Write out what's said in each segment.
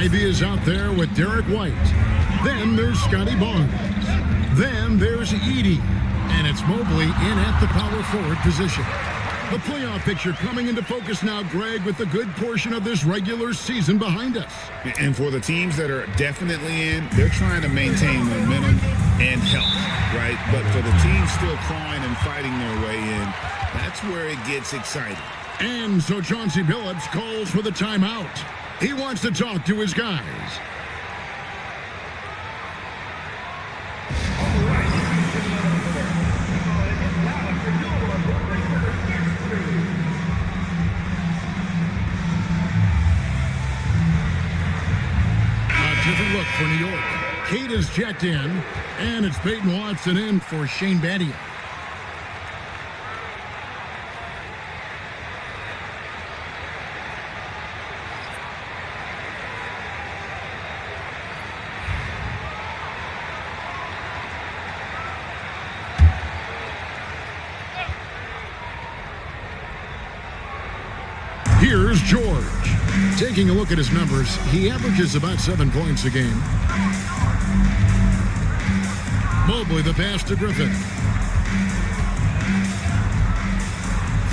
Ivy is out there with Derek White. Then there's Scotty Barnes. Then there's Edey. And it's Mobley in at the power forward position. The playoff picture coming into focus now, Greg, with a good portion of this regular season behind us. And for the teams that are definitely in, they're trying to maintain momentum and health, right? But for the teams still clawing and fighting their way in, that's where it gets exciting. And so Chauncey Billups calls for the timeout. He wants to talk to his guys. Different look for New York. Kate is checked in, and it's Peyton Watson in for Shane Battier. Here's George. Taking a look at his numbers, he averages about 7 points a game. Mobley, the pass to Griffin.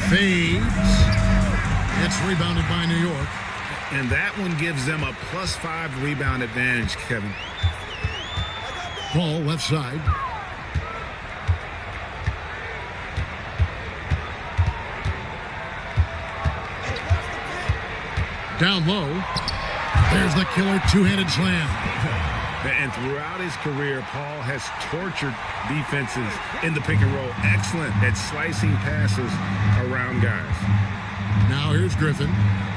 Fades. It's rebounded by New York. And that one gives them a +5 rebound advantage, Kevin. Paul, left side. Down low. There's the killer two-handed slam. And throughout his career, Paul has tortured defenses in the pick and roll. Excellent at slicing passes around guys. Now here's Griffin.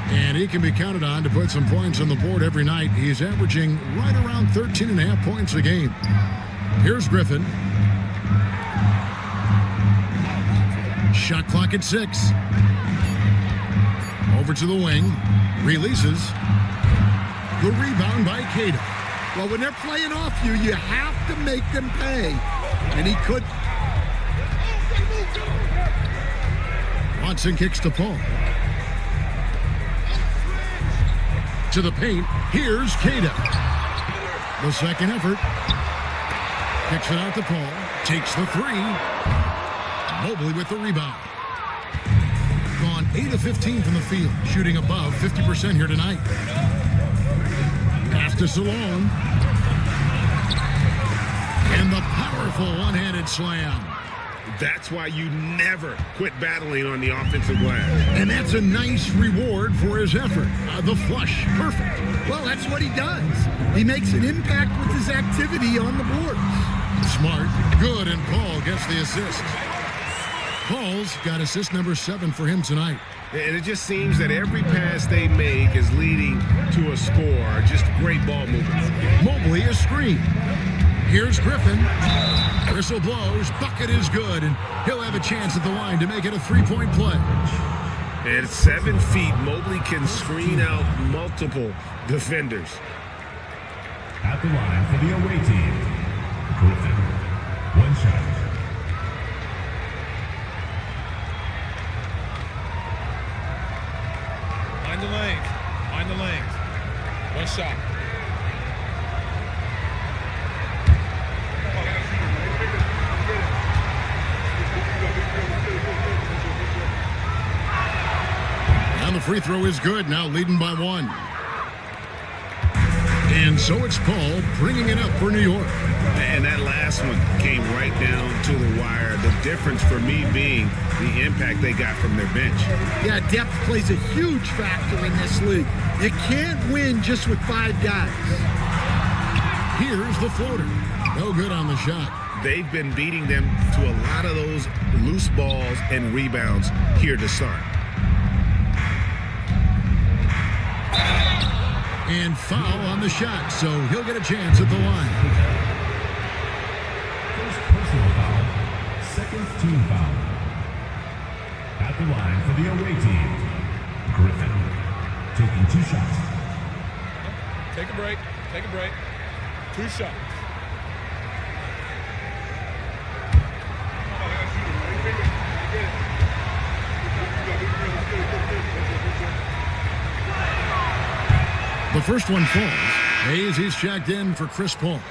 And he can be counted on to put some points on the board every night. He's averaging right around 13.5 points a game. Here's Griffin. Shot clock at 6. Over to the wing. Releases. The rebound by Cato. Well, when they're playing off you, you have to make them pay. And he could. Watson kicks to Paul. To the paint. Here's Cato. The second effort. Kicks it out to Paul. Takes the 3. Mobley with the rebound. Gone 8 of 15 from the field, shooting above 50% here tonight. Pass to Salone. And the powerful one-handed slam. That's why you never quit battling on the offensive glass. And that's a nice reward for his effort. The flush, perfect. Well, that's what he does. He makes an impact with his activity on the boards. Smart, good, and Paul gets the assist. Paul's got assist number 7 for him tonight. And it just seems that every pass they make is leading to a score. Just great ball movement. Mobley is screened. Here's Griffin. Whistle blows. Bucket is good. And he'll have a chance at the line to make it a 3-point play. And at 7 feet, Mobley can screen out multiple defenders. At the line for the away team, Griffin. 1 shot. Find the lane. Find the lane. 1 shot. And the free throw is good. Now leading by 1. And so it's Paul bringing it up for New York. And that last one came right down to the wire. The difference for me being the impact they got from their bench. Yeah, depth plays a huge factor in this league. You can't win just with 5 guys. Here's the floater. No good on the shot. They've been beating them to a lot of those loose balls and rebounds here to start. And foul on the shot, so he'll get a chance at the line. First personal foul. Second team foul. At the line for the away team, Griffin. Taking 2 shots. Take a break. Take a break. 2 shots. The first one falls. Hayes, he's checked in for Chris Paul.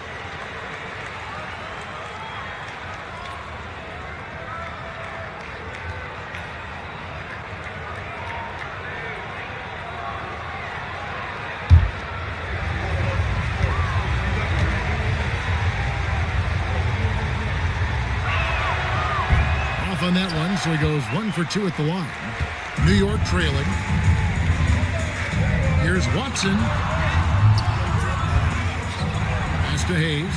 On that one, so he goes 1 for 2 at the line. New York trailing. Here's Watson. Pass to Hayes.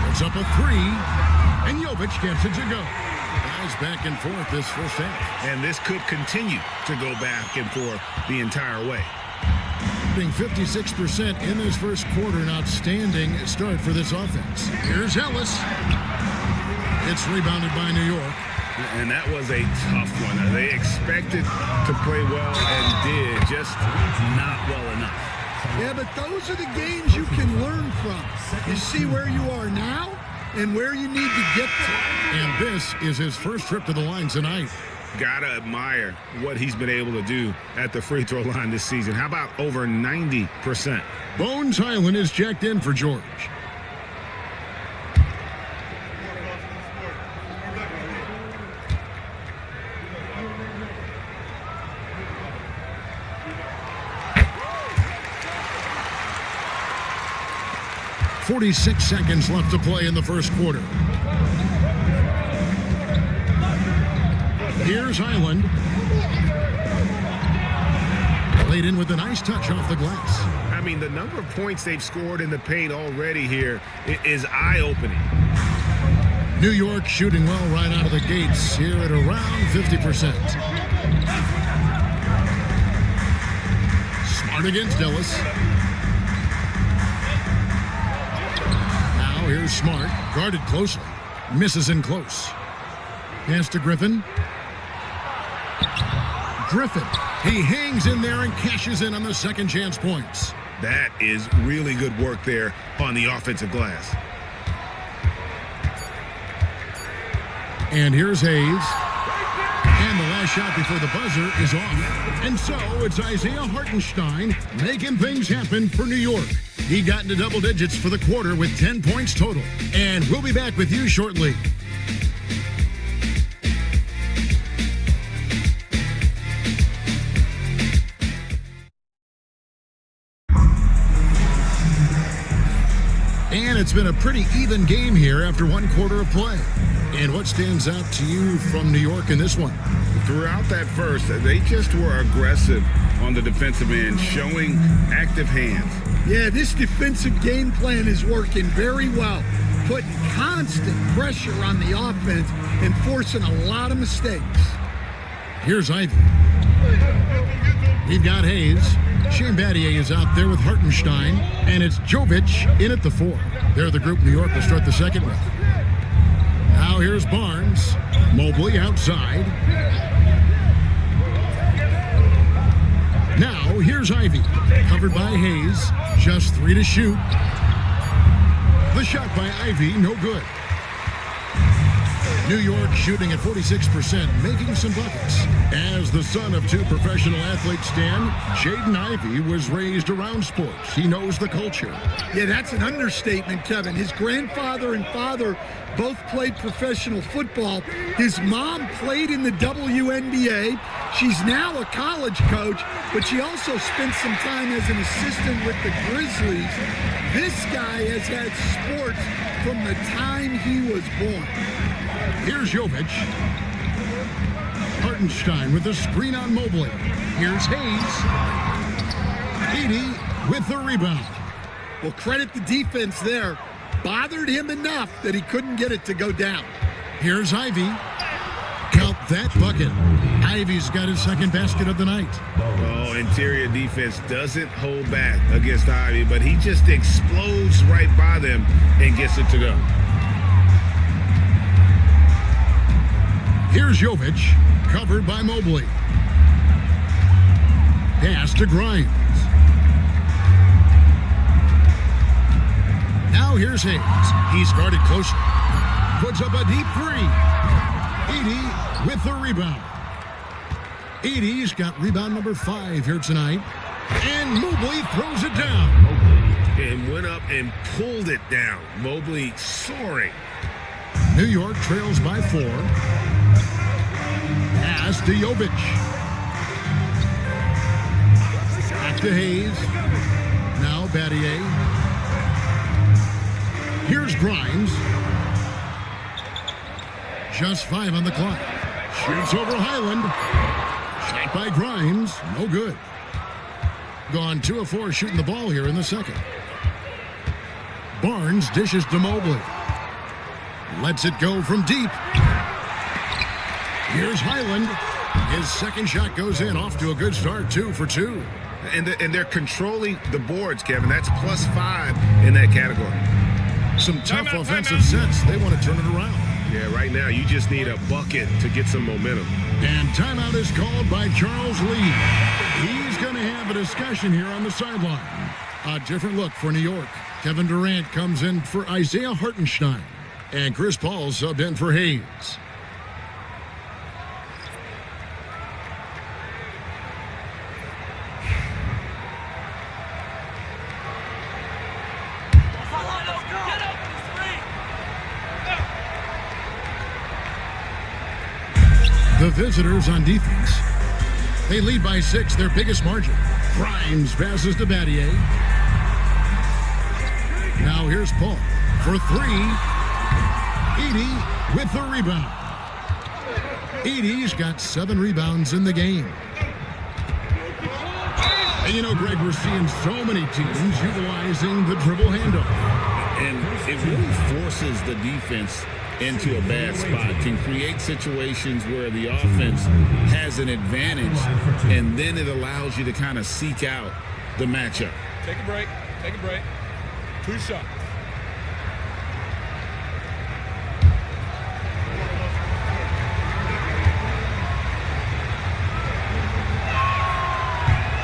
Puts up a 3, and Jovic gets it to go. Guys back and forth this first half. And this could continue to go back and forth the entire way. Being 56% in this first quarter, an outstanding start for this offense. Here's Ellis. It's rebounded by New York. And that was a tough one. They expected to play well and did, just not well enough. Yeah, but those are the games you can learn from. You see where you are now and where you need to get to. And this is his first trip to the line tonight. Gotta admire what he's been able to do at the free throw line this season. How about over 90%? Bones Hyland is checked in for George. .46 seconds left to play in the first quarter. Here's Hyland. Laid in with a nice touch off the glass. I mean, the number of points they've scored in the paint already here is eye-opening. New York shooting well right out of the gates here at around 50%. Smart against Ellis. Here's Smart, guarded closely, misses in close. Pass to Griffin. Griffin, he hangs in there and cashes in on the second chance points. That is really good work there on the offensive glass. And here's Hayes. And the last shot before the buzzer is off. And so it's Isaiah Hartenstein making things happen for New York. He got into double digits for the quarter with 10 points total. And we'll be back with you shortly. And it's been a pretty even game here after one quarter of play. And what stands out to you from New York in this one? Throughout that first, they just were aggressive on the defensive end, showing active hands. Yeah, this defensive game plan is working very well, putting constant pressure on the offense and forcing a lot of mistakes. Here's Ivy. We've got Hayes. Shane Battier is out there with Hartenstein, and it's Jovic in at the 4. They're the group New York will start the second with. Now here's Barnes. Mobley outside. Now here's Ivy, covered by Hayes. Just 3 to shoot. The shot by Ivy, no good. New York shooting at 46%, making some buckets. As the son of 2 professional athletes, Dan, Jaden Ivey was raised around sports. He knows the culture. Yeah, that's an understatement, Kevin. His grandfather and father both played professional football. His mom played in the WNBA. She's now a college coach, but she also spent some time as an assistant with the Grizzlies. This guy has had sports from the time he was born. Here's Jovic. Hartenstein with the screen on Mobley. Here's Hayes. Edey with the rebound. Well, credit the defense there. Bothered him enough that he couldn't get it to go down. Here's Ivy. Count that bucket. Ivy's got his second basket of the night. Oh, interior defense doesn't hold back against Ivy, but he just explodes right by them and gets it to go. Here's Jovic, covered by Mobley. Pass to Grimes. Now here's Hayes. He's guarded closely. Puts up a deep 3. Edey with the rebound. Edey's got rebound number 5 here tonight. And Mobley throws it down. And went up and pulled it down. Mobley soaring. New York trails by 4. Pass to Jovic. Back to Hayes. Now Battier. Here's Grimes. Just 5 on the clock. Shoots over Highland. Shot by Grimes. No good. Gone 2 of 4 shooting the ball here in the second. Barnes dishes to Mobley. Lets it go from deep. Here's Highland. His second shot goes in. Off to a good start. 2 for 2. And they're controlling the boards, Kevin. That's +5 in that category. Some tough offensive sets. They want to turn it around. Yeah, right now you just need a bucket to get some momentum. And timeout is called by Charles Lee. He's going to have a discussion here on the sideline. A different look for New York. Kevin Durant comes in for Isaiah Hartenstein. And Chris Paul subbed in for Hayes. The visitors on defense. They lead by 6, their biggest margin. Grimes passes to Battier. Now here's Paul for 3. Edey with the rebound. Edey's got 7 rebounds in the game. And you know, Greg, we're seeing so many teams utilizing the dribble handoff. And it really forces the defense into a bad spot, can create situations where the offense has an advantage, and then it allows you to kind of seek out the matchup. Take a break. Take a break. 2 shots.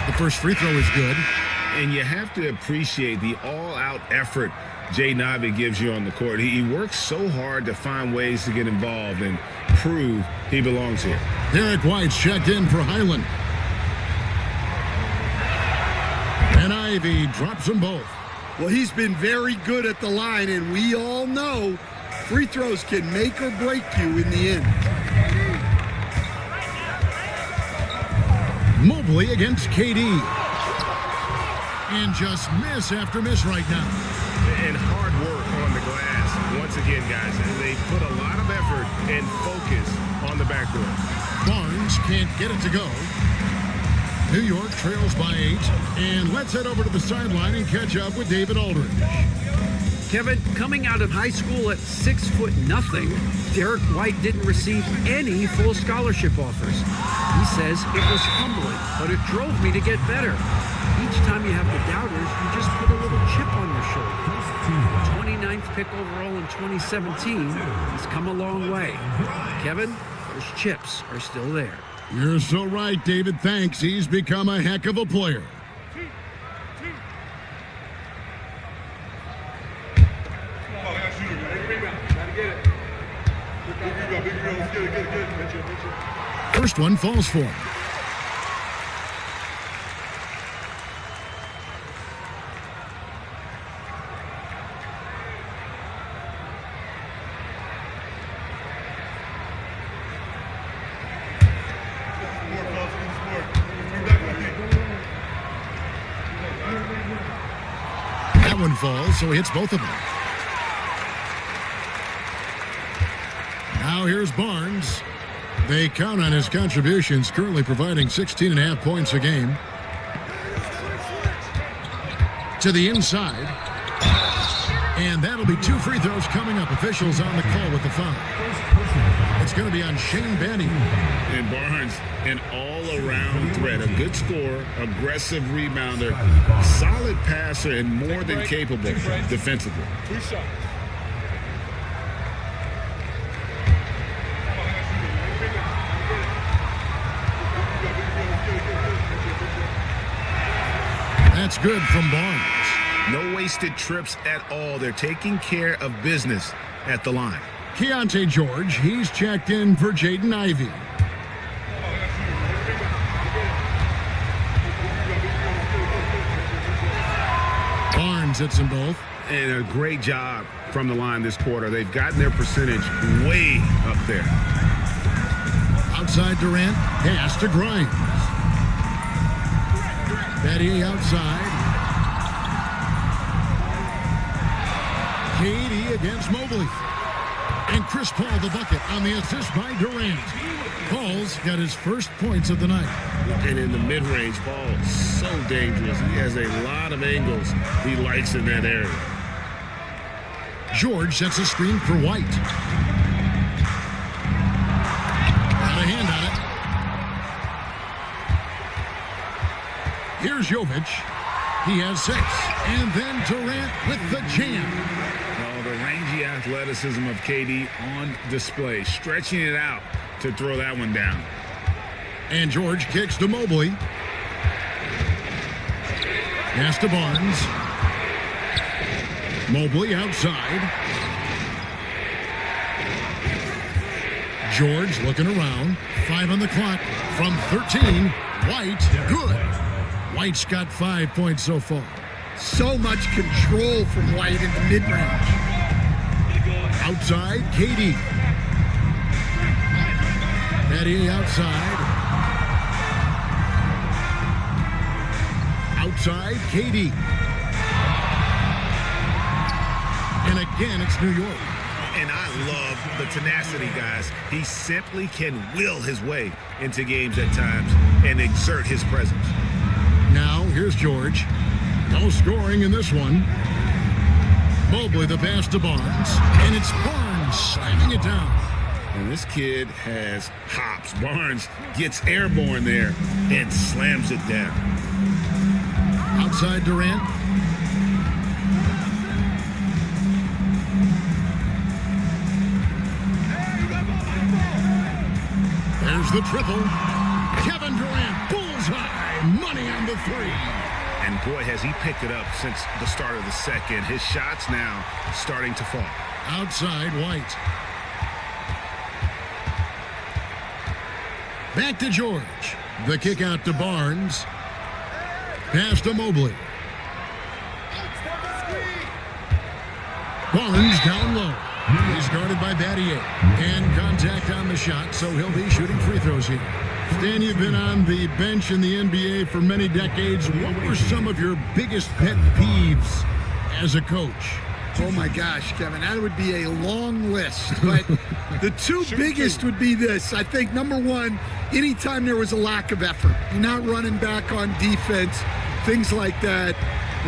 The first free throw is good. And you have to appreciate the all-out effort Jaden Ivey gives you on the court. He works so hard to find ways to get involved and prove he belongs here. Derek White's checked in for Highland. And Ivey drops them both. Well, he's been very good at the line, and we all know free throws can make or break you in the end. Mobley against KD. And just miss after miss right now. And hard work on the glass. Once again, guys, they put a lot of effort and focus on the backdoor. Barnes can't get it to go. New York trails by 8. And let's head over to the sideline and catch up with David Aldridge. Kevin, coming out of high school at 6'0", Derek White didn't receive any full scholarship offers. He says it was humbling, but it drove me to get better. Each time you have the doubters, you just put a little chip on your shoulder. 29th pick overall in 2017, he's come a long way. Kevin, those chips are still there. You're so right, David. Thanks. He's become a heck of a player. First one falls for him. That one falls, so he hits both of them. Now here's Barnes. They count on his contributions, currently providing 16.5 points a game. To the inside. And that'll be 2 free throws coming up. Officials on the call with the foul. It's going to be on Shane Bandy. And Barnes, an all-around threat. A good scorer, aggressive rebounder, solid passer, and more than capable defensively. 2 shots. That's good from Barnes. No wasted trips at all. They're taking care of business at the line. Keontae George, he's checked in for Jaden Ivey. Barnes hits them both. And a great job from the line this quarter. They've gotten their percentage way up there. Outside Durant, pass to Grimes. Battier outside. KD against Mobley. And Chris Paul the bucket on the assist by Durant. Paul's got his first points of the night. And in the mid-range, Paul is so dangerous. He has a lot of angles he likes in that area. George sets a screen for White. Got a hand on it. Here's Jovic. He has 6. And then Durant with the jam. Oh, the rangy athleticism of KD on display, stretching it out to throw that one down. And George kicks to Mobley. Pass to Barnes. Mobley outside. George looking around. 5 on the clock from 13. White, good. White's got 5 points so far. So much control from White in the mid-range. Outside, KD. Battier outside. Outside, KD. And again, it's New York. And I love the tenacity, guys. He simply can will his way into games at times and exert his presence. Now, here's George. No scoring in this one. Mobley the pass to Barnes. And it's Barnes slamming it down. And this kid has hops. Barnes gets airborne there and slams it down. Outside Durant. There's the triple. Kevin Durant, bullseye. Money on the 3. And boy, has he picked it up since the start of the second. His shots now starting to fall. Outside White. Back to George. The kick out to Barnes. Pass to Mobley. Barnes down low. He's guarded by Battier. And contact on the shot, so he'll be shooting free throws here. Stan, you've been on the bench in the NBA for many decades. What were some of your biggest pet peeves as a coach? Oh my gosh, Kevin, that would be a long list. But the two biggest would be this. I think number one, anytime there was a lack of effort, you're not running back on defense, things like that.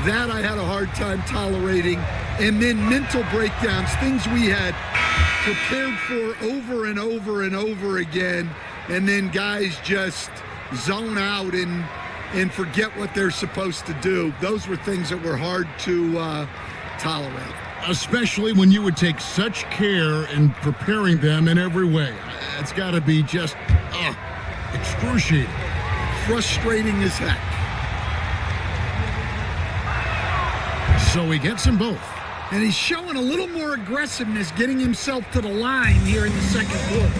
That I had a hard time tolerating. And then mental breakdowns, things we had prepared for over and over and over again. And then guys just zone out and forget what they're supposed to do. Those were things that were hard to tolerate. Especially when you would take such care in preparing them in every way. It's got to be just excruciating. Frustrating as heck. So he gets them both. And he's showing a little more aggressiveness, getting himself to the line here in the second quarter.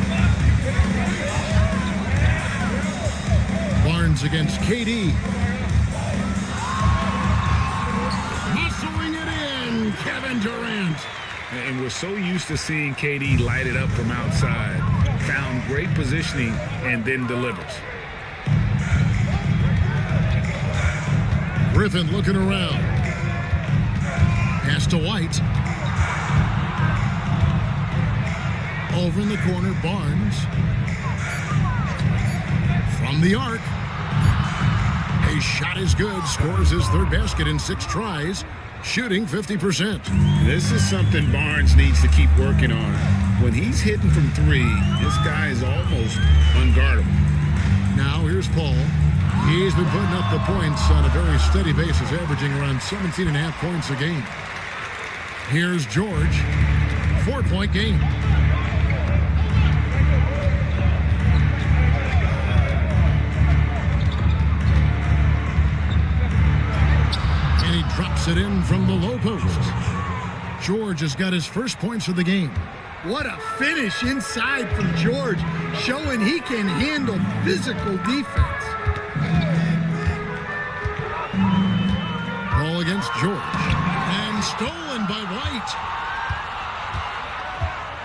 Barnes against KD. Muscling it in, Kevin Durant. And we're so used to seeing KD light it up from outside. Found great positioning and then delivers. Griffin looking around. Pass to White. Over in the corner, Barnes. From the arc. A shot is good. Scores his third basket in 6 tries. Shooting 50%. This is something Barnes needs to keep working on. When he's hitting from 3, this guy is almost unguardable. Now here's Paul. He's been putting up the points on a very steady basis, averaging around 17.5 points a game. Here's George. 4-point game. And he drops it in from the low post. George has got his first points of the game. What a finish inside from George, showing he can handle physical defense. Paul against George. stolen by White.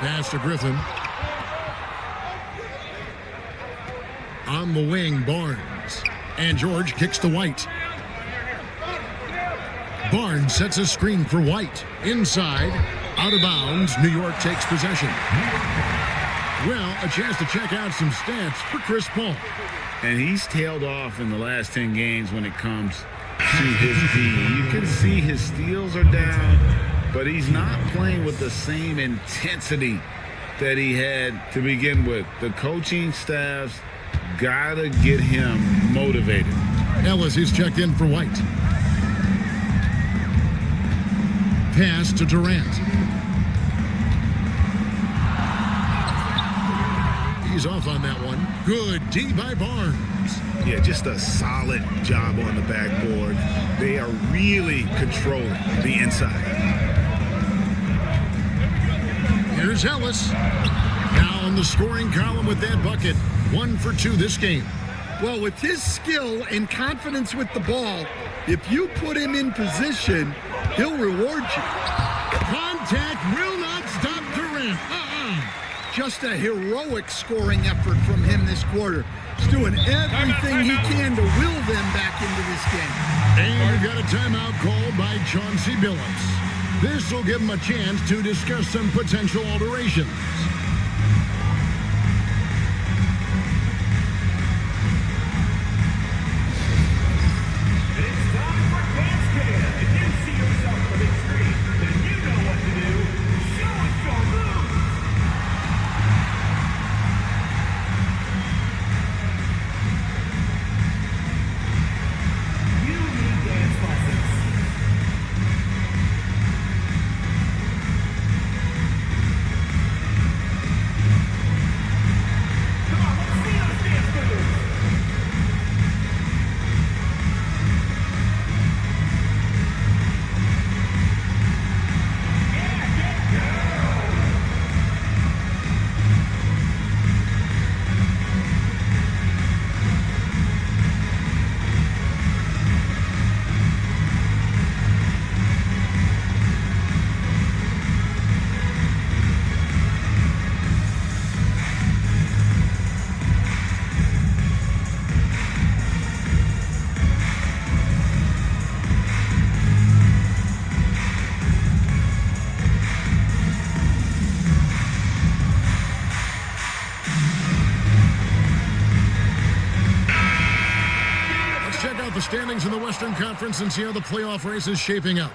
Pass to Griffin. On the wing, Barnes. And George kicks to White. Barnes sets a screen for White. Inside, out of bounds, New York takes possession. Well, a chance to check out some stats for Chris Paul. And he's tailed off in the last 10 games when it comes to his D. You can see his steals are down, but he's not playing with the same intensity that he had to begin with. The coaching staff's got to get him motivated. Ellis is checked in for White. Pass to Durant. He's off on that one. Good D by Barnes. Yeah, just a solid job on the backboard. They are really controlling the inside. Here's Ellis. Now in the scoring column with that bucket. 1 for 2 this game. Well, with his skill and confidence with the ball, if you put him in position, he'll reward you. Contact will not stop Durant. Just a heroic scoring effort from him this quarter. He's doing everything he can to will them back into this game. And we've got a timeout called by Chauncey Billups. This will give him a chance to discuss some potential alterations. Standings in the Western Conference and see how the playoff race is shaping up.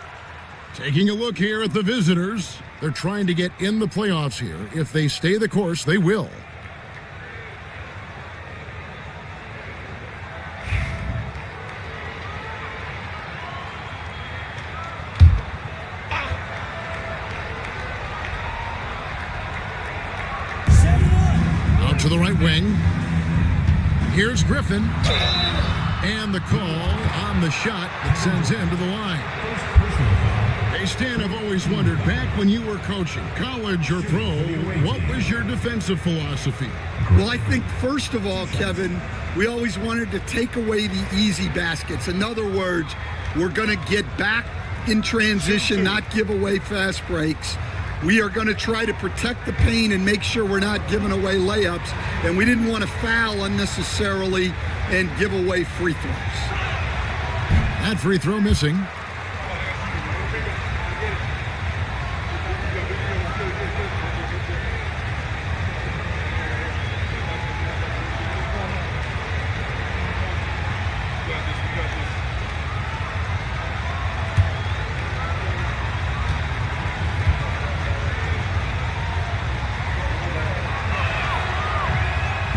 Taking a look here at the visitors. They're trying to get in the playoffs here. If they stay the course, they will. Out to the right wing. Here's Griffin. And the call on the shot that sends him to the line. Hey, Stan, I've always wondered, back when you were coaching, college or pro, what was your defensive philosophy? Well, I think, first of all, Kevin, we always wanted to take away the easy baskets. In other words, we're going to get back in transition, not give away fast breaks. We are going to try to protect the paint and make sure we're not giving away layups. And we didn't want to foul unnecessarily and give away free throws. That free throw missing.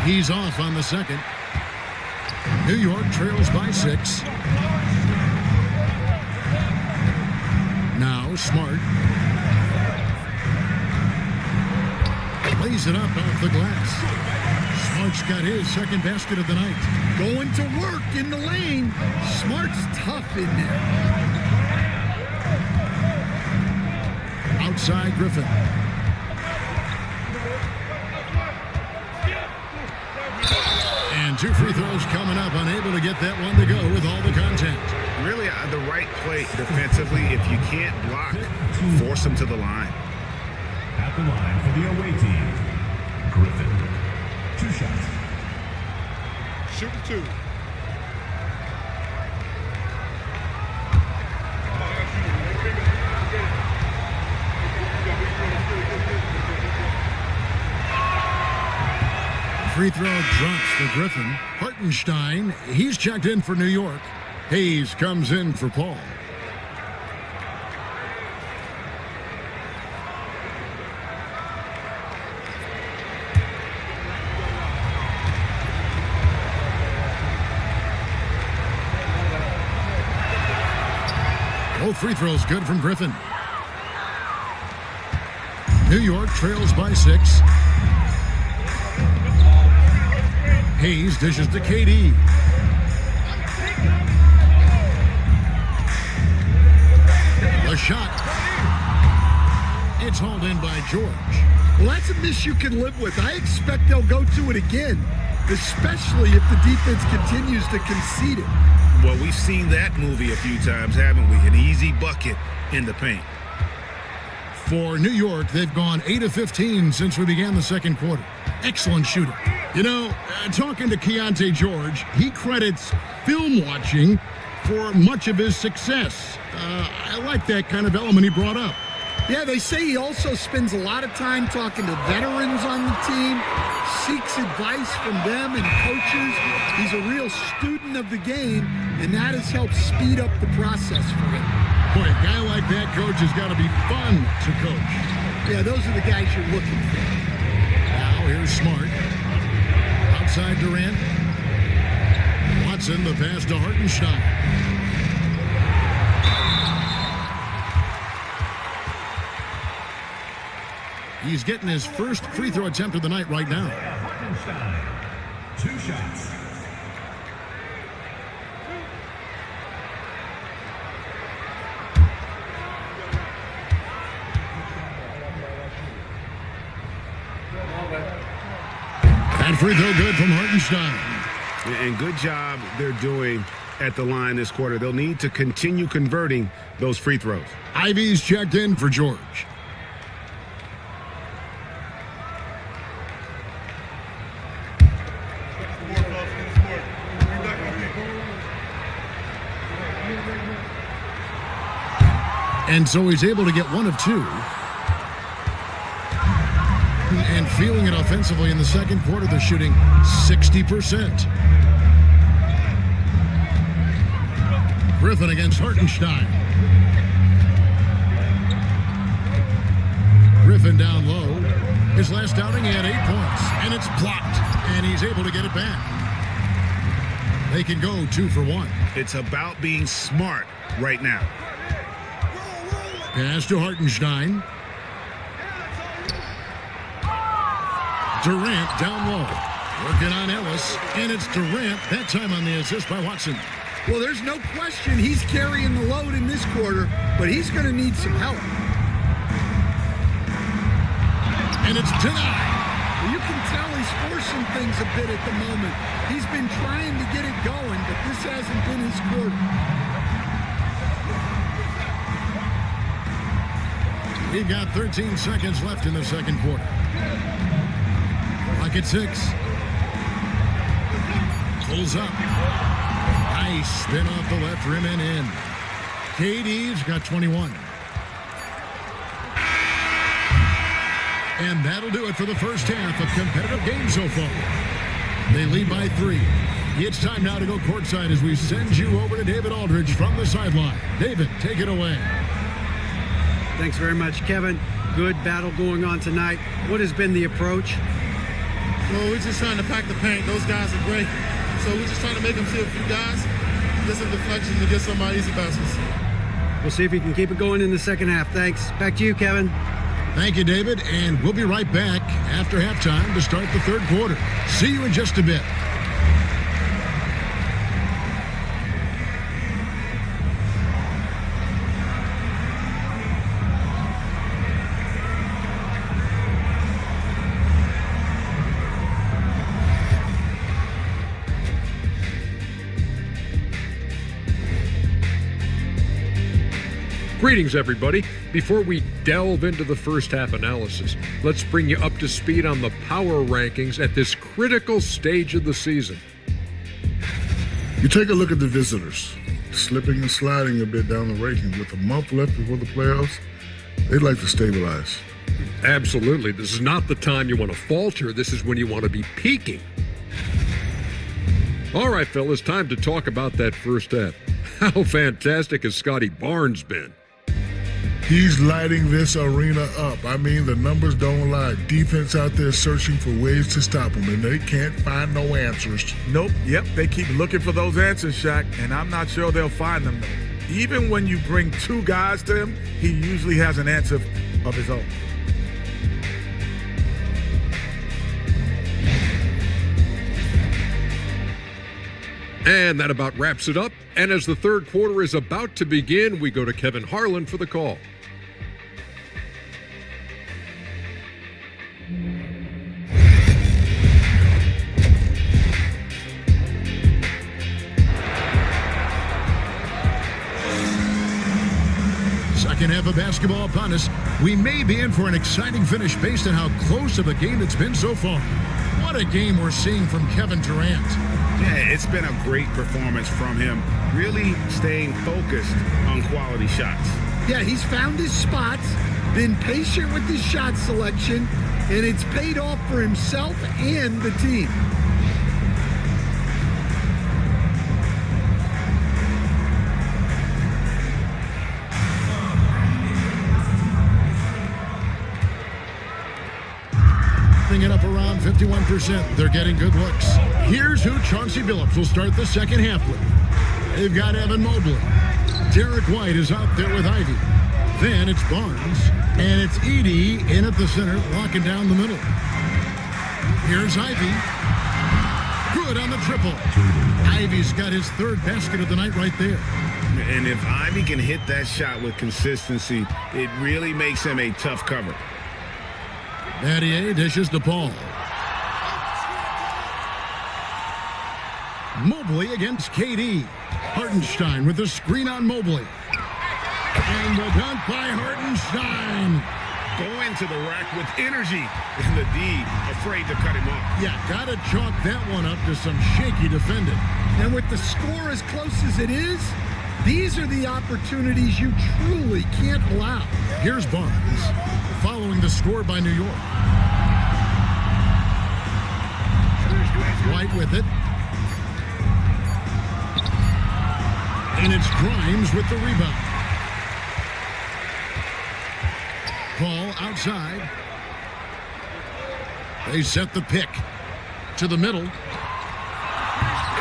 He's off on the second. New York trails by 6. Now Smart. Lays it up off the glass. Smart's got his second basket of the night. Going to work in the lane. Smart's tough in there. Outside Griffin. And And 2 free throws coming up. Unable to get that one to go with all the contact. Really the right play defensively. If you can't block, force them to the line. At the line for the away team, Griffin. 2 shots. Shoot the 2. Free throw drops for Griffin. Hartenstein, he's checked in for New York. Hayes comes in for Paul. Both free throws good from Griffin. New York trails by 6. Hayes dishes to KD. The shot. It's hauled in by George. Well, that's a miss you can live with. I expect they'll go to it again, especially if the defense continues to concede it. Well, we've seen that movie a few times, haven't we? An easy bucket in the paint. For New York, they've gone 8 of 15 since we began the second quarter. Excellent shooter. You know, talking to Keontae George, he credits film watching for much of his success. I like that kind of element he brought up. Yeah, they say he also spends a lot of time talking to veterans on the team, seeks advice from them and coaches. He's a real student of the game, and that has helped speed up the process for him. Boy, a guy like that, coach, has got to be fun to coach. Yeah, those are the guys you're looking for. Now, here's Smart. Outside Durant. Watson, the pass to Hartenstein. He's getting his first free throw attempt of the night right now. Hartenstein. 2 shots. That free throw good from Hartenstein. And good job they're doing at the line this quarter. They'll need to continue converting those free throws. Ivy's checked in for George. And so he's able to get 1 of 2. And feeling it offensively in the second quarter, they're shooting 60%. Griffin against Hartenstein. Griffin down low. His last outing, he had 8 points. And it's blocked. And he's able to get it back. They can go 2 for 1. It's about being smart right now. Pass to Hartenstein. Durant down low. Working on Ellis. And it's Durant, that time on the assist by Watson. Well, there's no question he's carrying the load in this quarter, but he's going to need some help. And it's denied. Well, you can tell he's forcing things a bit at the moment. He's been trying to get it going, but this hasn't been his quarter. We've got 13 seconds left in the second quarter. Clock at 6. Pulls up. Nice spin off the left rim and in. KD's got 21. And that'll do it for the first half. A competitive game so far. They lead by 3. It's time now to go courtside as we send you over to David Aldridge from the sideline. David, take it away. Thanks very much, Kevin. Good battle going on tonight. What has been the approach? Well, we're just trying to pack the paint. Those guys are great. So we're just trying to make them see a few guys, get some deflections, and get some easy baskets. We'll see if we can keep it going in the second half. Thanks. Back to you, Kevin. Thank you, David. And we'll be right back after halftime to start the third quarter. See you in just a bit. Greetings, everybody. Before we delve into the first half analysis, let's bring you up to speed on the power rankings at this critical stage of the season. You take a look at the visitors, slipping and sliding a bit down the rankings. With a month left before the playoffs, they'd like to stabilize. Absolutely. This is not the time you want to falter. This is when you want to be peaking. All right, fellas, time to talk about that first half. How fantastic has Scotty Barnes been? He's lighting this arena up. I mean, the numbers don't lie. Defense out there searching for ways to stop him, and they can't find no answers. Nope. Yep. They keep looking for those answers, Shaq, and I'm not sure they'll find them, though. Even when you bring two guys to him, he usually has an answer of his own. And that about wraps it up. And as the third quarter is about to begin, we go to Kevin Harlan for the call. Second half of basketball upon us. We may be in for an exciting finish based on how close of a game it's been so far. What a game we're seeing from Kevin Durant. Yeah, it's been a great performance from him, really staying focused on quality shots. Yeah, he's found his spots, been patient with his shot selection, and it's paid off for himself and the team. It up around 51%. They're getting good looks. Here's who Chauncey Billups will start the second half with. They've got Evan Mobley. Derek White is out there with Ivy. Then it's Barnes. And it's Edey in at the center, locking down the middle. Here's Ivy. Good on the triple. Ivy's got his third basket of the night right there. And if Ivy can hit that shot with consistency, it really makes him a tough cover. Battier dishes to Paul. Mobley against KD. Hartenstein with the screen on Mobley. And the dunk by Hartenstein. Going to the rack with energy. And the D afraid to cut him off. Yeah, gotta chalk that one up to some shaky defending. And with the score as close as it is, these are the opportunities you truly can't allow. Here's Barnes, following the score by New York. White with it. And it's Grimes with the rebound. Paul outside. They set the pick to the middle.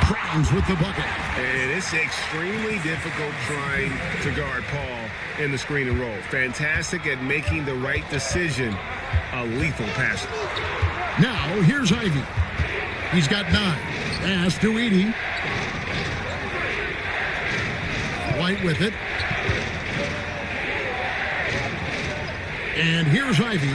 Grimes with the bucket. And it's extremely difficult trying to guard Paul in the screen and roll. Fantastic at making the right decision. A lethal passer. Now, here's Ivy. He's got 9. Pass to Edey. White with it. And here's Ivy.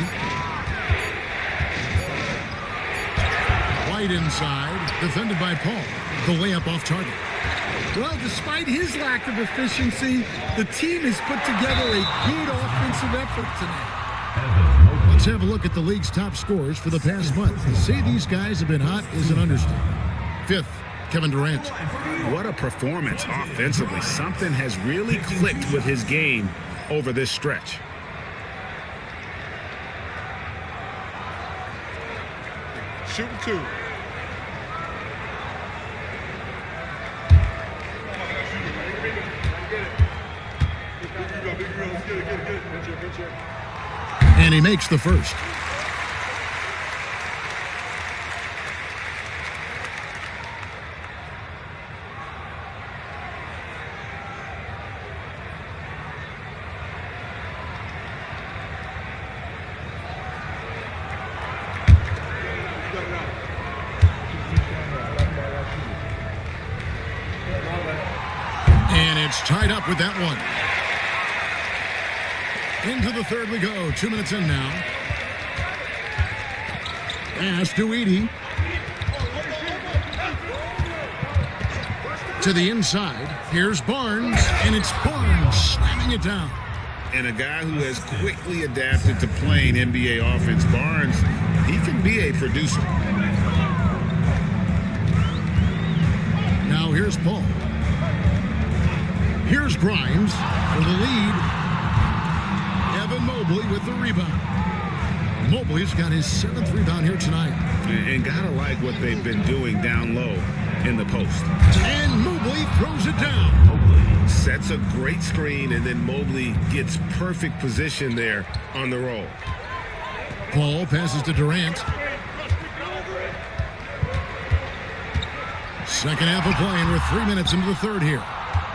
White inside, defended by Paul. The layup off target. Well, despite his lack of efficiency, the team has put together a good offensive effort tonight. Let's have a look at the league's top scorers for the past month. To say these guys have been hot is an understatement. 5th, Kevin Durant. What a performance offensively. Something has really clicked with his game over this stretch. Shooting 2. And he makes the first. And it's tied up with that one. Into the third we go. 2 minutes in now. Pass to Edey. To the inside. Here's Barnes. And it's Barnes slamming it down. and a guy who has quickly adapted to playing NBA offense. Barnes, he can be a producer. Now here's Paul. Here's Grimes for the lead. Evan Mobley with the rebound. Mobley's got his 7th rebound here tonight. And gotta like what they've been doing down low in the post. And Mobley throws it down. Sets a great screen, and then Mobley gets perfect position there on the roll. Paul passes to Durant. Second half of play, and we're 3 minutes into the third here.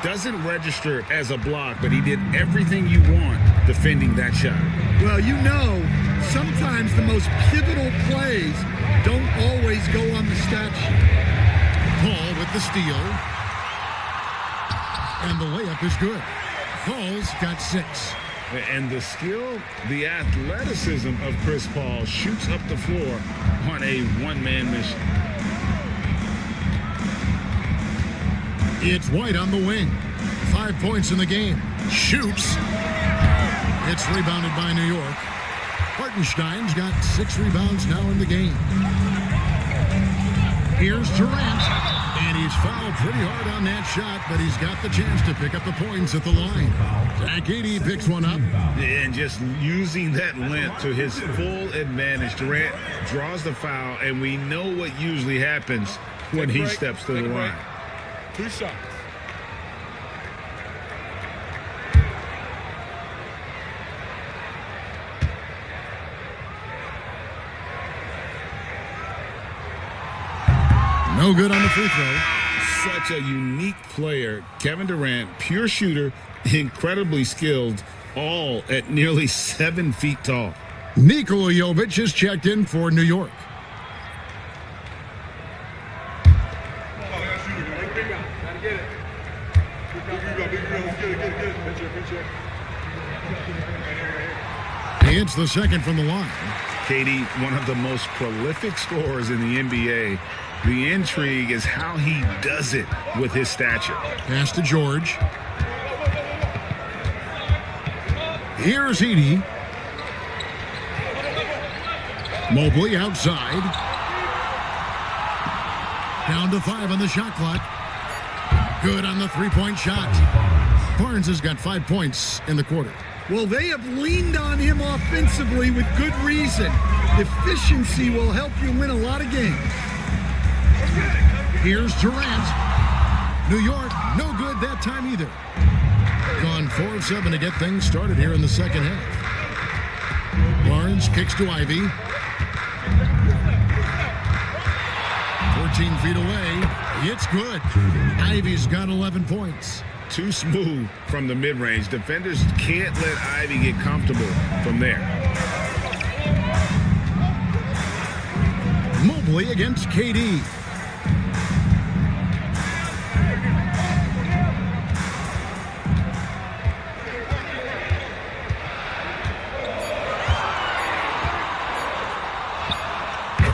Doesn't register as a block, but he did everything you want defending that shot. Well, you know, sometimes the most pivotal plays don't always go on the stat sheet. Paul with the steal. And the layup is good. Paul's got 6. And the skill, the athleticism of Chris Paul shoots up the floor on a one-man mission. It's White on the wing. 5 points in the game. Shoots. It's rebounded by New York. Hartenstein's got 6 rebounds now in the game. Here's Durant. And he's fouled pretty hard on that shot, but he's got the chance to pick up the points at the line. Zach Edey picks one up. And just using that length to his full advantage. Durant draws the foul, and we know what usually happens when he steps to the line. 2 shots. No good on the free throw. Such a unique player. Kevin Durant, pure shooter, incredibly skilled, all at nearly 7 feet tall. Nikola Jovic is checked in for New York. It's the second from the line. Katie, one of the most prolific scorers in the NBA. The intrigue is how he does it with his stature. Pass to George. Here's Edey. Mobley outside. Down to 5 on the shot clock. Good on the three-point shot. Barnes has got 5 points in the quarter. Well, they have leaned on him offensively with good reason. Efficiency will help you win a lot of games. Here's Durant. New York, no good that time either. Gone 4 of 7 to get things started here in the second half. Barnes kicks to Ivy. 14 feet away. It's good. Ivy's got 11 points. Too smooth from the mid-range. Defenders can't let Ivy get comfortable from there. Mobley against KD.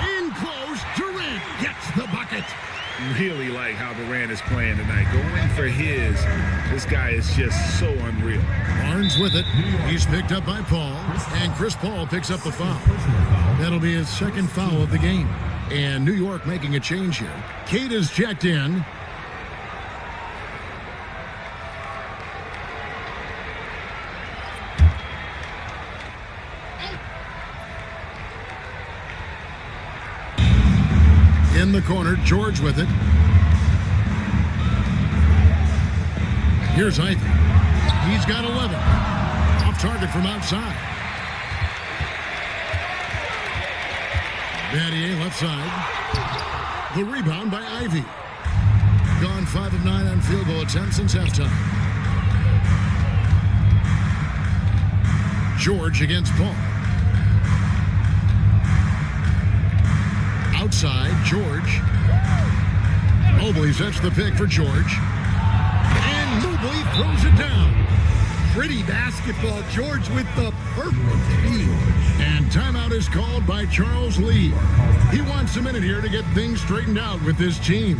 In close, Durant gets the bucket. Really like how Durant is playing tonight. Going for his. This guy is just so unreal. Barnes with it. He's picked up by Paul. And Chris Paul picks up the foul. That'll be his second foul of the game. And New York making a change here. Kate is checked in. In the corner, George with it. Here's Ivy. He's got 11. Off target from outside. Battier left side. The rebound by Ivy. Gone 5 of 9 on field goal attempts since halftime. George against Paul. Outside, George. Mobley sets the pick for George. And Mobley throws it down. Pretty basketball. George with the perfect feed. And timeout is called by Charles Lee. He wants a minute here to get things straightened out with his team.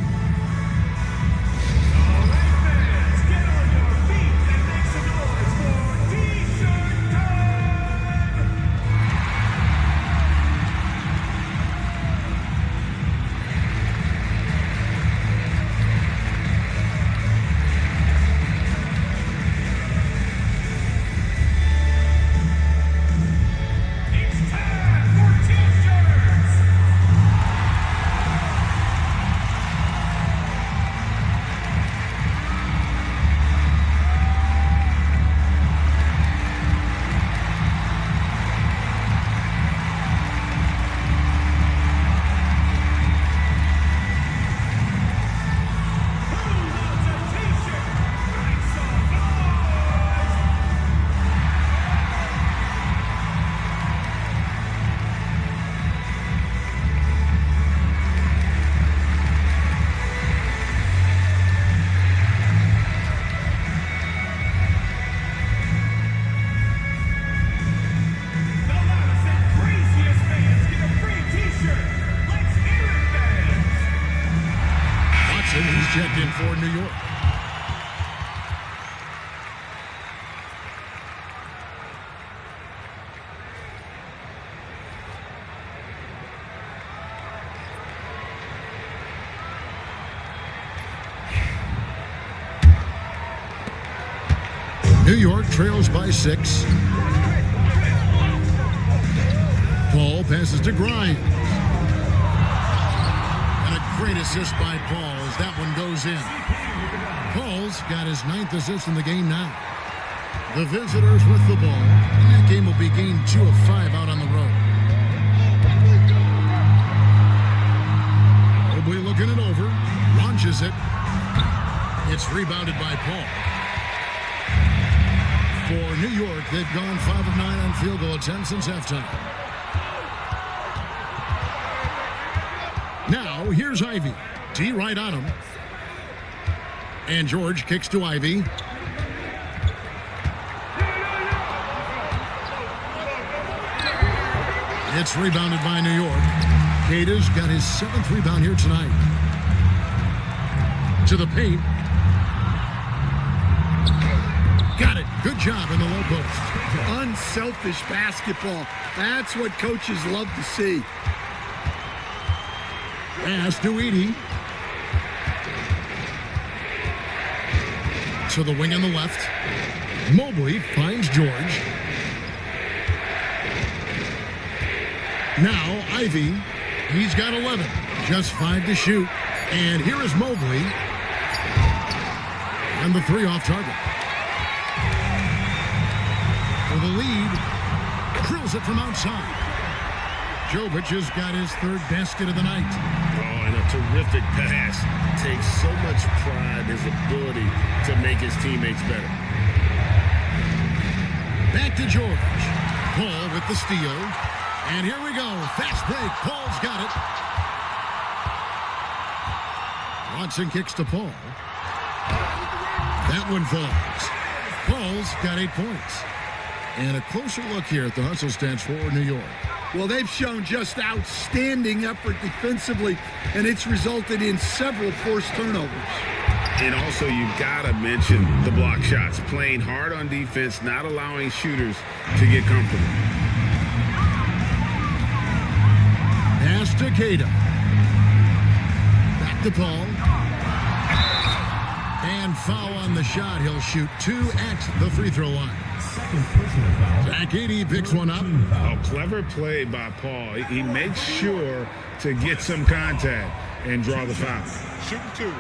checked in for New York. New York trails by 6. Paul passes to Grimes. And a great assist by Paul as that one goes in. Paul's got his 9th assist in the game now. The visitors with the ball. And that game will be game 2 of 5 out on the road. Mobley looking it over. Launches it. It's rebounded by Paul. For New York, they've gone 5 of 9 on field goal attempts since halftime. Now, here's Ivy. T right on him. And George kicks to Ivy. It's rebounded by New York. Queta's got his 7th rebound here tonight. To the paint. Got it. Good job in the low post. Unselfish basketball. That's what coaches love to see. Pass to Edey. To the wing on the left. Mobley finds George. Now Ivy. He's got 11. Just 5 to shoot. And here is Mobley. And the 3 off target. For the lead. Drills it from outside. Jovic has got his 3rd basket of the night. Oh, and a terrific pass. Takes so much pride in his ability to make his teammates better. Back to George. Paul with the steal. And here we go. Fast break. Paul's got it. Watson kicks to Paul. That one falls. Paul's got 8 points. And a closer look here at the hustle stats for New York. Well, they've shown just outstanding effort defensively, and it's resulted in several forced turnovers. And also, you've got to mention the block shots. Playing hard on defense, not allowing shooters to get comfortable. Pass to Queta. Back to Paul. And foul on the shot. He'll shoot 2 at the free throw line. Zach Edey picks one up. A clever play by Paul. He makes sure to get some contact and draw the foul. Shoot 2.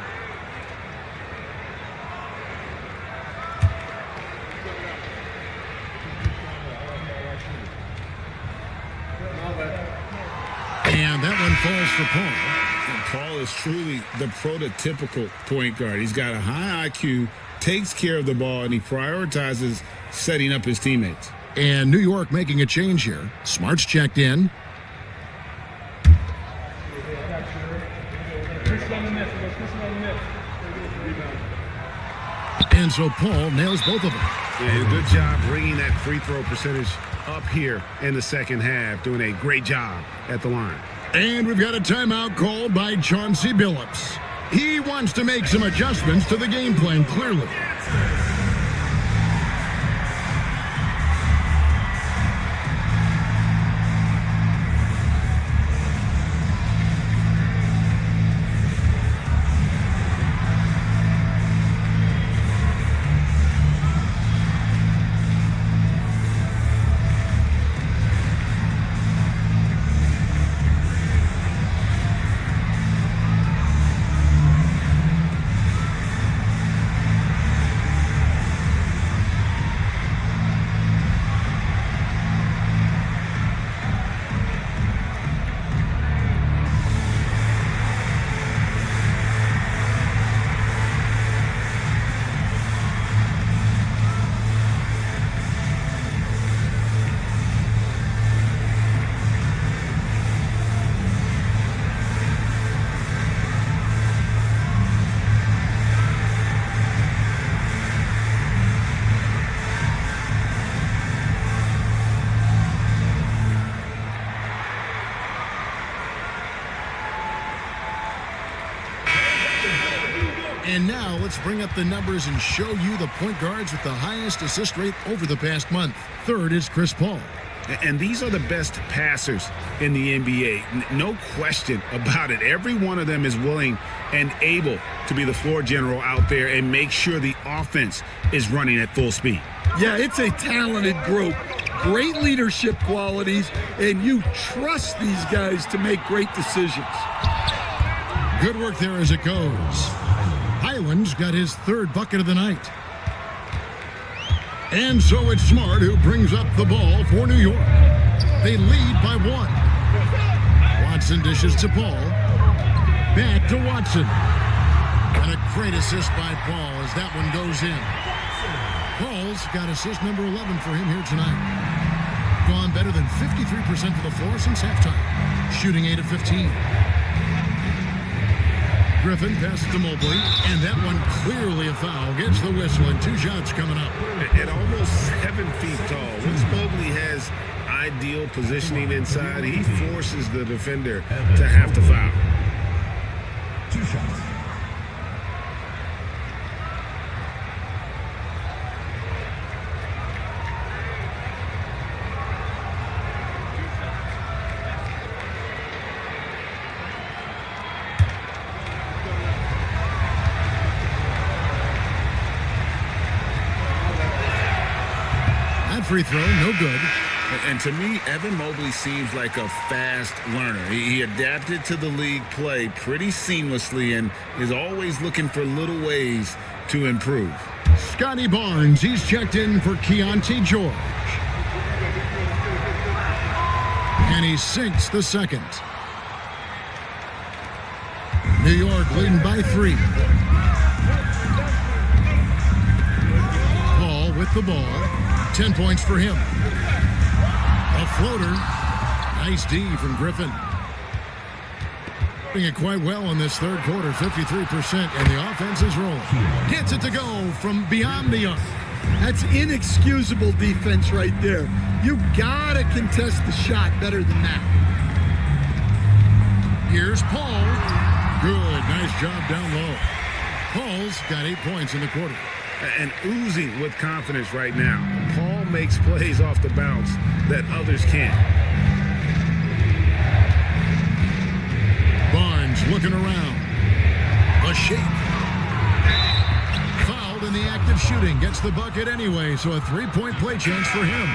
And that one falls for Paul. And Paul is truly the prototypical point guard. He's got a high IQ, takes care of the ball, and he prioritizes setting up his teammates. And New York making a change here. Smart's checked in. And so Paul nails both of them. And good job bringing that free throw percentage up here in the second half. Doing a great job at the line. And we've got a timeout called by Chauncey Billups. He wants to make some adjustments to the game plan, clearly. And now let's bring up the numbers and show you the point guards with the highest assist rate over the past month. Third is Chris Paul. And these are the best passers in the NBA. No question about it. Every one of them is willing and able to be the floor general out there and make sure the offense is running at full speed. Yeah, it's a talented group. Great leadership qualities, and you trust these guys to make great decisions. Good work there as it goes. Highland's got his third bucket of the night. And so it's Smart who brings up the ball for New York. They lead by 1. Watson dishes to Paul. Back to Watson. And a great assist by Paul as that one goes in. Paul's got assist number 11 for him here tonight. Gone better than 53% for the floor since halftime. Shooting 8 of 15. Griffin passes to Mobley, and that one clearly a foul. Gets the whistle, and 2 shots coming up. At almost 7 feet tall, once Mobley has ideal positioning inside, he forces the defender to have to foul. 2 shots. Free throw, no good. And to me, Evan Mobley seems like a fast learner. He adapted to the league play pretty seamlessly and is always looking for little ways to improve. Scotty Barnes, he's checked in for Keontae George. And he sinks the second. New York leading by 3. Paul with the ball. 10 points for him. A floater. Nice D from Griffin. Doing it quite well in this third quarter, 53%, and the offense is rolling. Gets it to go from beyond the arc. That's inexcusable defense right there. You gotta contest the shot better than that. Here's Paul. Good, nice job down low. Paul's got 8 points in the quarter. And oozing with confidence right now. Paul makes plays off the bounce that others can't. Barnes looking around. A shake. Fouled in the act of shooting. Gets the bucket anyway, so a 3-point play chance for him.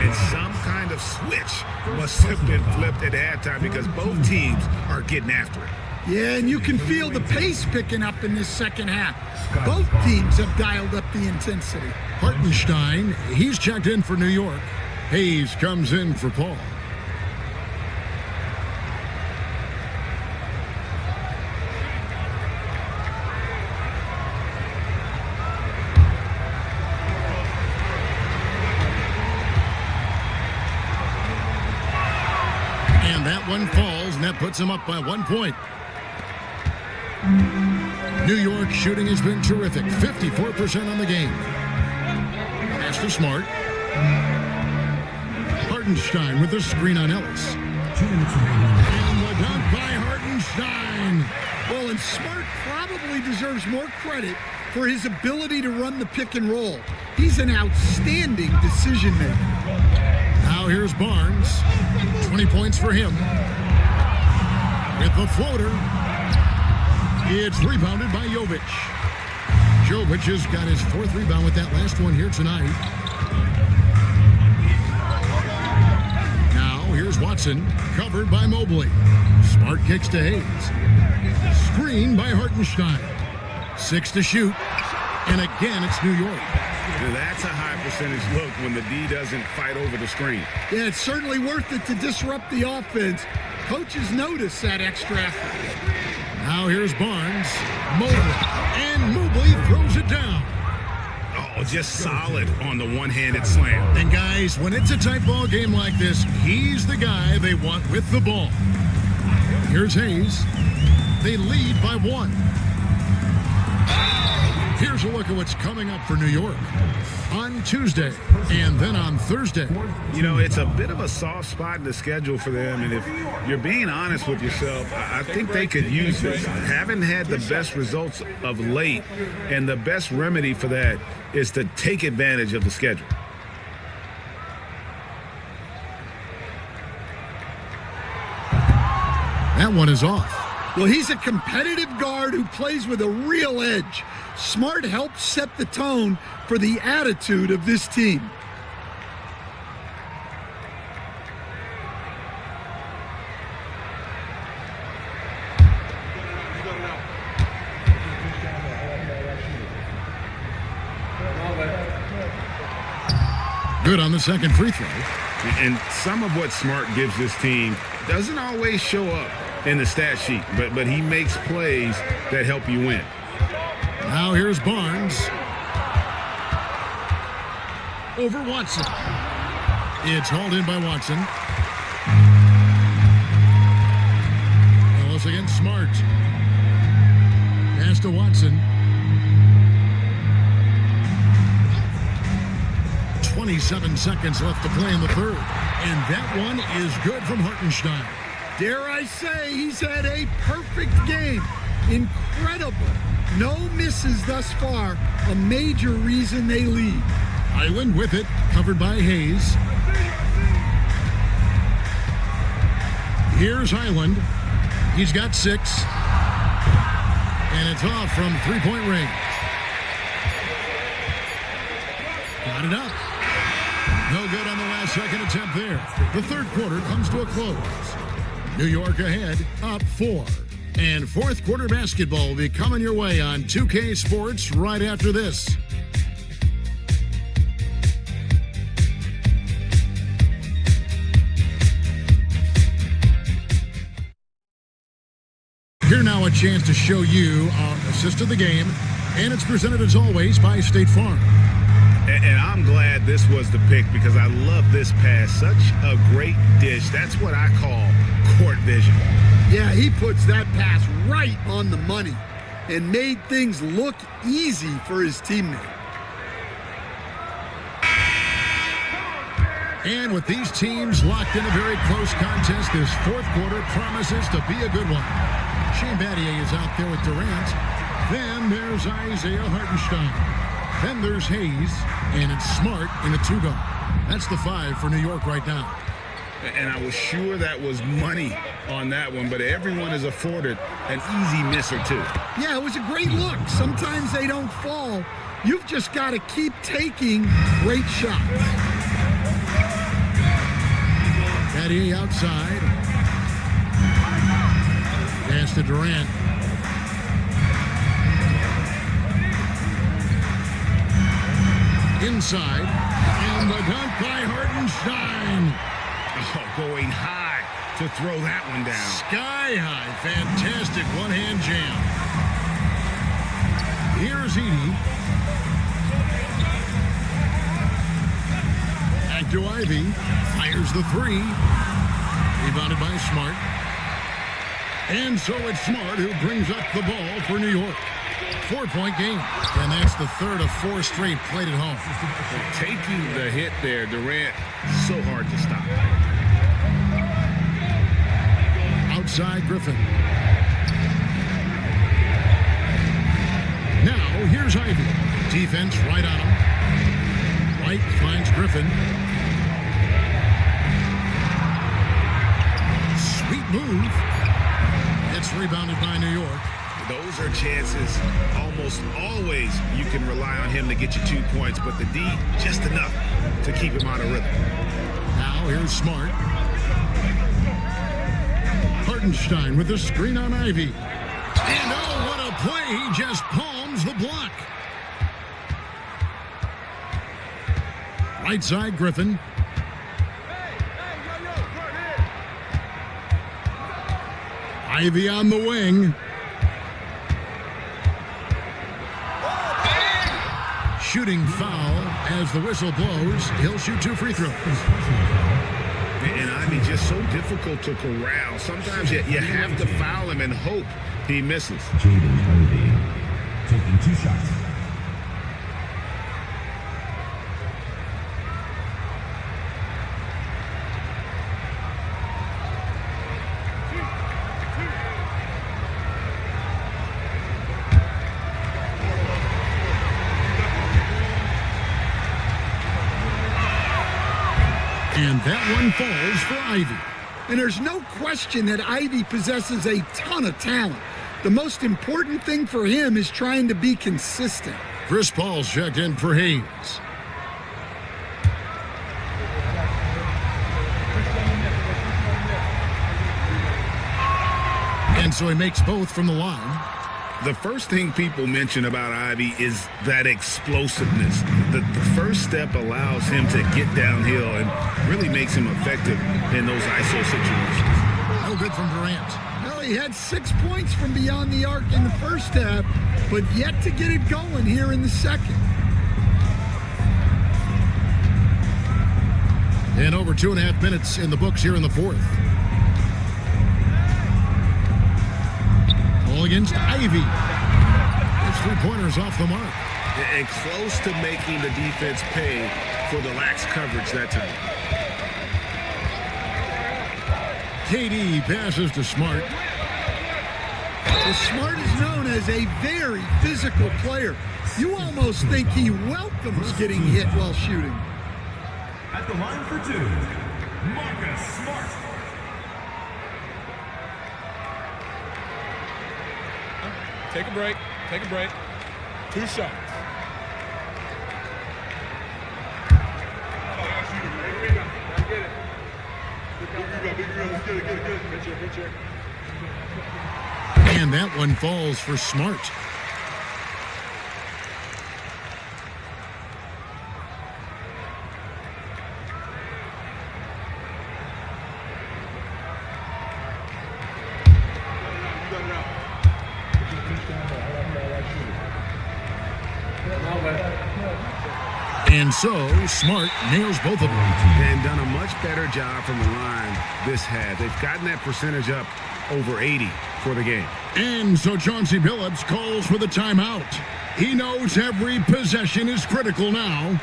And some kind of switch must have been flipped at halftime because both teams are getting after it. Yeah, and you can feel the pace picking up in this second half. Both teams have dialed up the intensity. Hartenstein, he's checked in for New York. Hayes comes in for Paul. And that one falls, and that puts him up by 1 point. New York shooting has been terrific. 54% on the game. Pass to Smart. Hartenstein with the screen on Ellis. 2 minutes remaining. And the dunk by Hartenstein. Well, and Smart probably deserves more credit for his ability to run the pick and roll. He's an outstanding decision maker. Now here's Barnes. 20 points for him. With the floater. It's rebounded by Jovic. Jovic has got his 4th rebound with that last one here tonight. Now here's Watson, covered by Mobley. Smart kicks to Hayes. Screen by Hartenstein. 6 to shoot. And again, it's New York. That's a high percentage look when the D doesn't fight over the screen. Yeah, it's certainly worth it to disrupt the offense. Coaches notice that extra effort. Now here's Barnes, Mobley, and Mobley throws it down. Oh, just solid on the one-handed slam. And guys, when it's a tight ball game like this, he's the guy they want with the ball. Here's Hayes. They lead by 1. Here's a look at what's coming up for New York on Tuesday and then on Thursday. You know, it's a bit of a soft spot in the schedule for them, and if you're being honest with yourself, I think they could use this. Haven't had the best results of late, and the best remedy for that is to take advantage of the schedule. That one is off. Well, he's a competitive guard who plays with a real edge. Smart helps set the tone for the attitude of this team. Good on the second free throw. And some of what Smart gives this team doesn't always show up in the stat sheet, but he makes plays that help you win. Now here's Barnes. Over Watson. It's hauled in by Watson. Ellis against Smart. Pass to Watson. 27 seconds left to play in the third. And that one is good from Hartenstein. Dare I say, he's had a perfect game. Incredible. No misses thus far. A major reason they lead. Island with it, covered by Hayes. Here's Island. He's got 6. And it's off from three-point range. Got it up. No good on the last second attempt there. The third quarter comes to a close. New York ahead, up 4. And fourth quarter basketball will be coming your way on 2K Sports right after this. Here now a chance to show you our assist of the game, and it's presented as always by State Farm. And I'm glad this was the pick because I love this pass. Such a great dish. That's what I call court vision. Yeah, he puts that pass right on the money and made things look easy for his teammate. And with these teams locked in a very close contest, this fourth quarter promises to be a good one. Shane Battier is out there with Durant. Then there's Isaiah Hartenstein. Then there's Hayes, and it's Smart in a 2-guard. That's the 5 for New York right now. And I was sure that was money on that one, but everyone is afforded an easy miss or two. Yeah, it was a great look. Sometimes they don't fall. You've just got to keep taking great shots. Battier outside. Pass to Durant. Inside, and the dunk by Hartenstein. Oh, going high to throw that one down. Sky high, fantastic one-hand jam. Here's Edey. Back to Ivy, fires the 3. Rebounded by Smart. And so it's Smart who brings up the ball for New York. 4-point game. And that's the third of 4 straight played at home. Taking the hit there, Durant, so hard to stop. Outside Griffin. Now here's Ivy. Defense right on him. White finds Griffin. Sweet move. It's rebounded by New York. Those are chances almost always you can rely on him to get you 2 points, but the D, just enough to keep him out of rhythm. Now here's Smart. Hartenstein with the screen on Ivy. And oh, what a play. He just palms the block. Right side, Griffin. Ivy on the wing. Shooting foul as the whistle blows. He'll shoot 2 free throws. And Ivy just so difficult to corral. Sometimes you have to foul him and hope he misses. Jaden Ivey taking 2 shots. And that one falls for Ivy. And there's no question that Ivy possesses a ton of talent. The most important thing for him is trying to be consistent. Chris Paul's checked in for Haynes. And so he makes both from the line. The first thing people mention about Ivy is that explosiveness. The first step allows him to get downhill and really makes him effective in those ISO situations. No good from Durant. Well, he had 6 points from beyond the arc in the first half, but yet to get it going here in the second. And over 2.5 minutes in the books here in the fourth. Ball against Ivy. It's 3-pointers off the mark. And close to making the defense pay for the lax coverage that time. KD passes to Smart. Well, Smart is known as a very physical player. You almost think he welcomes getting hit while shooting. At the line for two, Marcus Smart. Take a break. Take a break. 2 shots. And that one falls for Smart. And so, Smart nails both of them. And done a much better job from the line this half. They've gotten that percentage up over 80 for the game. And so Chauncey Billups calls for the timeout. He knows every possession is critical now.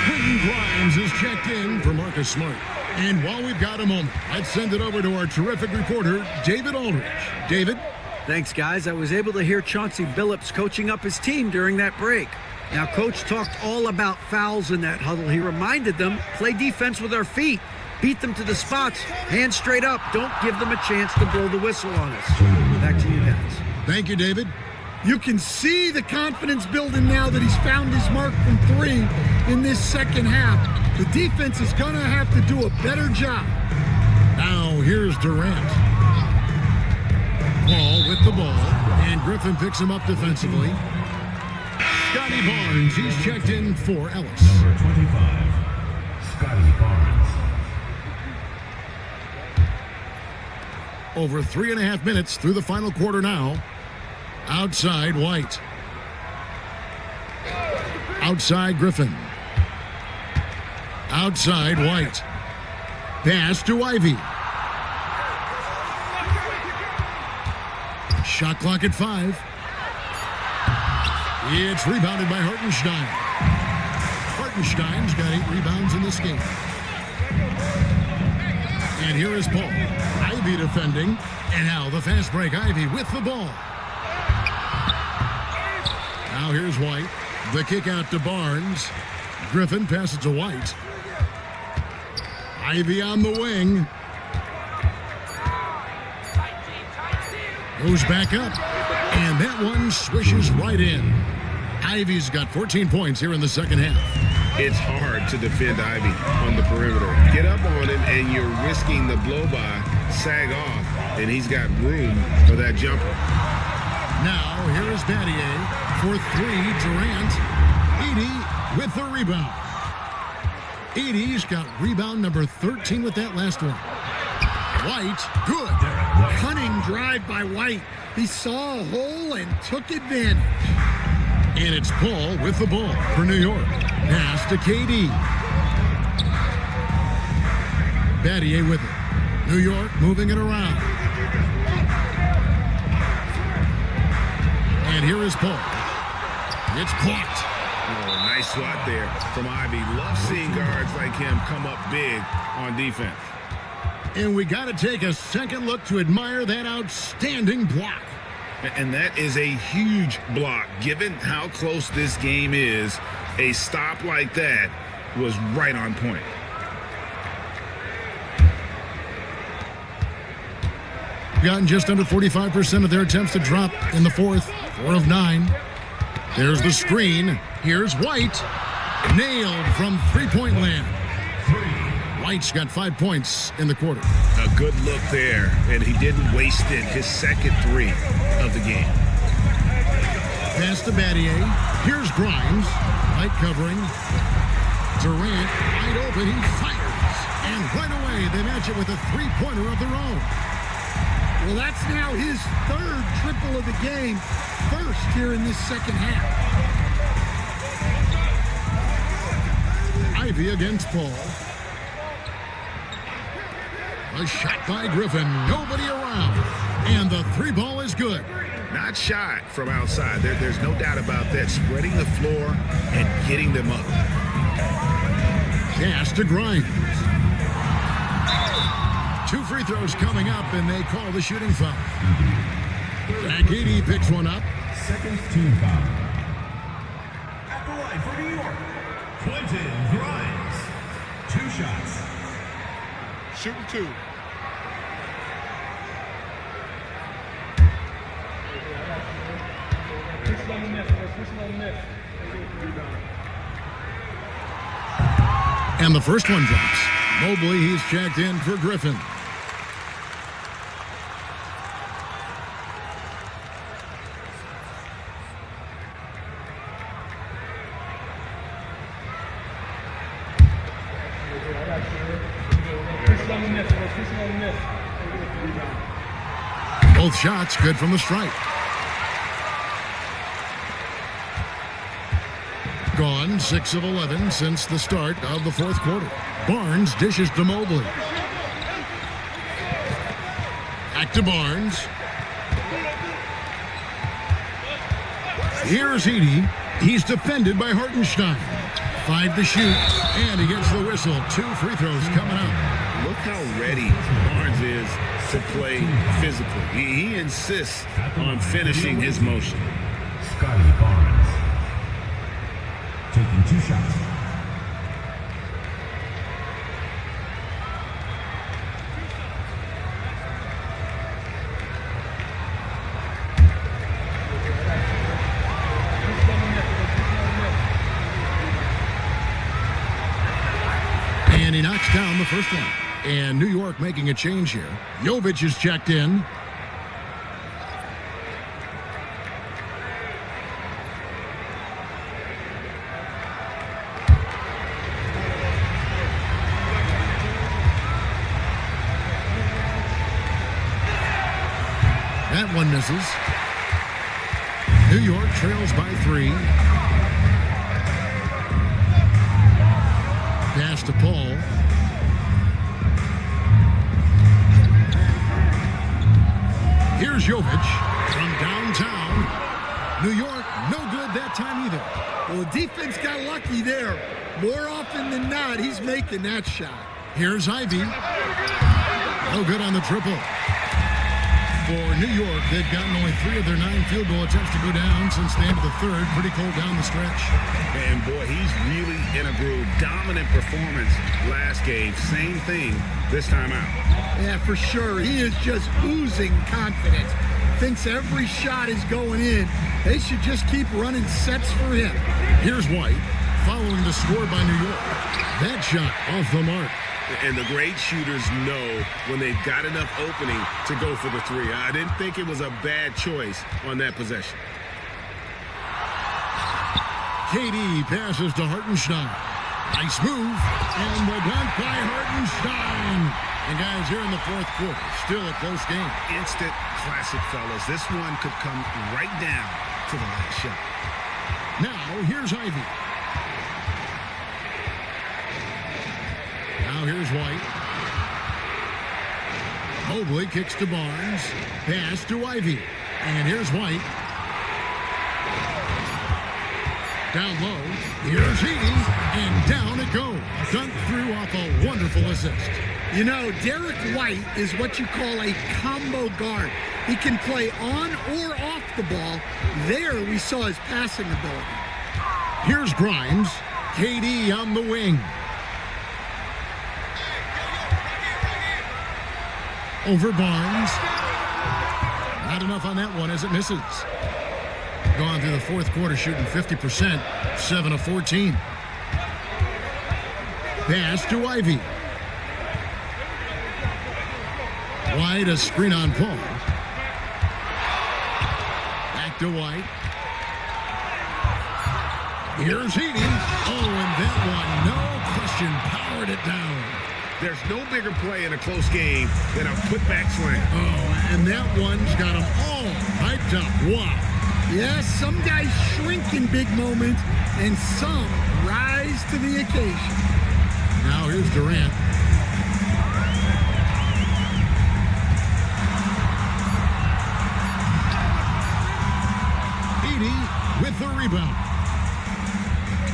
Quentin Grimes is checked in for Marcus Smart. And while we've got a moment, let's send it over to our terrific reporter, David Aldridge. David? Thanks, guys. I was able to hear Chauncey Billups coaching up his team during that break. Now, Coach talked all about fouls in that huddle. He reminded them, play defense with our feet. Beat them to the spots. Hands straight up. Don't give them a chance to blow the whistle on us. Back to you guys. Thank you, David. You can see the confidence building now that he's found his mark from 3 in this second half. The defense is going to have to do a better job. Now, here's Durant. Paul with the ball, and Griffin picks him up defensively. Scotty Barnes, he's checked in for Ellis. Number 25, Scotty Barnes. Over 3.5 minutes through the final quarter now. Outside White. Outside Griffin. Outside White. Pass to Ivy. Shot clock at 5. It's rebounded by Hartenstein. Hartenstein's got 8 rebounds in this game. And here is Paul. Ivy defending. And now the fast break. Ivy with the ball. Now here's White. The kick out to Barnes. Griffin passes to White. Ivy on the wing. Goes back up. And that one swishes right in. Ivy's got 14 points here in the second half. It's hard to defend Ivy on the perimeter. Get up on him, and you're risking the blow-by, sag off, and he's got room for that jumper. Now, here is Battier for 3. Durant. Edey with the rebound. Edey's got rebound number 13 with that last one. White, good. Cunning drive by White. He saw a hole and took advantage. And it's Paul with the ball for New York. Pass to KD. Battier with it. New York moving it around. And here is Paul. It's blocked. Oh, nice swat there from Ivy. Love seeing guards like him come up big on defense. And we got to take a second look to admire that outstanding block. And that is a huge block. Given how close this game is, a stop like that was right on point. Gotten just under 45% of their attempts to drop in the fourth. 4 of 9. There's the screen. Here's White. Nailed from three-point land. White's got 5 points in the quarter. A good look there, and he didn't waste it. His second 3 of the game. Pass to Battier. Here's Grimes. Light covering. Durant wide open. He fires. And right away, they match it with a three-pointer of their own. Well, that's now his third triple of the game. First here in this second half. Ivy against Paul. A shot by Griffin. Nobody around. And the three ball is good. Not shot from outside. There's no doubt about that. Spreading the floor and getting them up. Pass to Grimes. 2 free throws coming up, and they call the shooting foul. Zach Edey picks one up. Second team foul. At the line for New York, Quentin Grimes. 2 shots. Shooting 2. And the first one drops. Mobley, he's checked in for Griffin. Both shots good from the stripe. Gone 6 of 11 since the start of the fourth quarter. Barnes dishes to Mobley. Back to Barnes. Here's Edey. He's defended by Hartenstein. 5 to shoot, and he gets the whistle. 2 free throws coming up. Look how ready Barnes is to play physically. He insists on finishing his motion. Scotty Barnes. Taking 2 shots. And he knocks down the first one. And New York making a change here. Jovic is checked in. That one misses. New York trails by 3. Pass to Paul. Here's Jovic from downtown. New York, no good that time either. Well, the defense got lucky there. More often than not, he's making that shot. Here's Ivy. No good on the triple. For New York, they've gotten only 3 of their 9 field goal attempts to go down since the end of the third. Pretty cold down the stretch. And boy, he's really in a groove. Dominant performance last game. Same thing this time out. Yeah, for sure. He is just oozing confidence. Thinks every shot is going in. They should just keep running sets for him. Here's White following the score by New York. That shot off the mark. And the great shooters know when they've got enough opening to go for the 3. I didn't think it was a bad choice on that possession. KD passes to Hartenstein. Nice move. And the dunk by Hartenstein. And guys, here in the fourth quarter, still a close game. Instant classic, fellas. This one could come right down to the last shot. Now, here's Ivy. Now here's White. Mobley kicks to Barnes. Pass to Ivy. And here's White. Down low. Here's Edey. And down it goes. Dunked through off a wonderful assist. You know, Derek White is what you call a combo guard. He can play on or off the ball. There we saw his passing ability. Here's Grimes. KD on the wing. Over Barnes. Not enough on that one as it misses. Gone through the fourth quarter shooting 50%, 7 of 14. Pass to Ivy. White, a screen on Paul. Back to White. Here's Heaney. Oh, and that one, no question, powered it down. There's no bigger play in a close game than a putback slam. Oh, and that one's got them all hyped up. Wow. Yes, some guys shrink in big moments, and some rise to the occasion. Now here's Durant. Edey with the rebound.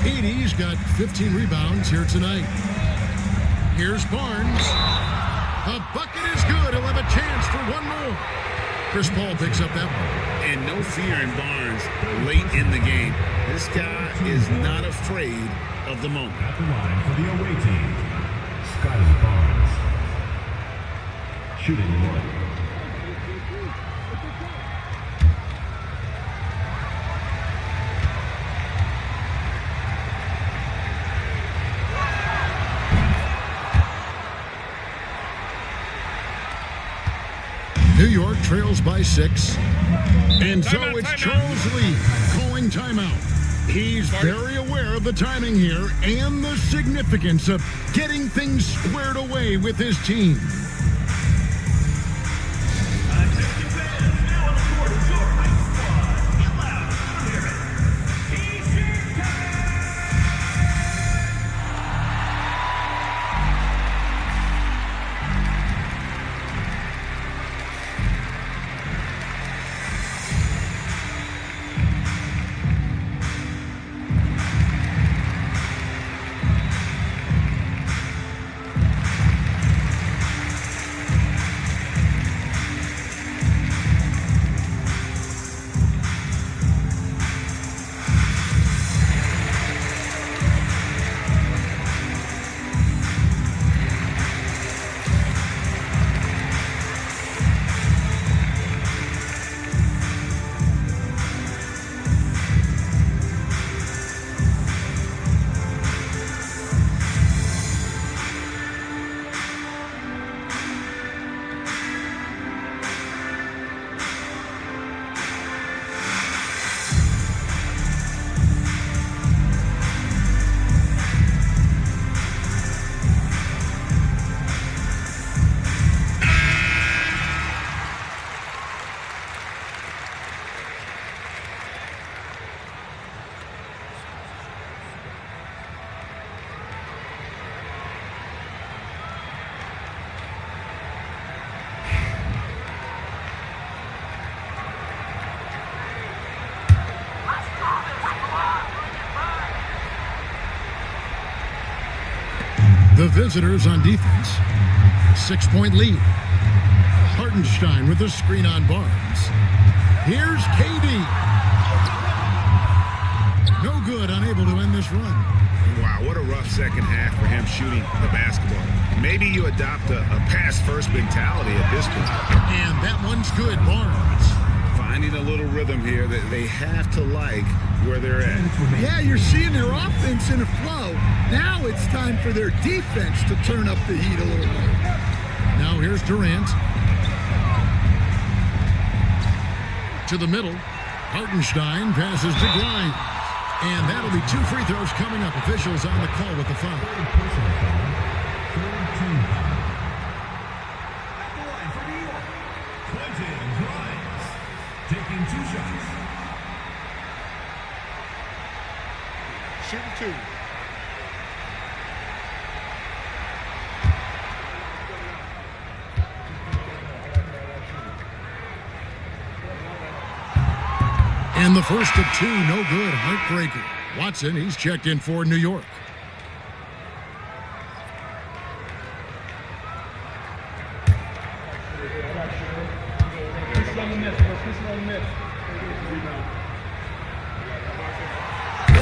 Edey's got 15 rebounds here tonight. Here's Barnes. A bucket is good. He'll have a chance for one more. Chris Paul picks up that one. And no fear in Barnes late in the game. This guy is not afraid of the moment. At the line for the away team, Scotty Barnes. Shooting one. New York trails by 6. And so it's Charles Lee calling timeout. He's very aware of the timing here and the significance of getting things squared away with his team. The visitors on defense, 6-point lead. Hartenstein with the screen on Barnes. Here's KD. No good, unable to end this run. Wow, what a rough second half for him shooting the basketball. Maybe you adopt a pass-first mentality at this point. And that one's good, Barnes. Finding a little rhythm here that they have to like where they're at. Yeah, you're seeing their offense in a flow. Now it's time for their defense to turn up the heat a little bit. Now here's Durant. To the middle. Hartenstein passes to Grimes. And that'll be 2 free throws coming up. Officials on the call with the foul. At the line for New York, Quentin Grimes, taking 2 shots. Shoot 2. And the first of 2, no good. Heartbreaker. Watson, he's checked in for New York.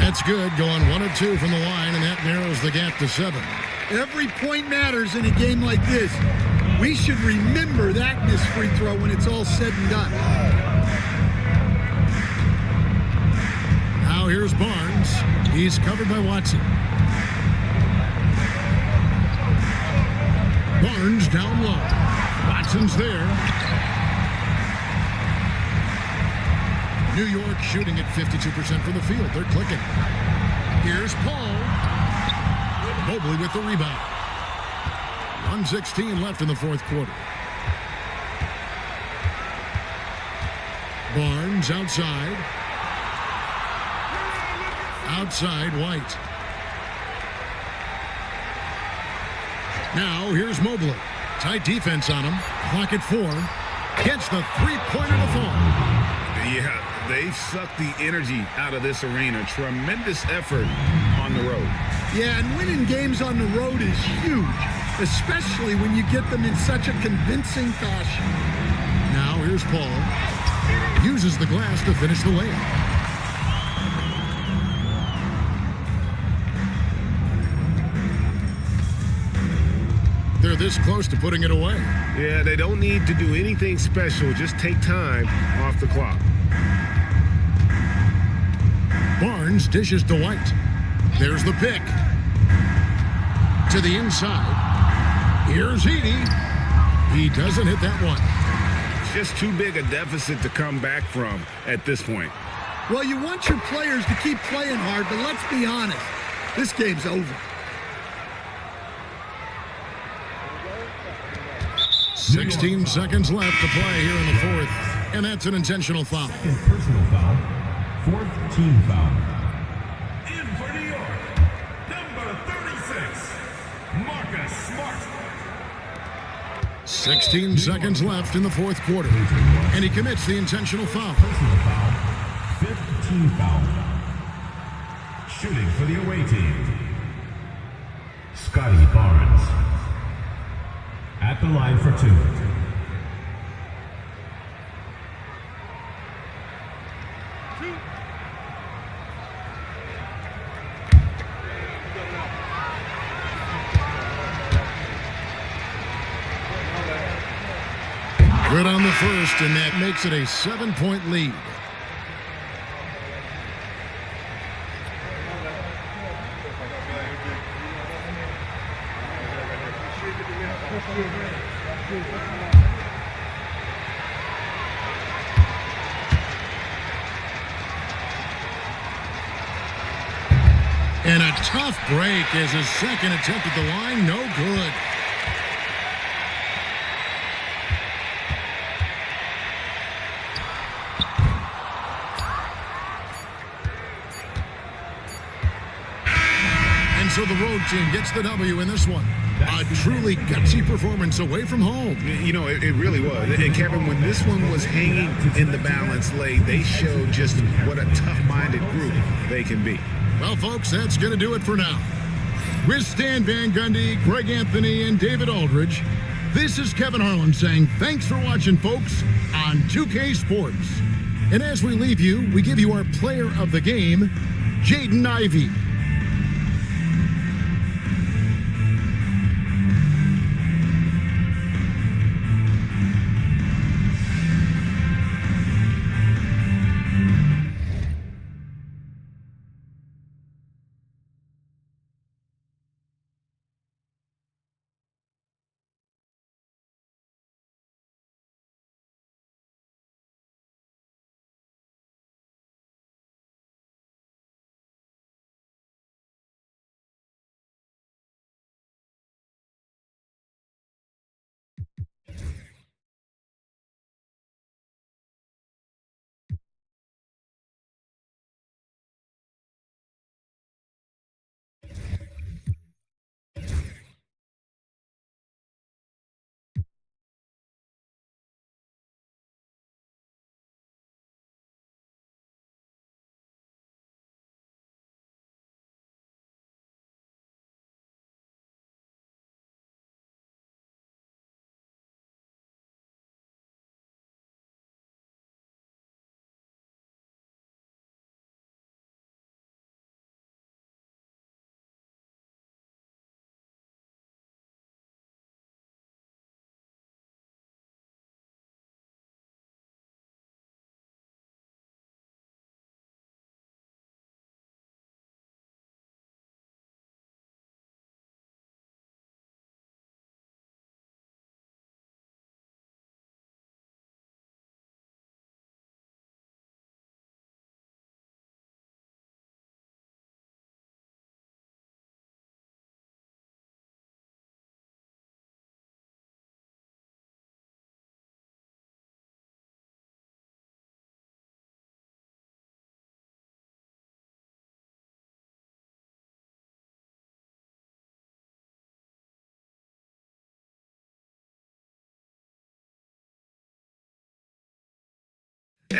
That's good, going 1 of 2 from the line, and that narrows the gap to 7. Every point matters in a game like this. We should remember that in this free throw when it's all said and done. Now here's Barnes. He's covered by Watson. Barnes down low. Watson's there. New York shooting at 52% from the field. They're clicking. Here's Paul. Mobley with the rebound. 1:16 left in the fourth quarter. Barnes outside. Outside White. Now here's Mobley. Tight defense on him. Clock at 4. Gets the three-pointer to fall. Yeah, they've sucked the energy out of this arena. Tremendous effort on the road. Yeah, and winning games on the road is huge, especially when you get them in such a convincing fashion. Now here's Paul. Uses the glass to finish the layup. They're this close to putting it away. Yeah, they don't need to do anything special. Just take time off the clock. Barnes dishes to White. There's the pick. To the inside. Here's Edey. He doesn't hit that one. It's just too big a deficit to come back from at this point. Well, you want your players to keep playing hard, but let's be honest. This game's over. 16 seconds left to play here in the fourth, and that's an intentional foul. Second personal foul. Fourth team foul. In for New York, number 36, Marcus Smart. 16 seconds left in the fourth quarter, and he commits the intentional foul. Personal foul. Fifth team foul. Shooting for the away team, Scotty Barnes. At the line for 2. Good on the first, and that makes it a 7-point lead. And a tough break as his second attempt at the line, no good. And so the road team gets the W in this one. A truly gutsy performance away from home. You know, it really was. And Kevin, when this one was hanging in the balance late, they showed just what a tough-minded group they can be. Well, folks, that's going to do it for now. With Stan Van Gundy, Greg Anthony, and David Aldridge, this is Kevin Harlan saying thanks for watching, folks, on 2K Sports. And as we leave you, we give you our player of the game, Jaden Ivey.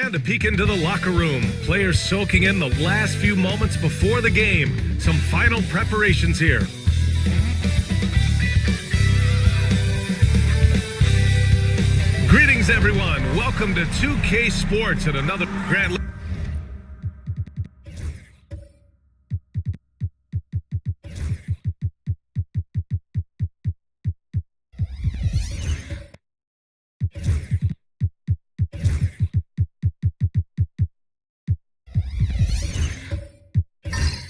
And a peek into the locker room. Players soaking in the last few moments before the game. Some final preparations here. Greetings, everyone. Welcome to 2K Sports and another Grand.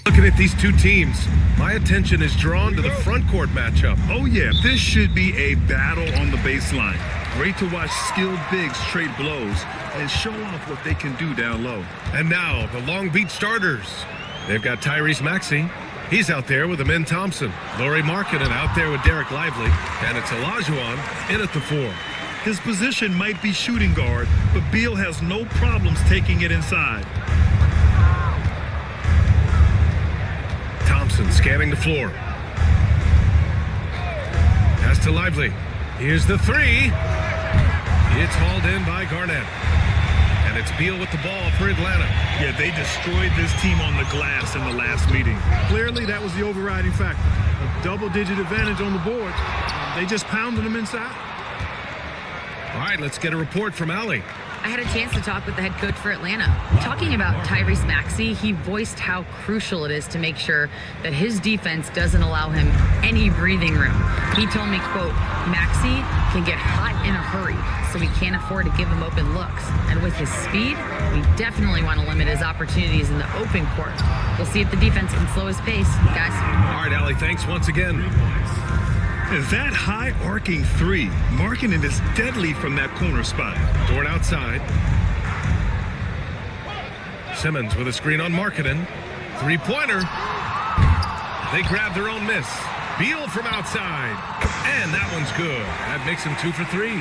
Looking at these two teams, my attention is drawn to the front court matchup. Oh yeah, this should be a battle on the baseline. Great to watch skilled bigs trade blows and show off what they can do down low. And now, the Long Beach starters. They've got Tyrese Maxey. He's out there with Amin Thompson. Lauri Markkanen out there with Derek Lively. And it's Olajuwon in at the 4. His position might be shooting guard, but Beal has no problems taking it inside. Thompson scanning the floor. Pass to Lively. Here's the 3. It's hauled in by Garnett. And it's Beal with the ball for Atlanta. Yeah, they destroyed this team on the glass in the last meeting. Clearly, that was the overriding factor. A double-digit advantage on the board. They just pounded them inside. All right, let's get a report from Allie. I had a chance to talk with the head coach for Atlanta. Talking about Tyrese Maxey, he voiced how crucial it is to make sure that his defense doesn't allow him any breathing room. He told me, quote, Maxey can get hot in a hurry, so we can't afford to give him open looks. And with his speed, we definitely want to limit his opportunities in the open court. We'll see if the defense can slow his pace, guys. All right, Allie, thanks once again. That high arcing 3, Markkanen is deadly from that corner spot. Dort outside. Simmons with a screen on Markkanen. 3-pointer. They grab their own miss. Beal from outside. And that one's good. That makes him 2 for 3.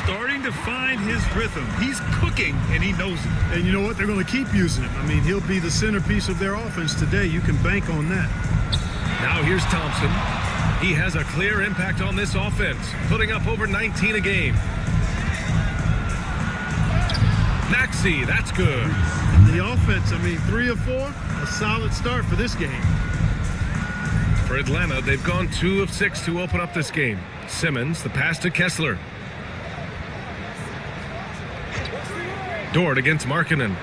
Starting to find his rhythm. He's cooking, and he knows it. And you know what? They're going to keep using him. I mean, he'll be the centerpiece of their offense today. You can bank on that. Now here's Thompson. He has a clear impact on this offense, putting up over 19 a game. Maxey, that's good. And the offense, I mean, 3 of 4, a solid start for this game. For Atlanta, they've gone 2 of 6 to open up this game. Simmons, the pass to Kessler. Dort against Markkanen.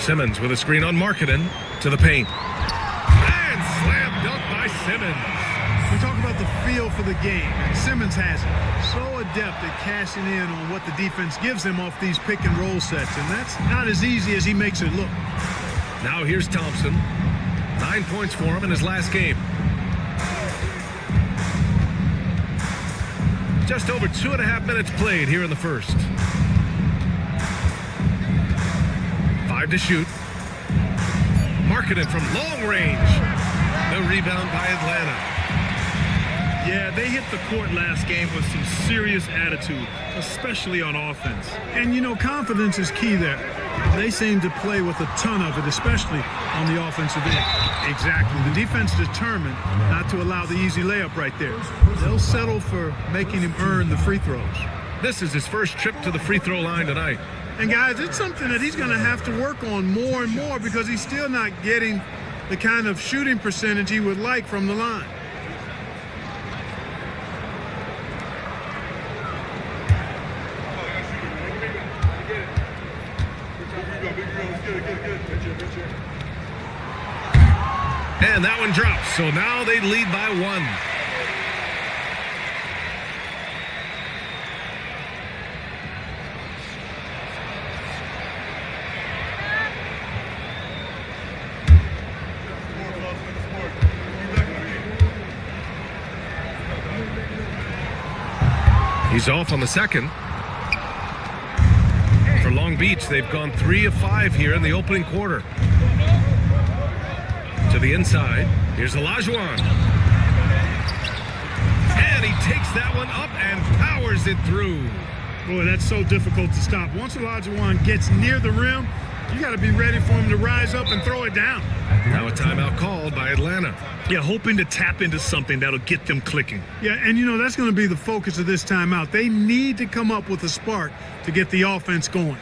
Simmons with a screen on Markkanen to the paint. And slam dunk by Simmons. We talk about the feel for the game, and Simmons has it. So adept at cashing in on what the defense gives him off these pick and roll sets, and that's not as easy as he makes it look. Now here's Thompson. 9 points for him in his last game. Just over 2.5 minutes played here in the first. 5 to shoot. Markkanen from long range. The rebound by Atlanta. Yeah, they hit the court last game with some serious attitude, especially on offense. And, you know, confidence is key there. They seem to play with a ton of it, especially on the offensive end. Exactly. The defense determined not to allow the easy layup right there. They'll settle for making him earn the free throws. This is his first trip to the free throw line tonight. And, guys, it's something that he's going to have to work on more and more because he's still not getting the kind of shooting percentage he would like from the line. And that one drops, so now they lead by 1. He's off on the second. For Long Beach, they've gone 3 of 5 here in the opening quarter. To the inside, here's Olajuwon. And he takes that one up and powers it through. Boy, that's so difficult to stop. Once Olajuwon gets near the rim, You got to be ready for him to rise up and throw it down. Now a timeout called by Atlanta. Yeah, hoping to tap into something that'll get them clicking. Yeah, and that's going to be the focus of this timeout. They need to come up with a spark to get the offense going.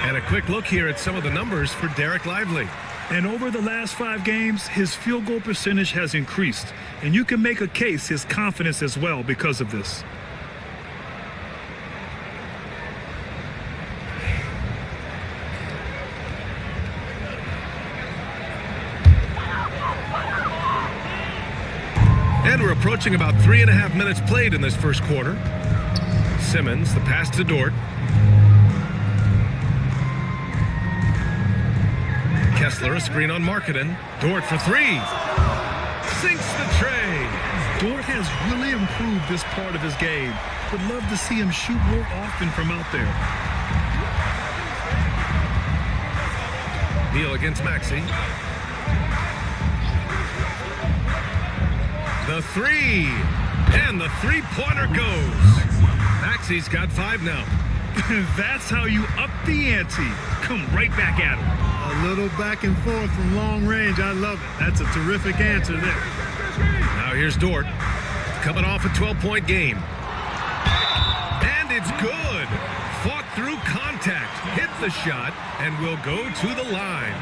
And a quick look here at some of the numbers for Derek Lively. And over the last 5 games, his field goal percentage has increased. And you can make a case his confidence as well because of this. And we're approaching about 3.5 minutes played in this first quarter. Simmons, the pass to Dort. Kessler, a screen on Markkanen. Dort for 3. Sinks the tray. Dort has really improved this part of his game. Would love to see him shoot more often from out there. Neal against Maxey. The 3. And the three-pointer goes. Maxey's got 5 now. That's how you up the ante. Come right back at him. A little back and forth from long range. I love it. That's a terrific answer there. Now here's Dort. Coming off a 12-point game. And it's good. Fought through contact. Hit the shot. And will go to the line.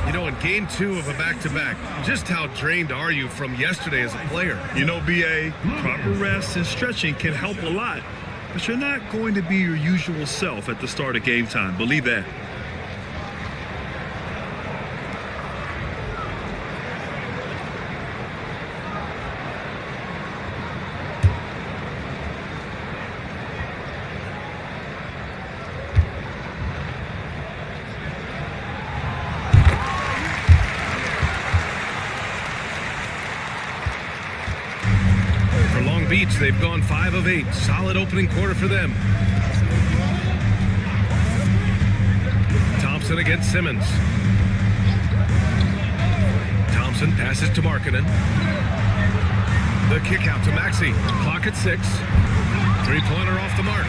You know, in game 2 of a back-to-back, just how drained are you from yesterday as a player? You know, B.A., proper rest and stretching can help a lot. But you're not going to be your usual self at the start of game time. Believe that. Beach, they've gone 5 of 8. Solid opening quarter for them. Thompson against Simmons. Thompson passes to Markkanen. The kick out to Maxey. Clock at 6. Three-pointer off the mark.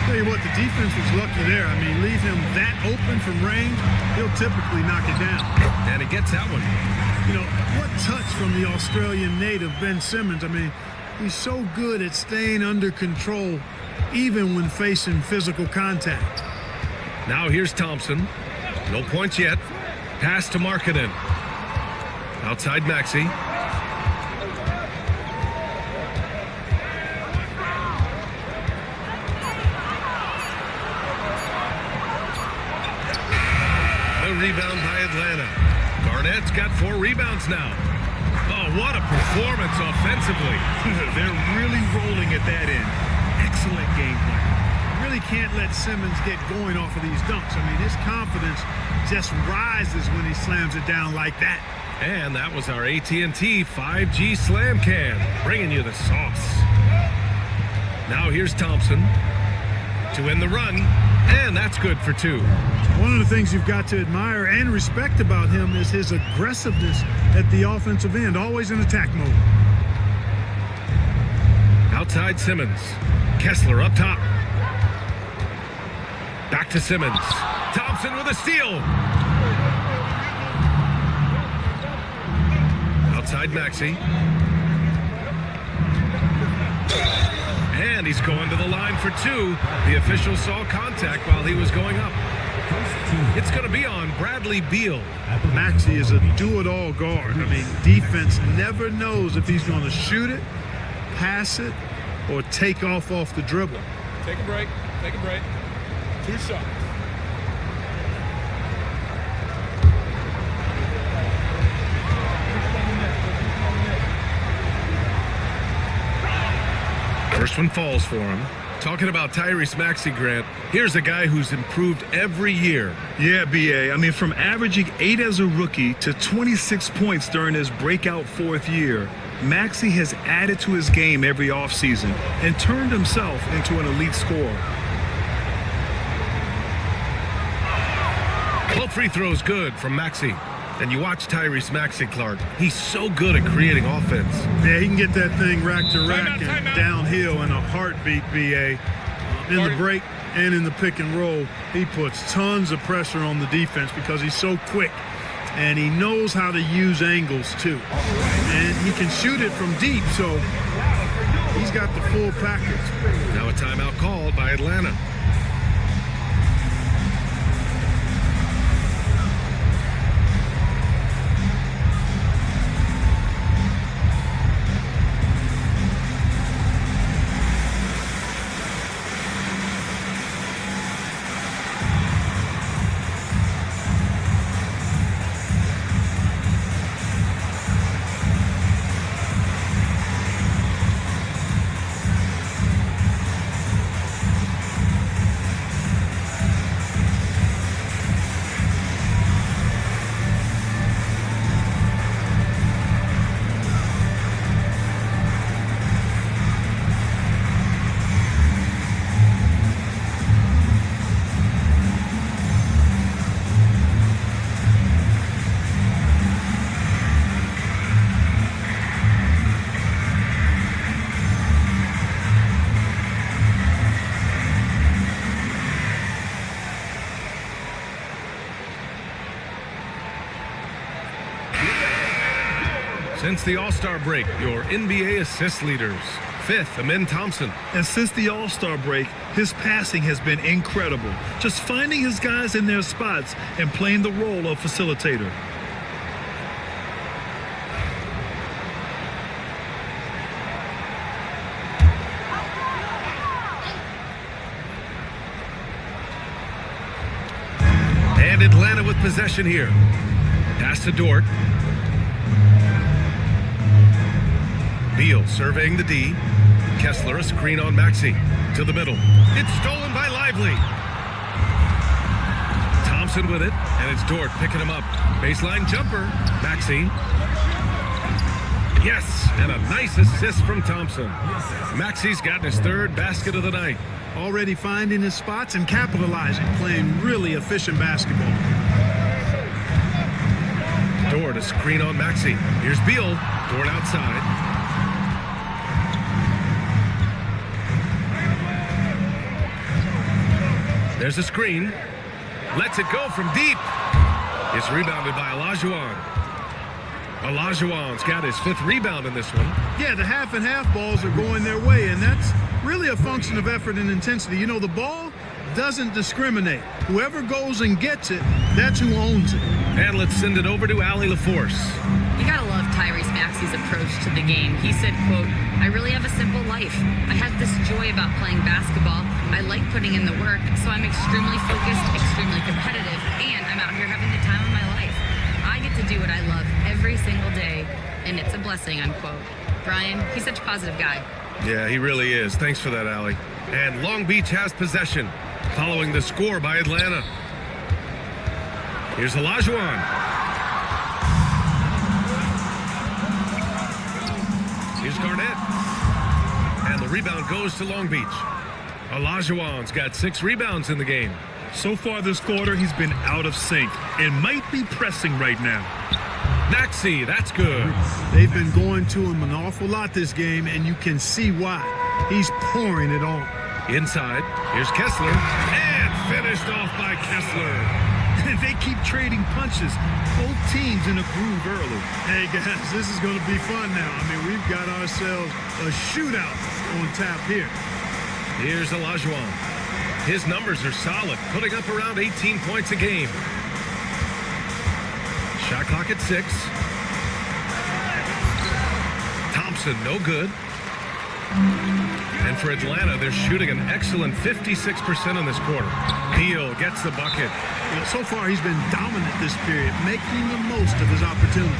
Tell you what, the defense was lucky there. I mean, leave him that open from range, he'll typically knock it down. And he gets that one. You know, what touch from the Australian native, Ben Simmons. I mean, he's so good at staying under control, even when facing physical contact. Now here's Thompson. No points yet. Pass to Markkanen. Outside Maxey. The rebound by Atlanta. Garnett's got 4 rebounds now. Oh, what a performance offensively. They're really rolling at that end. Excellent game plan. Really can't let Simmons get going off of these dunks. I mean, his confidence just rises when he slams it down like that. And that was our AT&T 5G Slam Can, bringing you the sauce. Now here's Thompson to win the run, and that's good for 2. One of the things you've got to admire and respect about him is his aggressiveness at the offensive end, always in attack mode. Outside Simmons. Kessler up top. Back to Simmons. Thompson with a steal. Outside Maxey. And he's going to the line for two. The official saw contact while he was going up. It's going to be on Bradley Beal. Maxey is a do-it-all guard. I mean, defense never knows if he's going to shoot it, pass it, or take off the dribble. Take a break. Take a break. 2 shots. First one falls for him. Talking about Tyrese Maxey, Grant, here's a guy who's improved every year. Yeah, BA. I mean, from averaging 8 as a rookie to 26 points during his breakout 4th year, Maxey has added to his game every offseason and turned himself into an elite scorer. Both free throws good from Maxey. And you watch Tyrese Maxey, Clark. He's so good at creating offense. Yeah, he can get that thing rack to rack and downhill in a heartbeat, BA. In the break and in the pick and roll, he puts tons of pressure on the defense because he's so quick. And he knows how to use angles, too. And he can shoot it from deep, so he's got the full package. Now a timeout called by Atlanta. Since the All-Star break, your NBA assist leaders. 5th, Amin Thompson. And since the All-Star break, his passing has been incredible. Just finding his guys in their spots and playing the role of facilitator. And Atlanta with possession here. Pass to Dort. Beal surveying the D. Kessler, a screen on Maxey. To the middle. It's stolen by Lively. Thompson with it, and it's Dort picking him up. Baseline jumper. Maxey. Yes, and a nice assist from Thompson. Maxey's got his 3rd basket of the night. Already finding his spots and capitalizing, playing really efficient basketball. Dort, a screen on Maxey. Here's Beal. Dort outside. There's a screen. Lets it go from deep. It's rebounded by Olajuwon. Olajuwon's got his 5th rebound in this one. Yeah, the half and half balls are going their way, and that's really a function of effort and intensity. You know, the ball doesn't discriminate. Whoever goes and gets it, that's who owns it. And let's send it over to Allie LaForce. You gotta love Tyrese Maxey's approach to the game. He said, quote, "I really have a simple life. I have this joy about playing basketball. I like putting in the work, so I'm extremely focused, extremely competitive, and I'm out here having the time of my life. I get to do what I love every single day, and it's a blessing," unquote. Brian, he's such a positive guy. Yeah, he really is. Thanks for that, Allie. And Long Beach has possession, following the score by Atlanta. Here's Olajuwon. Here's Garnett. And the rebound goes to Long Beach. Olajuwon's got 6 rebounds in the game. So far this quarter, he's been out of sync and might be pressing right now. Maxey, that's good. They've been going to him an awful lot this game, and you can see why. He's pouring it on. Inside, here's Kessler, and finished off by Kessler. And they keep trading punches. Both teams in a groove early. Hey, guys, this is going to be fun now. I mean, we've got ourselves a shootout on tap here. Here's Olajuwon. His numbers are solid, putting up around 18 points a game. Shot clock at 6. Thompson, no good. And for Atlanta, they're shooting an excellent 56% in this quarter. Beal gets the bucket. So far, he's been dominant this period, making the most of his opportunity.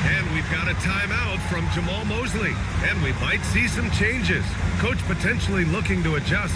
And we've got a timeout from Jamal Mosley. And we might see some changes. Coach potentially looking to adjust.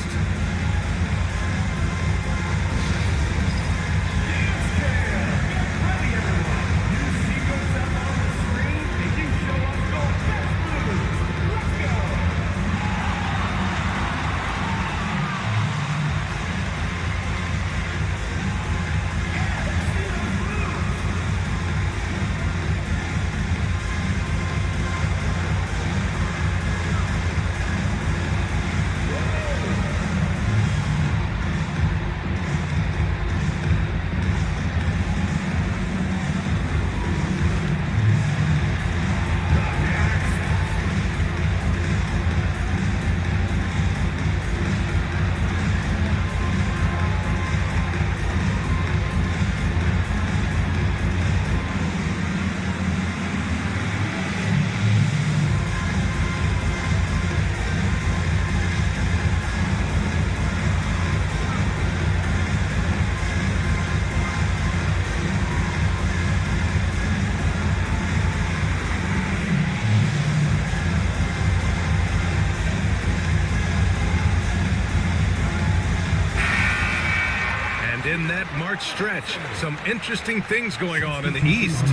In that March stretch, some interesting things going on in the East.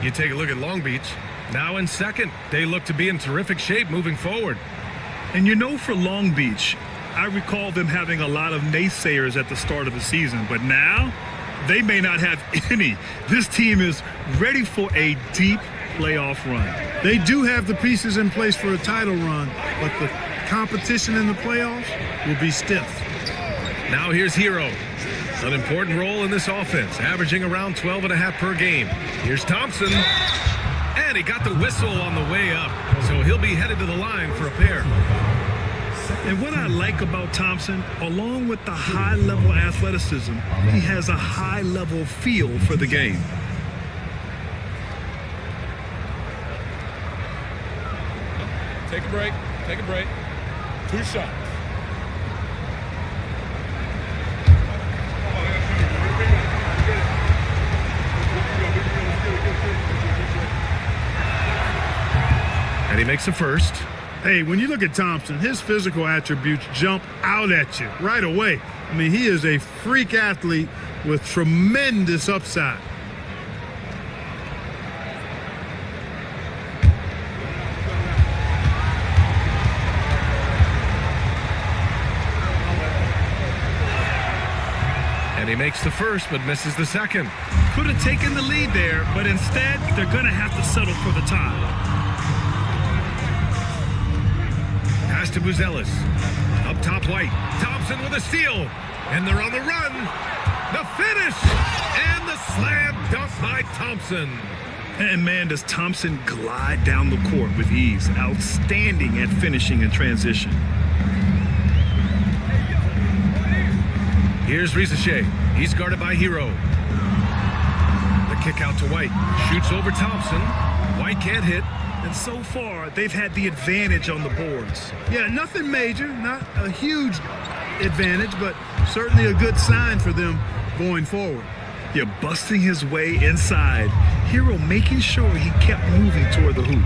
You take a look at Long Beach. Now in second, they look to be in terrific shape moving forward. And you know, for Long Beach, I recall them having a lot of naysayers at the start of the season, but now they may not have any. This team is ready for a deep playoff run. They do have the pieces in place for a title run, but the competition in the playoffs will be stiff. Now here's Hero. An important role in this offense, averaging around 12.5 per game. Here's Thompson. And he got the whistle on the way up, so he'll be headed to the line for a pair. And what I like about Thompson, along with the high-level athleticism, he has a high-level feel for the game. Take a break. Take a break. 2 shots. And he makes the first. Hey, when you look at Thompson, his physical attributes jump out at you right away. I mean, he is a freak athlete with tremendous upside. And he makes the first, but misses the second. Could have taken the lead there, but instead, they're going to have to settle for the tie. Pass to Buzelis. Up top, White. Thompson with a steal. And they're on the run. The finish. And the slam dunk by Thompson. And man, does Thompson glide down the court with ease. Outstanding at finishing in transition. Here's Risache. He's guarded by Hero. The kick out to White. Shoots over Thompson. White can't hit. And so far, they've had the advantage on the boards. Yeah, nothing major, not a huge advantage, but certainly a good sign for them going forward. Yeah, busting his way inside. Hero making sure he kept moving toward the hoop.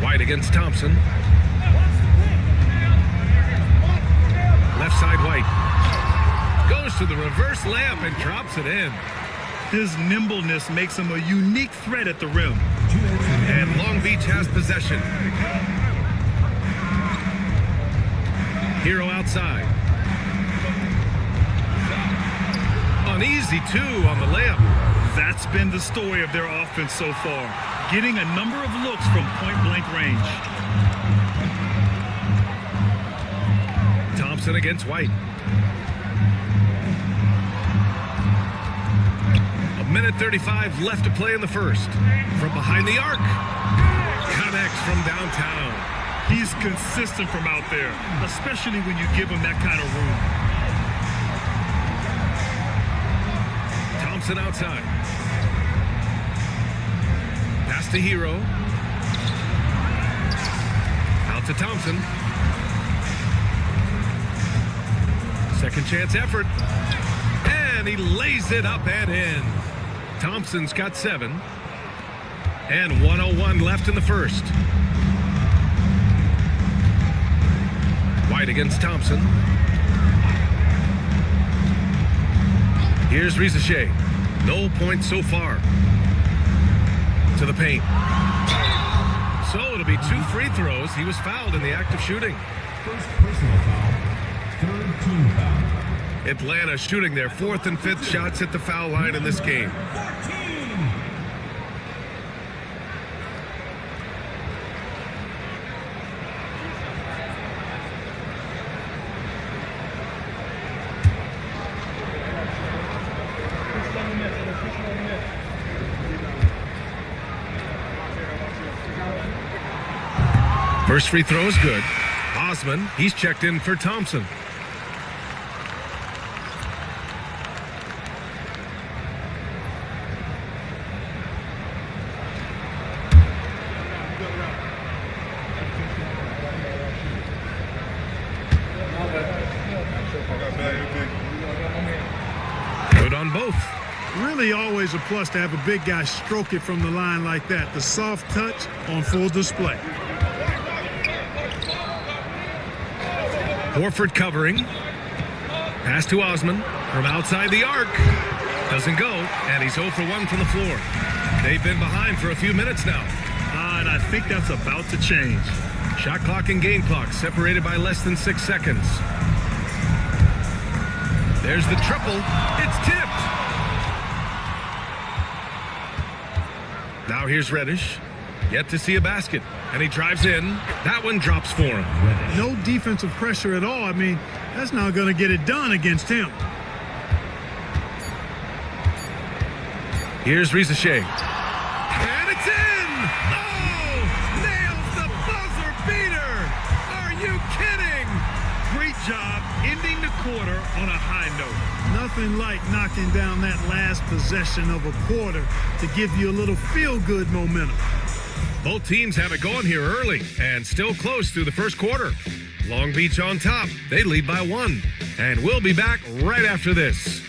White against Thompson. Left side, White. Goes to the reverse layup and drops it in. His nimbleness makes him a unique threat at the rim. And Long Beach has possession. Hero outside. An easy 2 on the layup. That's been the story of their offense so far, getting a number of looks from point-blank range. Thompson against White. A minute 35 left to play in the first. From behind the arc. Connects from downtown. He's consistent from out there, especially when you give him that kind of room. Thompson outside. Pass to Hero. Out to Thompson. Second chance effort. And he lays it up and in. Thompson's got 7. And 1:01 left in the first. White against Thompson. Here's Rizachet. No points so far. To the paint. So it'll be 2 free throws. He was fouled in the act of shooting. First personal foul. Third team foul. Atlanta shooting their 4th and 5th shots at the foul line in this game. First free throw is good. Osman, he's checked in for Thompson. Good on both. Really always a plus to have a big guy stroke it from the line like that. The soft touch on full display. Horford covering. Pass to Osman from outside the arc. Doesn't go, and he's 0 for 1 from the floor. They've been behind for a few minutes now. And I think that's about to change. Shot clock and game clock separated by less than 6 seconds. There's the triple. It's tipped. Now here's Reddish. Yet to see a basket. And he drives in. That one drops for him. No defensive pressure at all. I mean, that's not going to get it done against him. Here's Rizachet. And it's in! Oh! Nails the buzzer beater! Are you kidding? Great job ending the quarter on a high note. Nothing like knocking down that last possession of a quarter to give you a little feel-good momentum. Both teams have it going here early and still close through the first quarter. Long Beach on top. They lead by 1. And we'll be back right after this.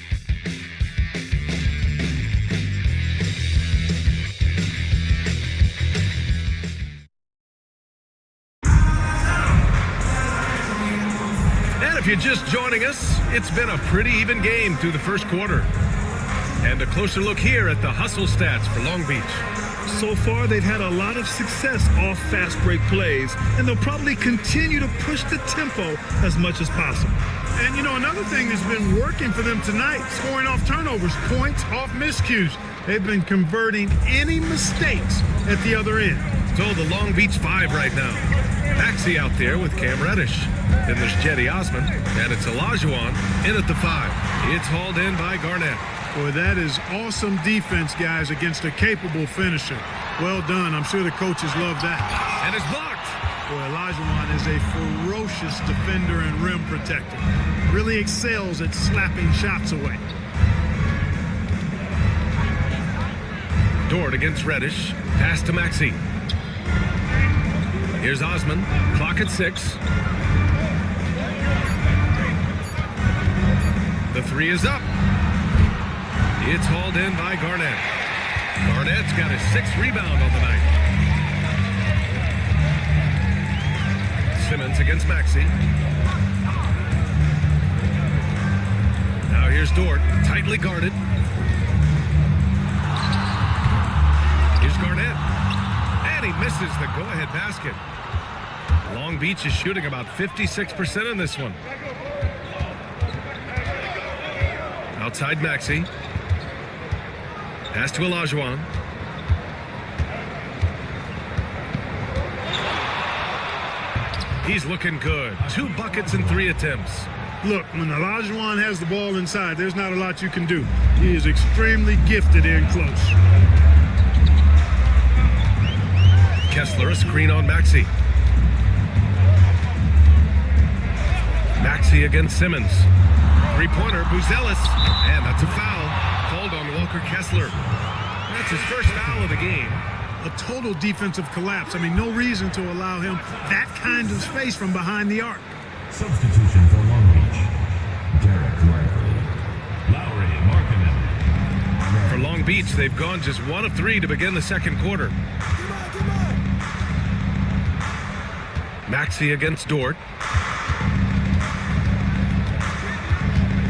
And if you're just joining us, it's been a pretty even game through the first quarter. And a closer look here at the hustle stats for Long Beach. So far, they've had a lot of success off fast break plays, and they'll probably continue to push the tempo as much as possible. And, you know, another thing that's been working for them tonight, scoring off turnovers, points off miscues. They've been converting any mistakes at the other end. So the Long Beach 5 right now. Maxey out there with Cam Reddish. Then there's Jetty Osman, and it's Olajuwon in at the 5. It's hauled in by Garnett. Boy, that is awesome defense, guys, against a capable finisher. Well done. I'm sure the coaches love that. And it's blocked. Boy, Olajuwon is a ferocious defender and rim protector. Really excels at slapping shots away. Dort against Reddish. Pass to Maxey. Here's Osman. Clock at 6. The 3 is up. It's hauled in by Garnett. Garnett's got his 6th rebound on the night. Simmons against Maxey. Now here's Dort, tightly guarded. Here's Garnett. And he misses the go-ahead basket. Long Beach is shooting about 56% in this one. Outside Maxey. Pass to Olajuwon. He's looking good. 2 buckets in 3 attempts. Look, when Olajuwon has the ball inside, there's not a lot you can do. He is extremely gifted in close. Kessler, a screen on Maxey. Maxey against Simmons. 3-pointer, Buzelis. And that's a foul called on Walker Kessler. That's his first foul of the game. A total defensive collapse. I mean, no reason to allow him that kind of space from behind the arc. Substitution for Long Beach. Derek Lively. Lowry Markkanen. For Long Beach, they've gone just 1 of 3 to begin the second quarter. Maxey against Dort.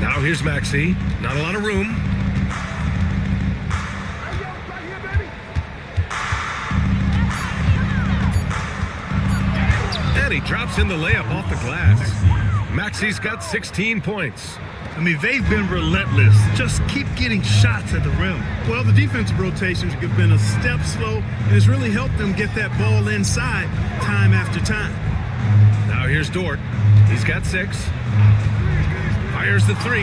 Now here's Maxey. Not a lot of room. And he drops in the layup off the glass. Maxey's got 16 points. I mean, they've been relentless. Just keep getting shots at the rim. Well, the defensive rotations have been a step slow, and it's really helped them get that ball inside time after time. Now here's Dort. He's got 6. Fires the 3.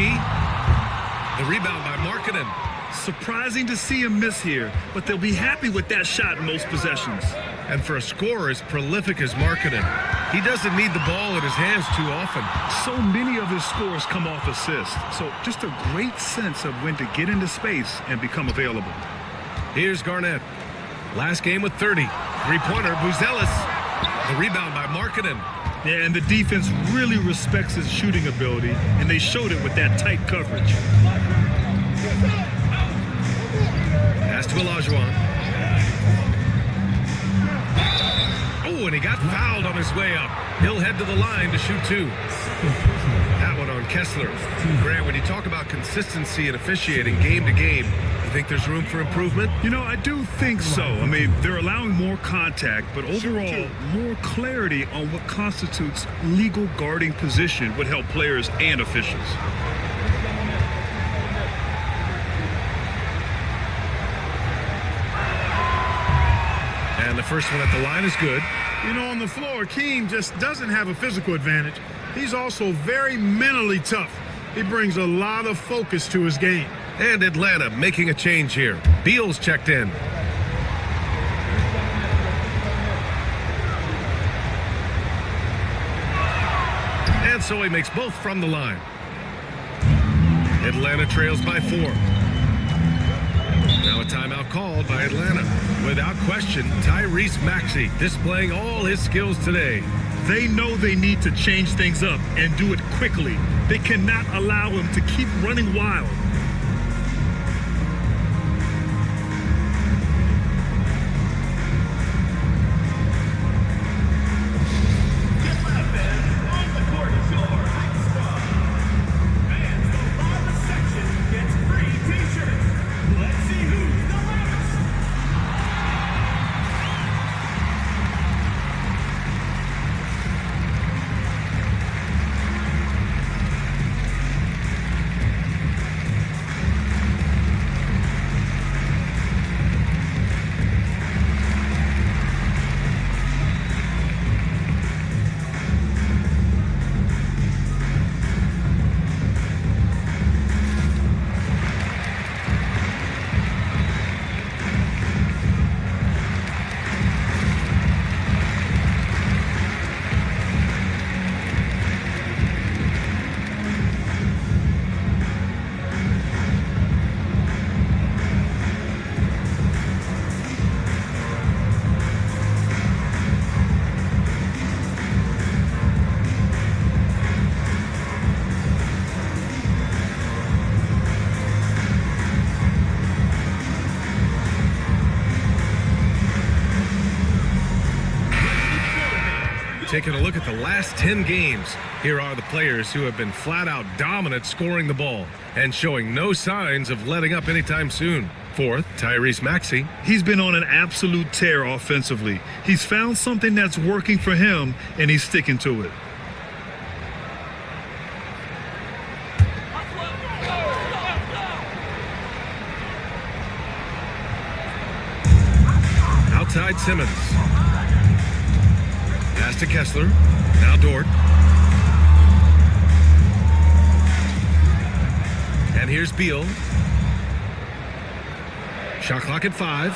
The rebound by Markkanen. Surprising to see him miss here, but they'll be happy with that shot in most possessions. And for a scorer as prolific as Markkanen, he doesn't need the ball in his hands too often. So many of his scores come off assists, so just a great sense of when to get into space and become available. Here's Garnett. Last game with 30. 3-pointer, Buzelis. The rebound by Markkanen. Yeah, and the defense really respects his shooting ability, and they showed it with that tight coverage. Pass to Olajuwon. Oh, and he got fouled on his way up. He'll head to the line to shoot 2. That one on Kessler. Grant, when you talk about consistency and officiating game to game, you think there's room for improvement? You know, I do think so. I mean, they're allowing more contact, but overall, more clarity on what constitutes legal guarding position would help players and officials. And the first one at the line is good. You know, on the floor, Keem just doesn't have a physical advantage. He's also very mentally tough. He brings a lot of focus to his game. And Atlanta making a change here. Beal's checked in. And so he makes both from the line. Atlanta trails by 4. Now a timeout called by Atlanta. Without question, Tyrese Maxey displaying all his skills today. They know they need to change things up and do it quickly. They cannot allow him to keep running wild. Taking a look at the last 10 games, here are the players who have been flat out dominant scoring the ball and showing no signs of letting up anytime soon. 4th, Tyrese Maxey. He's been on an absolute tear offensively. He's found something that's working for him, and he's sticking to it. Outside Simmons. Pass to Kessler. Now Dort. And here's Beal. Shot clock at 5.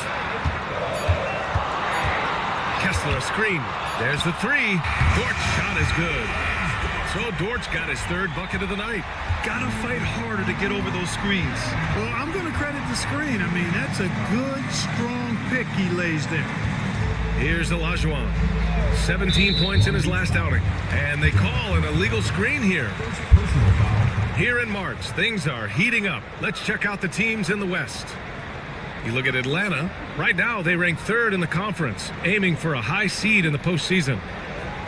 Kessler, a screen. There's the 3. Dort's shot is good. So Dort's got his 3rd bucket of the night. Gotta fight harder to get over those screens. Well, I'm going to credit the screen. I mean, that's a good, strong pick he lays there. Here's Olajuwon. 17 points in his last outing. And they call an illegal screen here. Here in March, things are heating up. Let's check out the teams in the West. You look at Atlanta. Right now, they rank 3rd in the conference, aiming for a high seed in the postseason.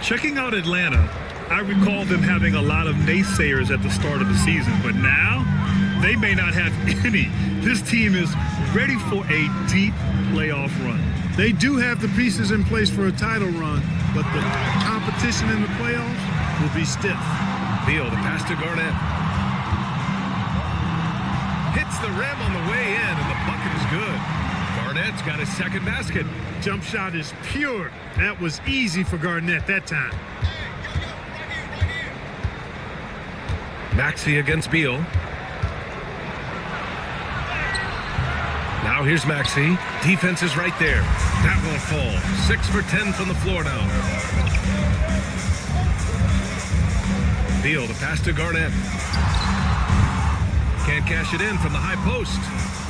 Checking out Atlanta, I recall them having a lot of naysayers at the start of the season, but now they may not have any. This team is ready for a deep playoff run. They do have the pieces in place for a title run, but the competition in the playoffs will be stiff. Beal, the pass to Garnett. Hits the rim on the way in, and the bucket is good. Garnett's got his 2nd basket. Jump shot is pure. That was easy for Garnett that time. Maxey against Beal. Now here's Maxey. Defense is right there. That won't fall. 6 for 10 from the floor now. Beal, the pass to Garnett. Can't cash it in from the high post.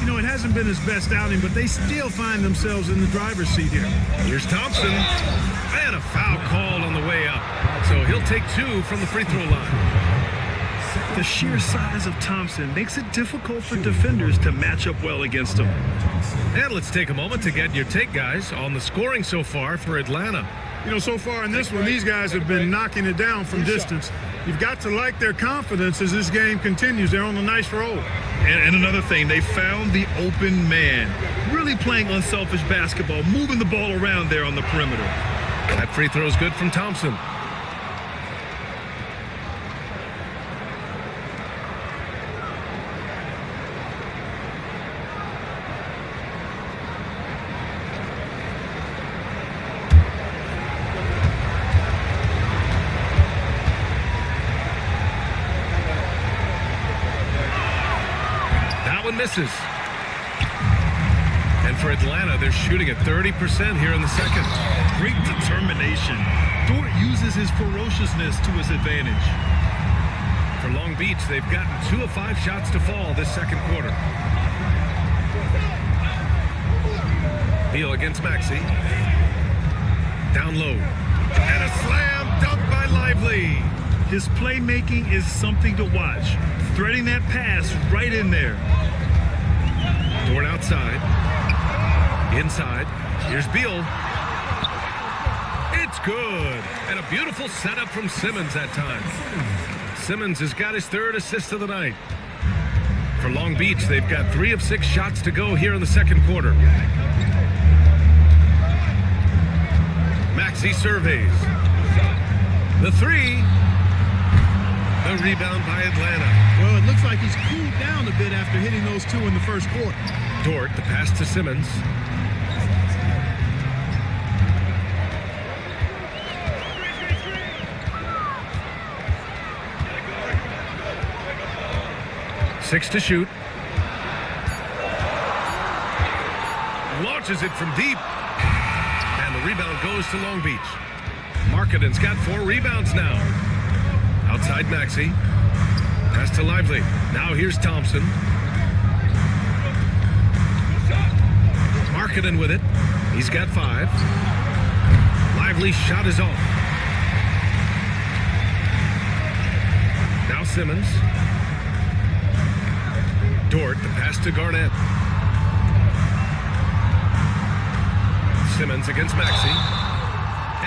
You know, it hasn't been his best outing, but they still find themselves in the driver's seat here. Here's Thompson. And a foul called on the way up. So he'll take 2 from the free throw line. The sheer size of Thompson makes it difficult for defenders to match up well against him. And let's take a moment to get your take, guys, on the scoring so far for Atlanta. You know, so far in this one, these guys have been knocking it down from distance. You've got to like their confidence as this game continues. They're on a nice roll. And another thing, they found the open man. Really playing unselfish basketball, moving the ball around there on the perimeter. That free throw is good from Thompson. Misses. And for Atlanta, they're shooting at 30% here in the second. Great determination. Dort uses his ferociousness to his advantage. For Long Beach, they've gotten 2 of 5 shots to fall this second quarter. Beal against Maxey. Down low. And a slam dunk by Lively. His playmaking is something to watch. Threading that pass right in there. Dort outside. Inside. Here's Beal. It's good. And a beautiful setup from Simmons that time. Simmons has got his 3rd assist of the night. For Long Beach, they've got 3 of 6 shots to go here in the second quarter. Maxey surveys. The 3. The rebound by Atlanta. Well, it looks like he's cooled down a bit after hitting those 2 in the first quarter. Dort, the pass to Simmons. Six to shoot. Launches it from deep. And the rebound goes to Long Beach. Markkanen's got 4 rebounds now. Outside Maxey. Pass to Lively. Now here's Thompson. Markkanen with it. He's got 5. Lively's shot is off. Now Simmons. Dort, the pass to Garnett. Simmons against Maxey.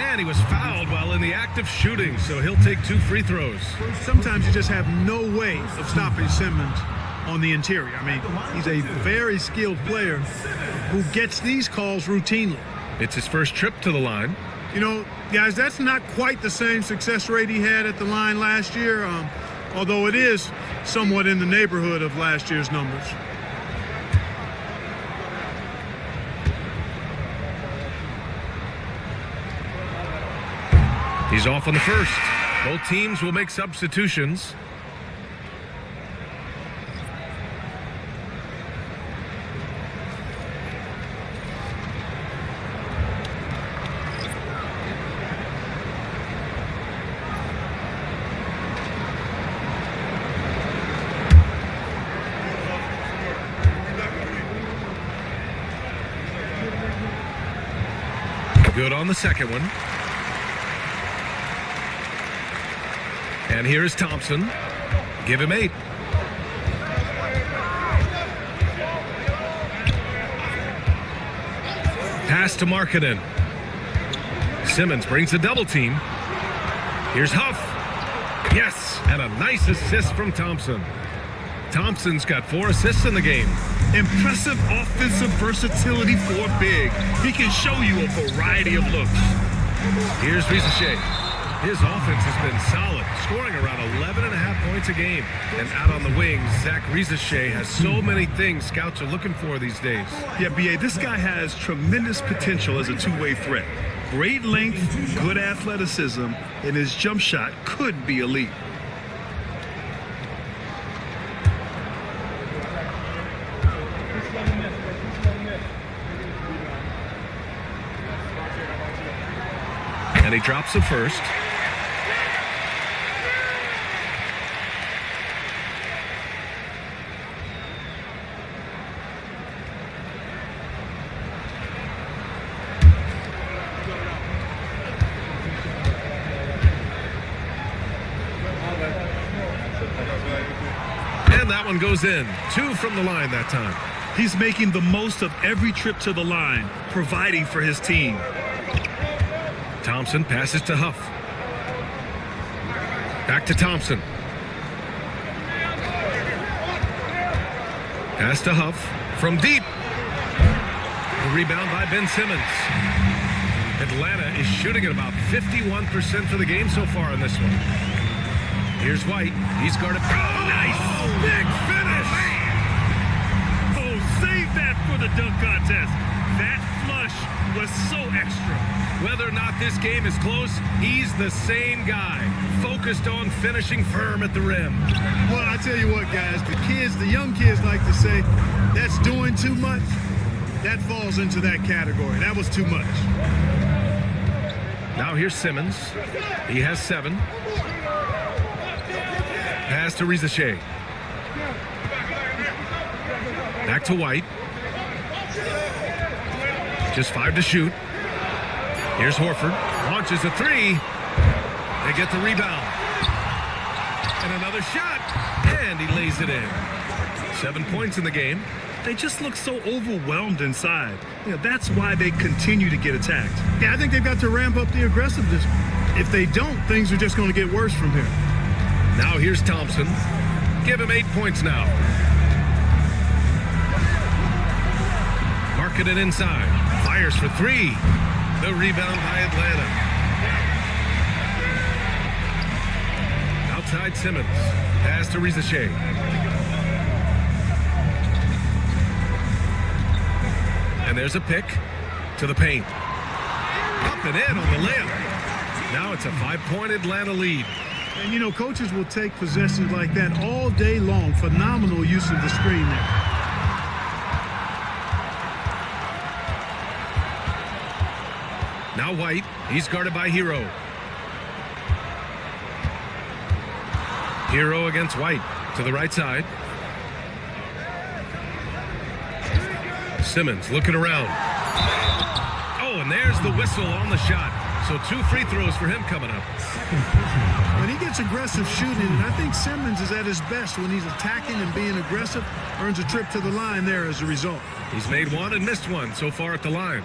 And he was fouled while in the act of shooting, so he'll take 2 free throws. Sometimes you just have no way of stopping Simmons on the interior. I mean, he's a very skilled player who gets these calls routinely. It's his first trip to the line. You know, guys, that's not quite the same success rate he had at the line last year, although it is somewhat in the neighborhood of last year's numbers. He's off on the first. Both teams will make substitutions. Good on the second one. And here is Thompson. Give him 8. Pass to Markkanen. Simmons brings a double team. Here's Huff. Yes, and a nice assist from Thompson. Thompson's got 4 assists in the game. Impressive offensive versatility for a big. He can show you a variety of looks. Here's Risacher. His offense has been solid, scoring around 11.5 points a game. And out on the wings, Zach Risacher has so many things scouts are looking for these days. Yeah, B.A., this guy has tremendous potential as a two-way threat. Great length, good athleticism, and his jump shot could be elite. And he drops the first. And that one goes in. 2 from the line that time. He's making the most of every trip to the line, providing for his team. Thompson passes to Huff. Back to Thompson. Pass to Huff from deep. The rebound by Ben Simmons. Atlanta is shooting at about 51% for the game so far in this one. Here's White. He's guarded. Oh, nice! Big finish! Oh, save that for the dunk contest. That flush was so extra. Whether or not this game is close, he's the same guy, focused on finishing firm at the rim. Well, I tell you what, guys, the young kids like to say, that's doing too much. That falls into that category. That was too much. Now here's Simmons. He has 7. Pass to Risacher. Back to White. Just 5 to shoot. Here's Horford. Launches a 3. They get the rebound. And another shot. And he lays it in. 7 points in the game. They just look so overwhelmed inside. You know, that's why they continue to get attacked. Yeah, I think they've got to ramp up the aggressiveness. If they don't, things are just going to get worse from here. Now here's Thompson. Give him 8 points now. Markkanen inside. Fires for 3. The rebound by Atlanta. Outside Simmons. Pass to Risacher. And there's a pick to the paint. Up and in on the layup. Now it's a 5-point Atlanta lead. And, you know, coaches will take possessions like that all day long. Phenomenal use of the screen there. Now White, he's guarded by Hero. Hero against White to the right side. Simmons looking around. Oh, and there's the whistle on the shot. So 2 free throws for him coming up. When he gets aggressive shooting, and I think Simmons is at his best when he's attacking and being aggressive, earns a trip to the line there as a result. He's made 1 and missed 1 so far at the line.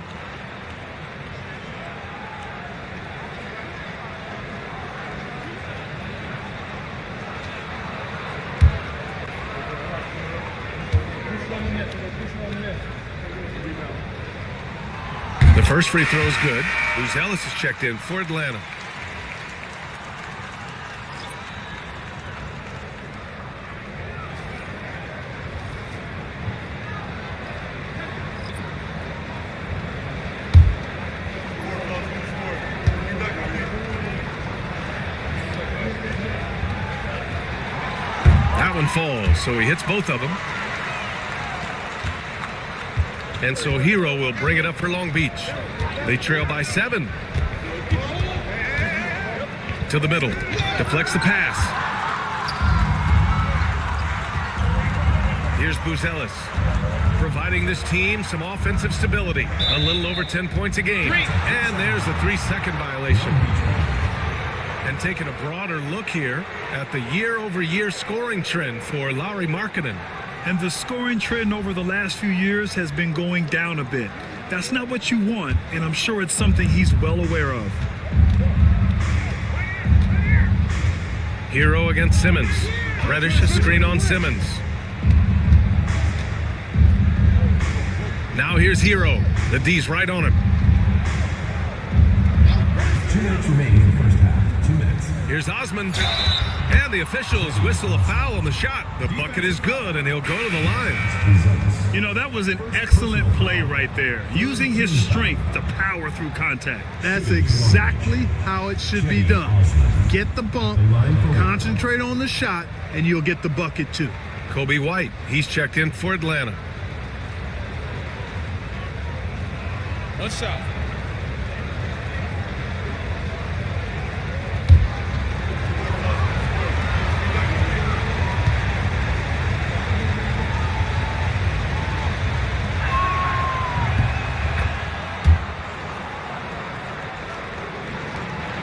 The first free throw is good. Luz Ellis is checked in for Atlanta. that one falls, so he hits both of them. And so Hero will bring it up for Long Beach. They trail by 7. To the middle. Deflects the pass. Here's Buzelis, providing this team some offensive stability. A little over 10 points a game. And there's a 3-second violation. And taking a broader look here at the year-over-year scoring trend for Lauri Markkanen. And the scoring trend over the last few years has been going down a bit. That's not what you want, and I'm sure it's something he's well aware of. Hero against Simmons. Reddish a screen on Simmons. Now here's Hero. The D's right on him. 2 minutes remaining in the first half. 2 minutes. Here's Osmond. And the officials whistle a foul on the shot. The bucket is good, and he'll go to the line. You know, that was an excellent play right there. Using his strength to power through contact. That's exactly how it should be done. Get the bump, concentrate on the shot, and you'll get the bucket too. Kobe White, he's checked in for Atlanta. One shot.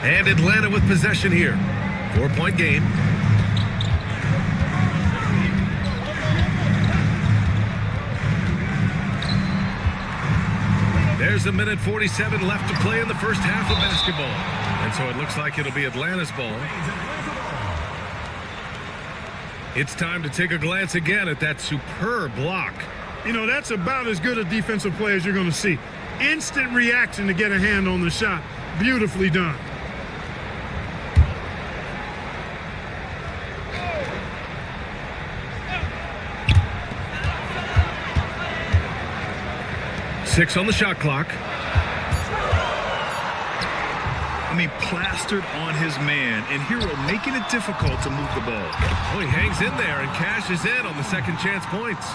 And Atlanta with possession here. 4-point game. There's a minute 47 left to play in the first half of basketball. And so it looks like it'll be Atlanta's ball. It's time to take a glance again at that superb block. You know, that's about as good a defensive play as you're going to see. Instant reaction to get a hand on the shot. Beautifully done. Six on the shot clock. I mean, plastered on his man, and Hero making it difficult to move the ball. Oh, he hangs in there and cashes in on the second chance points.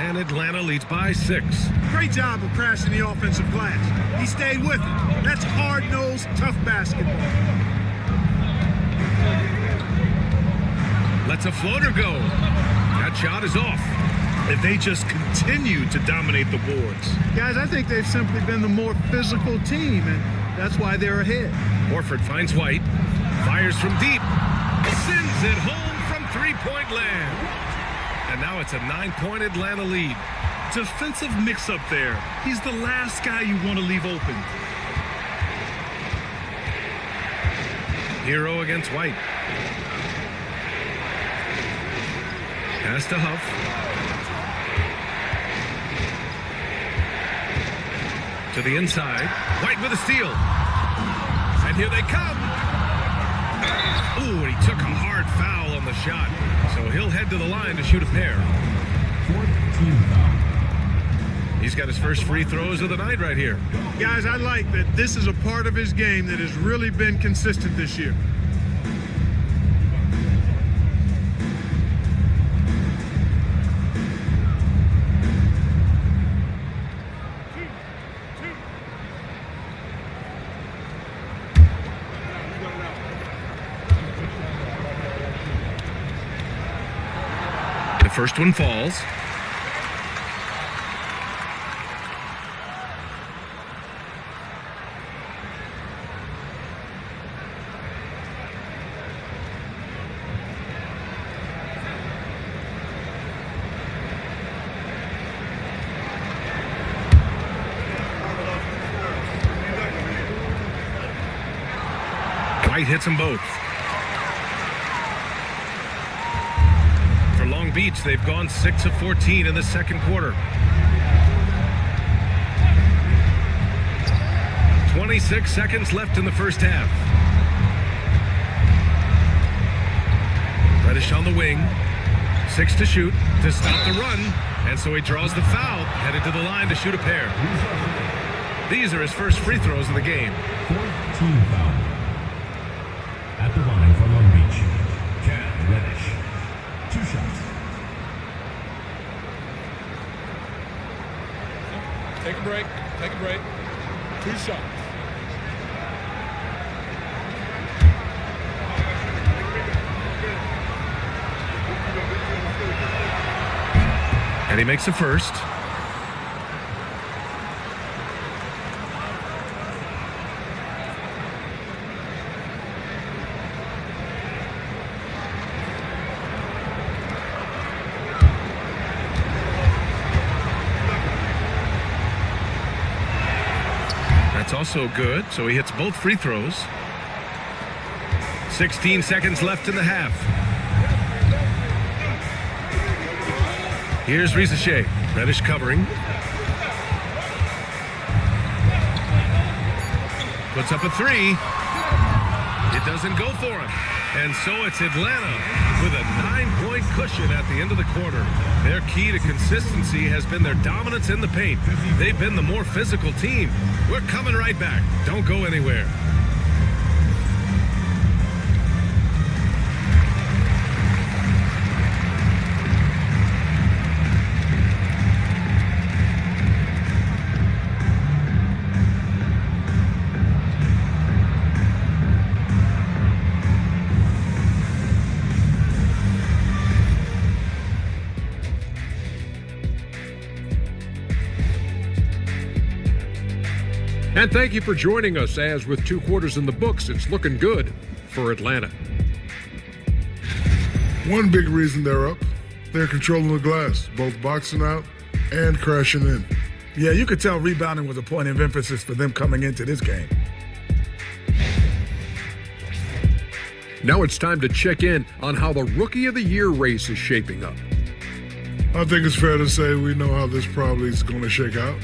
And Atlanta leads by 6. Great job of crashing the offensive glass. He stayed with it. That's hard-nosed, tough basketball. Lets a floater go. That shot is off. And they just continue to dominate the boards. Guys, I think they've simply been the more physical team, and that's why they're ahead. Horford finds White. Fires from deep. Sends it home from three-point land. And now it's a 9-point Atlanta lead. Defensive mix-up there. He's the last guy you want to leave open. Hero against White. Pass to Huff. To the inside. White with a steal. And here they come. Ooh, and he took a hard foul on the shot. So he'll head to the line to shoot a pair. He's got his first free throws of the night right here. Guys, I like that this is a part of his game that has really been consistent this year. The first one falls. White hits them both. For Long Beach, they've gone 6 of 14 in the second quarter. 26 seconds left in the first half. Reddish on the wing. 6 to shoot to stop the run. And so he draws the foul, headed to the line to shoot a pair. These are his first free throws of the game. 14 foul. At the line for Long Beach, Cam Reddish. 2 Take a break. Take a break. 2 shots. And he makes the first. That's also good, so he hits both free throws. 16 seconds left in the half. Here's Risacher. Reddish covering. Puts up a 3. It doesn't go for him. And so it's Atlanta with a 9-point cushion at the end of the quarter. Their key to consistency has been their dominance in the paint. They've been the more physical team. We're coming right back. Don't go anywhere. And thank you for joining us, as with 2 quarters in the books, it's looking good for Atlanta. One big reason they're up, they're controlling the glass, both boxing out and crashing in. Yeah, you could tell rebounding was a point of emphasis for them coming into this game. Now it's time to check in on how the Rookie of the Year race is shaping up. I think it's fair to say we know how this probably is going to shake out,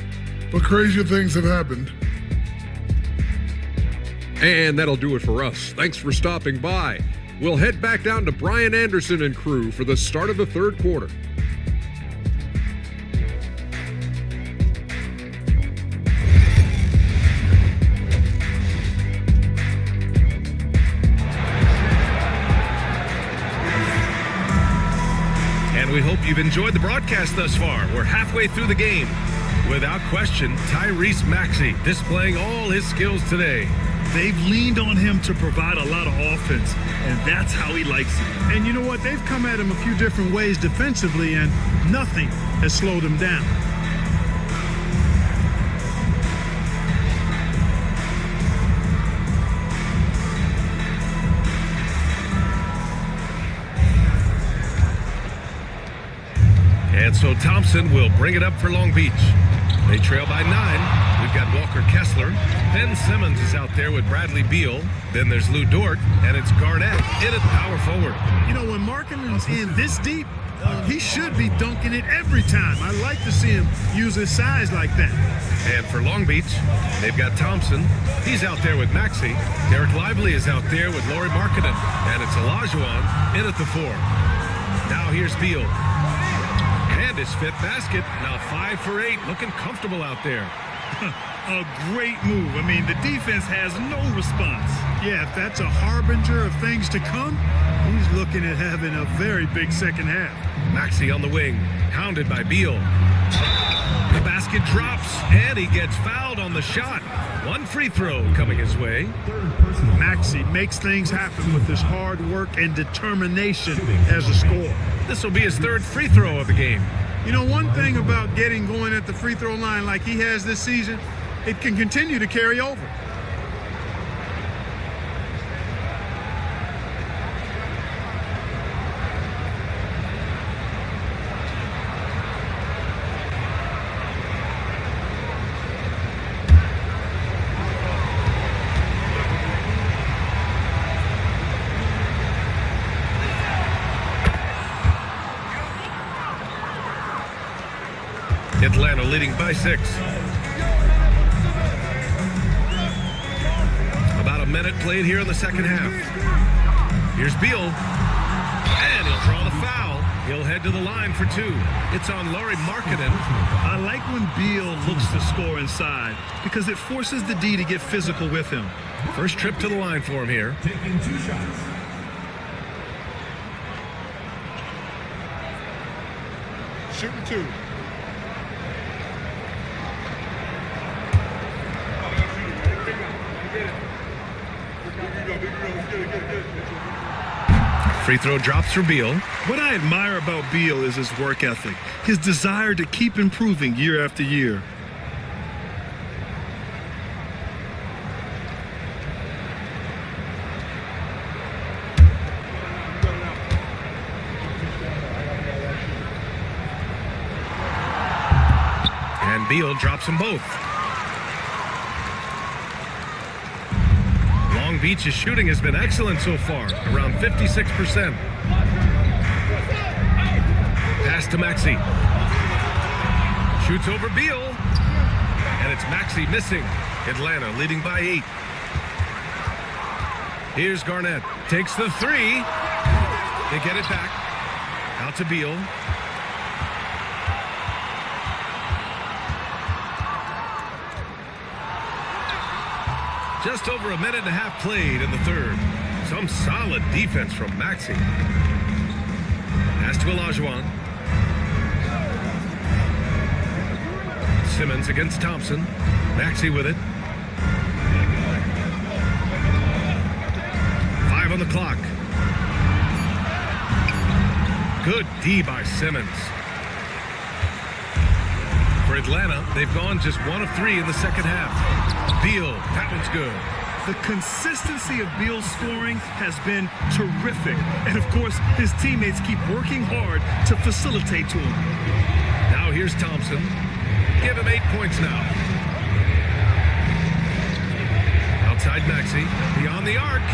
but crazier things have happened. And that'll do it for us. Thanks for stopping by. We'll head back down to Brian Anderson and crew for the start of the 3rd quarter. And we hope you've enjoyed the broadcast thus far. We're halfway through the game. Without question, Tyrese Maxey displaying all his skills today. They've leaned on him to provide a lot of offense, and that's how he likes it. And you know what? They've come at him a few different ways defensively, and nothing has slowed him down. And so Thompson will bring it up for Long Beach. They trail by 9. We've got Walker Kessler. Ben Simmons is out there with Bradley Beal. Then there's Lou Dort, and it's Garnett in at power forward. You know, when Markkanen's in this deep, he should be dunking it every time. I like to see him use his size like that. And for Long Beach, they've got Thompson. He's out there with Maxey. Derek Lively is out there with Lauri Markkanen. And it's Olajuwon in at the 4. Now here's Beal. And his 5th basket. Now 5 for 8. Looking comfortable out there. A great move. I mean, the defense has no response. Yeah, if that's a harbinger of things to come, he's looking at having a very big second half. Maxey on the wing, hounded by Beal. The basket drops, and he gets fouled on the shot. 1 free throw coming his way. Maxey makes things happen with his hard work and determination as a scorer. This will be his 3rd free throw of the game. You know, one thing about getting going at the free throw line like he has this season, it can continue to carry over. Atlanta leading by 6. About a minute played here in the second half. Here's Beal. And he'll draw the foul. He'll head to the line for 2. It's on Lauri Markkanen. I like when Beal looks to score inside because it forces the D to get physical with him. First trip to the line for him here. Taking 2 shots. Shooting 2. Free throw drops for Beal. What I admire about Beal is his work ethic, his desire to keep improving year after year. And Beal drops them both. Long Beach's shooting has been excellent so far, around 56%. Pass to Maxey. Shoots over Beal. And it's Maxey missing. Atlanta leading by 8. Here's Garnett. Takes the 3. They get it back. Out to Beal. Just over a minute and a half played in the third. Some solid defense from Maxey. Pass to Olajuwon. Simmons against Thompson. Maxey with it. 5 on the clock. Good D by Simmons. For Atlanta, they've gone just 1 of 3 in the second half. Beal, that one's good. The consistency of Beal's scoring has been terrific. And of course, his teammates keep working hard to facilitate to him. Now here's Thompson. Give him 8 points now. Outside Maxey, beyond the arc.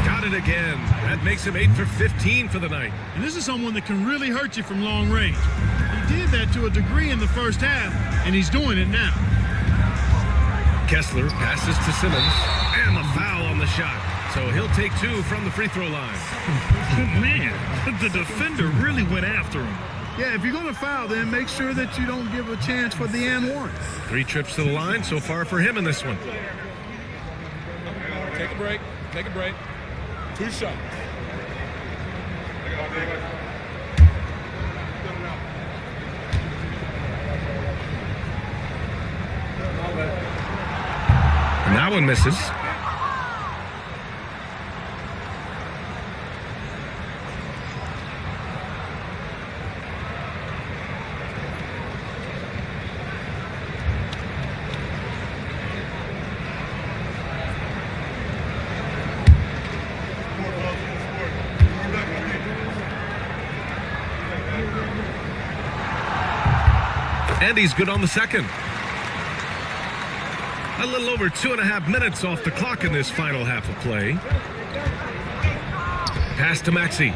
Got it again. That makes him 8 for 15 for the night. And this is someone that can really hurt you from long range. He did that to a degree in the first half, and he's doing it now. Kessler passes to Simmons, and the foul on the shot. So he'll take 2 from the free throw line. Man, the defender really went after him. Yeah, if you're going to foul, then make sure that you don't give a chance for the and one. 3 trips to the line so far for him in this one. Take a break. Take a break. 2 shots. And that one misses. And he's good on the second. A little over 2.5 minutes off the clock in this final half of play. Pass to Maxey.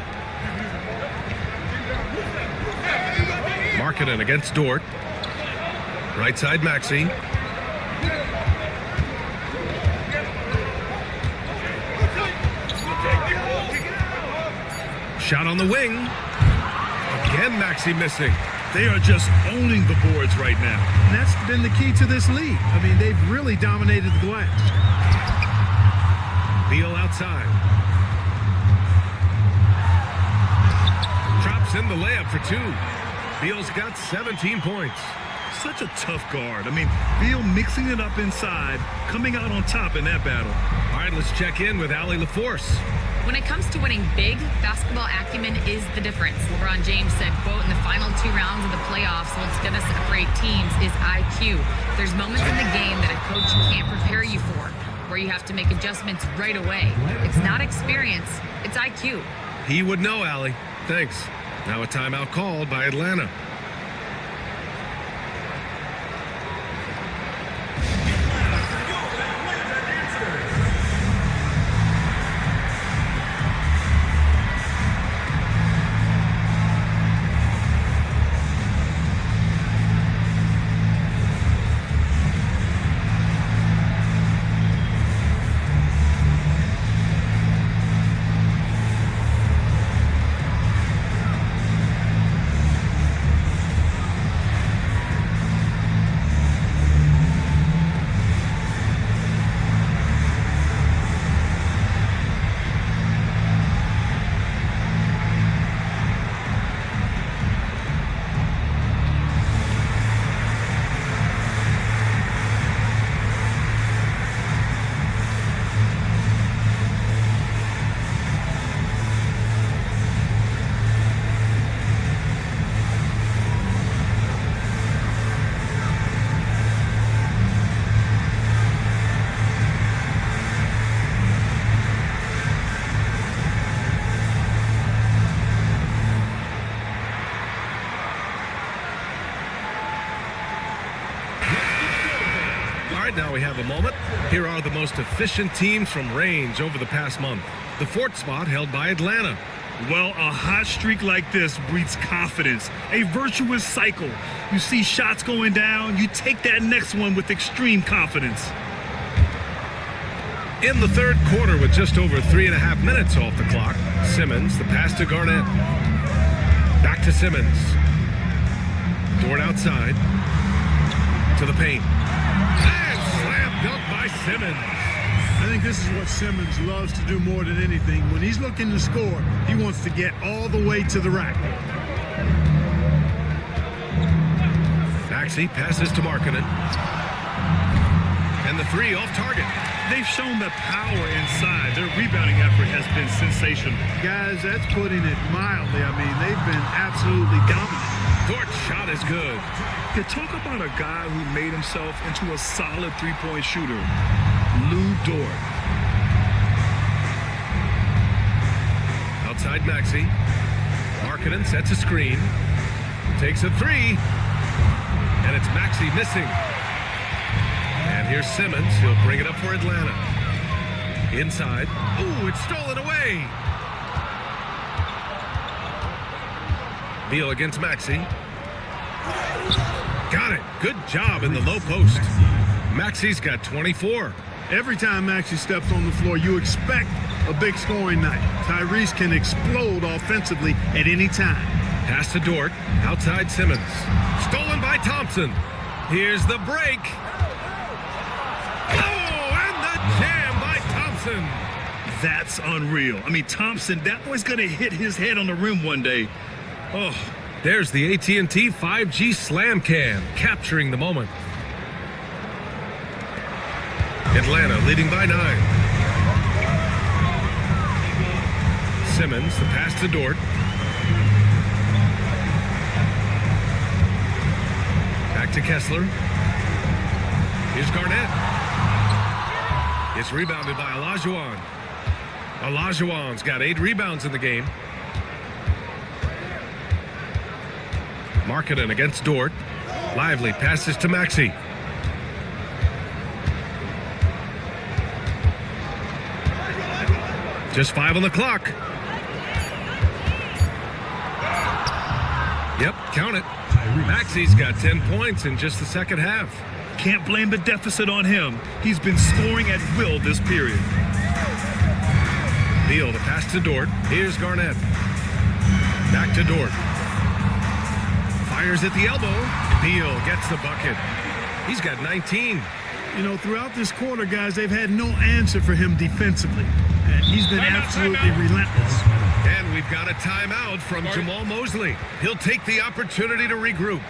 Markkanen against Dort. Right side Maxey. Shot on the wing. Again Maxey missing. They are just owning the boards right now. And that's been the key to this league. I mean, they've really dominated the glass. Beal outside. Drops in the layup for 2. Beal's got 17 points. Such a tough guard. I mean, Beal mixing it up inside, coming out on top in that battle. All right, let's check in with Allie LaForce. When it comes to winning big, basketball acumen is the difference. LeBron James said, quote, in the final 2 rounds of the playoffs, what's going to separate teams is IQ. There's moments in the game that a coach can't prepare you for, where you have to make adjustments right away. It's not experience, it's IQ. He would know, Allie. Thanks. Now a timeout called by Atlanta. right, now we have a moment. Here are the most efficient teams from range over the past month. The fourth spot held by Atlanta. Well, a hot streak like this breeds confidence, a virtuous cycle. You see shots going down, you take that next one with extreme confidence. In the third quarter, with just over 3.5 minutes off the clock, Simmons, the pass to Garnett. Back to Simmons. Dort outside. To the paint. And slam dunk by Simmons. I think this is what Simmons loves to do more than anything. When he's looking to score, he wants to get all the way to the rack. Maxey passes to Markkanen. And the three off target. They've shown the power inside. Their rebounding effort has been sensational. Guys, that's putting it mildly. I mean, they've been absolutely dominant. Dort's shot is good. You talk about a guy who made himself into a solid three-point shooter. Lou Dort. Outside Maxey. Markkanen sets a screen. Takes a three. And it's Maxey missing. And here's Simmons. He'll bring it up for Atlanta. Inside. Ooh, it's stolen away. Beal against Maxey. Got it. Good job in the low post. Maxey's got 24. Every time Maxey steps on the floor, you expect a big scoring night. Tyrese can explode offensively at any time. Pass to Dort. Outside Simmons. Stolen by Thompson. Here's the break. Oh, and the jam by Thompson. That's unreal. I mean, Thompson, that boy's going to hit his head on the rim one day. Oh, there's the AT&T 5G Slam Cam, capturing the moment. Atlanta leading by 9. Simmons, the pass to Dort. Back to Kessler. Here's Garnett. It's rebounded by Olajuwon. Olajuwon's got 8 rebounds in the game. Markkanen against Dort. Lively passes to Maxey. Just 5 on the clock. Yep, count it. Maxey's got 10 points in just the second half. Can't blame the deficit on him. He's been scoring at will this period. Beal, the pass to Dort. Here's Garnett. Back to Dort. Fires at the elbow. Beal gets the bucket. He's got 19. You know, throughout this quarter, guys, they've had no answer for him defensively. And he's been absolutely relentless. And we've got a timeout from Jamal Mosley. He'll take the opportunity to regroup.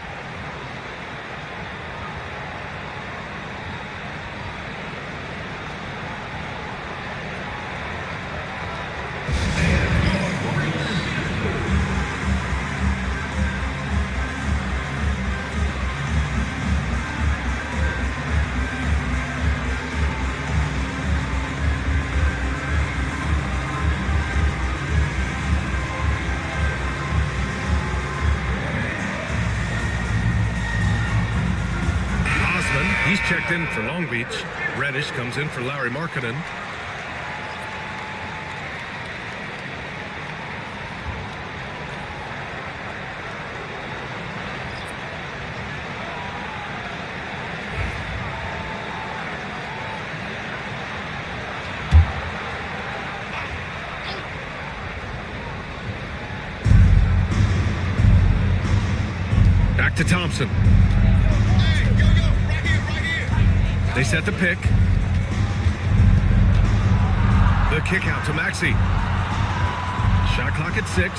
He's checked in for Long Beach. Reddish comes in for Lauri Markkanen. Back to Thompson. They set the pick. The kick out to Maxey. Shot clock at 6.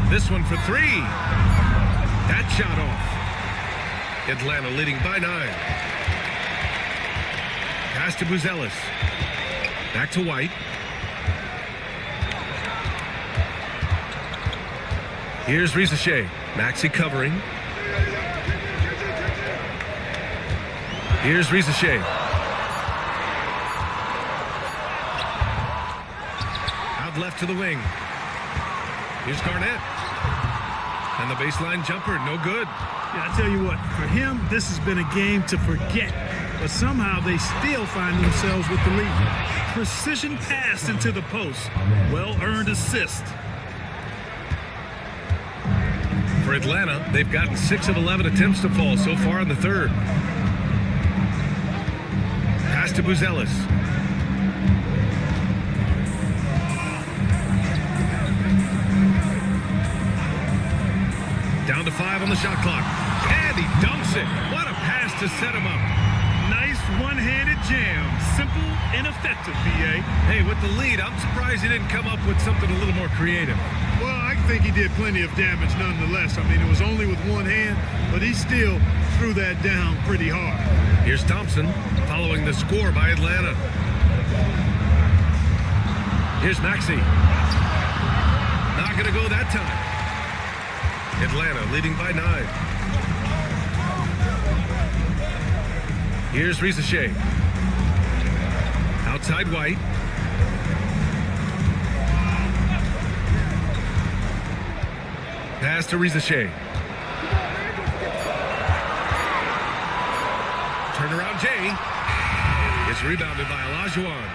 This one for 3. That shot off. Atlanta leading by 9. Pass to Buzelis. Back to White. Here's Risacher. Maxey covering. Here's Risacher. Out left to the wing. Here's Garnett. And the baseline jumper, no good. Yeah, I tell you what, for him, this has been a game to forget. but somehow they still find themselves with the lead. Precision pass into the post. Well-earned assist. For Atlanta, they've gotten 6 of 11 attempts to fall so far in the third. Pass to Buzelis. Down to 5 on the shot clock. And he dunks it. What a pass to set him up. Nice one-handed jam. Simple and effective, B.A. Hey, with the lead, I'm surprised he didn't come up with something a little more creative. Well, I think he did plenty of damage nonetheless. I mean, it was only with one hand, but he still threw that down pretty hard. Here's Thompson following the score by Atlanta. Here's Maxey. Not going to go that time. Atlanta leading by 9. Here's Risacher. Outside White. Pass to Risacher. Turnaround Jay. It's rebounded by Olajuwon.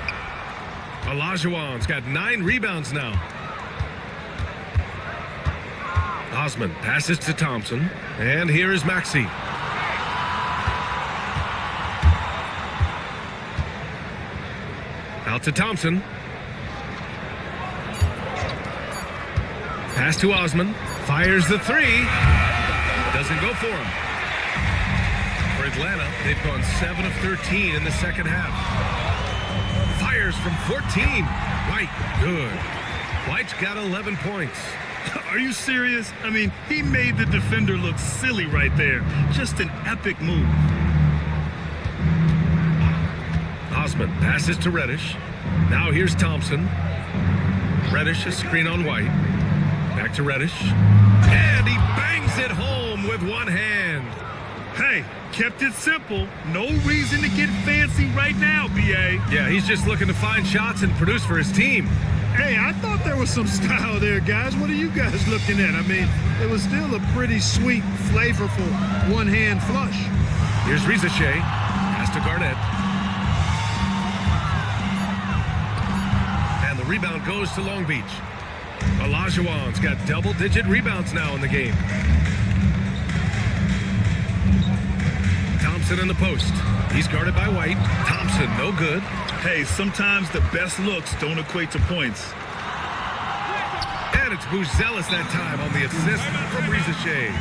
Olajuwon's got 9 rebounds now. Osman passes to Thompson. And here is Maxey. Out to Thompson. Pass to Osman. Fires the 3. Doesn't go for him. For Atlanta, they've gone 7 of 13 in the second half. Fires from 14. White, good. White's got 11 points. Are you serious? I mean, he made the defender look silly right there. Just an epic move. Osman passes to Reddish. Now here's Thompson. Reddish, a screen on White. Back to Reddish. And he bangs it home with one hand. Hey, kept it simple. No reason to get fancy right now, B.A. Yeah, he's just looking to find shots and produce for his team. Hey, I thought there was some style there, guys. What are you guys looking at? I mean, it was still a pretty sweet, flavorful one-hand flush. Here's Risacher. Pass to Garnett. And the rebound goes to Long Beach. Olajuwon's got double-digit rebounds now in the game. Thompson in the post. He's guarded by White. Thompson, no good. Hey, sometimes the best looks don't equate to points. And it's Buzelis that time on the assist from Risacher.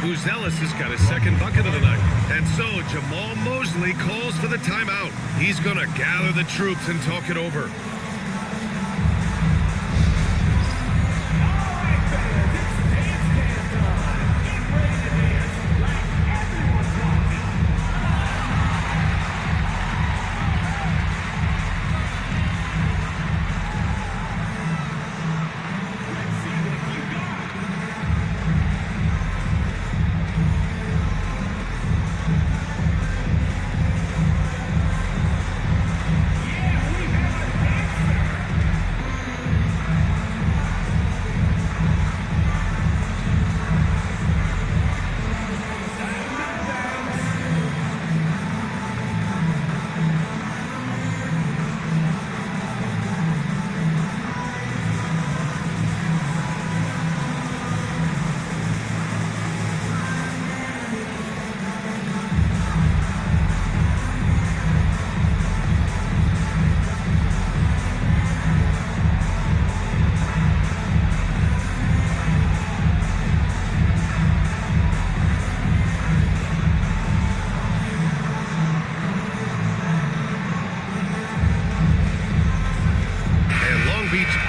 Buzelis has got his second bucket of the night. And so Jamal Mosley calls for the timeout. He's going to gather the troops and talk it over.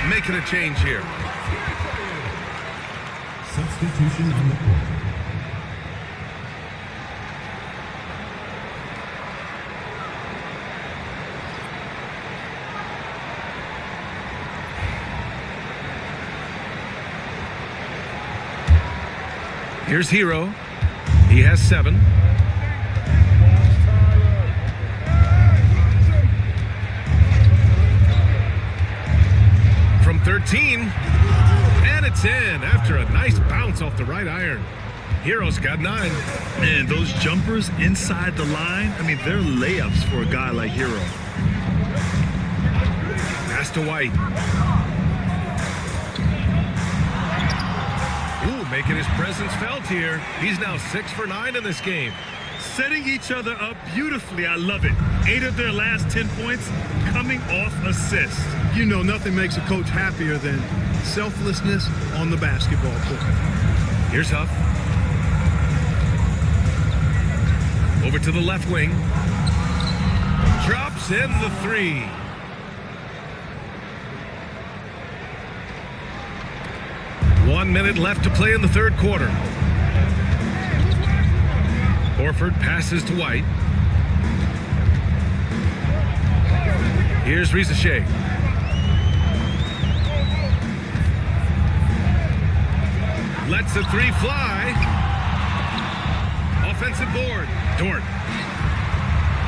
Making a change here. Substitution on the court. Here's Hero. He has 7. From 13. And it's in after a nice bounce off the right iron. Hero's got 9. And those jumpers inside the line, I mean, they're layups for a guy like Hero. Pass to White. Ooh, making his presence felt here. He's now 6 for 9 in this game. Setting each other up beautifully. I love it. 8 of their last 10 points coming off assists. You know, nothing makes a coach happier than selflessness on the basketball court. Here's Huff. Over to the left wing. Drops in the 3. One minute left to play in the third quarter. Horford passes to White. Here's Risacher. Lets the 3 fly. Offensive board. Dort.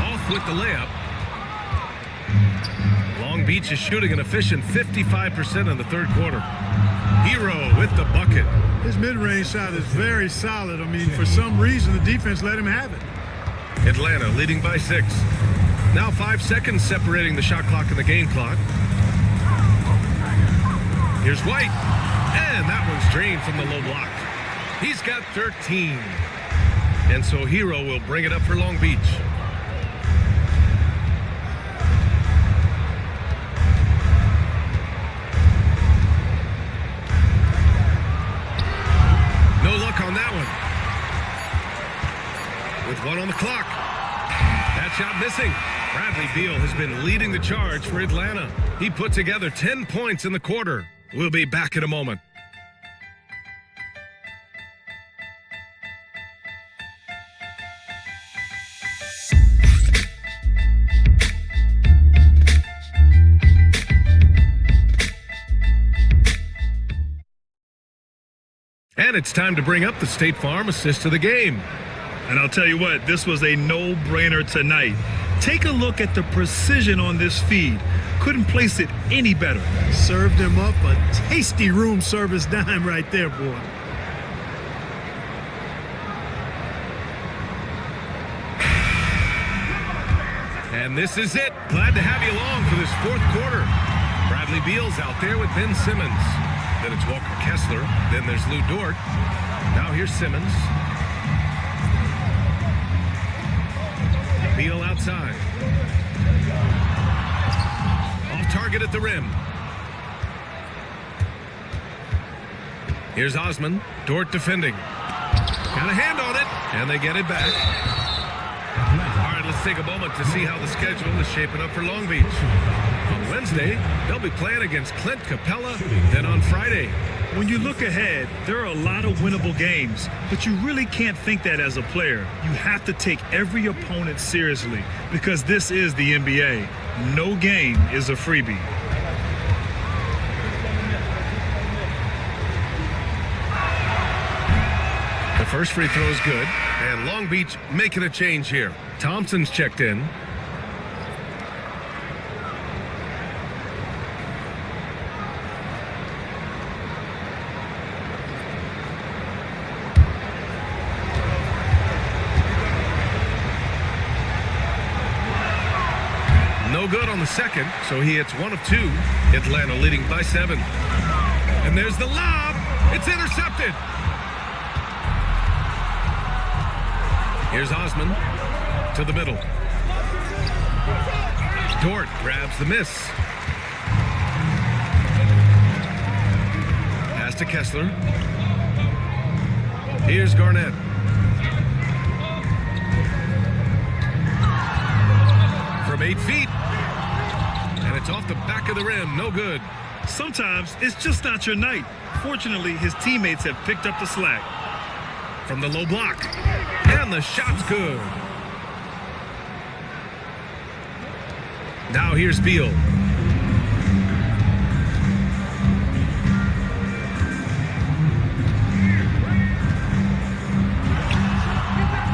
Off with the layup. Long Beach is shooting an efficient 55% in the third quarter. Hero with the bucket. His mid-range shot is very solid. I mean, for some reason, the defense let him have it. Atlanta leading by 6. Now 5 seconds separating the shot clock and the game clock. Here's White. And that one's drained from the low block. He's got 13. And so Hero will bring it up for Long Beach. No luck on that one. With 1 on the clock. That shot missing. Bradley Beal has been leading the charge for Atlanta. He put together 10 points in the quarter. We'll be back in a moment. And it's time to bring up the State Farm assist of the game. And I'll tell you what, this was a no-brainer tonight. Take a look at the precision on this feed. Couldn't place it any better. Served him up a tasty room service dime right there, boy. And this is it. Glad to have you along for this fourth quarter. Bradley Beal's out there with Ben Simmons. Then it's Walker Kessler. Then there's Lou Dort. Now here's Simmons. Beal outside. Off target at the rim. Here's Osman. Dort defending. Got a hand on it. And they get it back. All right, let's take a moment to see how the schedule is shaping up for Long Beach. On Wednesday, they'll be playing against Clint Capella. Then on Friday. When you look ahead, there are a lot of winnable games, but you really can't think that as a player. You have to take every opponent seriously because this is the NBA. No game is a freebie. The first free throw is good, and Long Beach making a change here. Thompson's checked in. No good on the second, so he hits 1 of 2. Atlanta leading by 7. And there's the lob. It's intercepted. Here's Osman to the middle. Dort grabs the miss. Pass to Kessler. Here's Garnett. From 8 feet. And it's off the back of the rim. No good. Sometimes it's just not your night. Fortunately, his teammates have picked up the slack. From the low block. And the shot's good. Now here's Beal.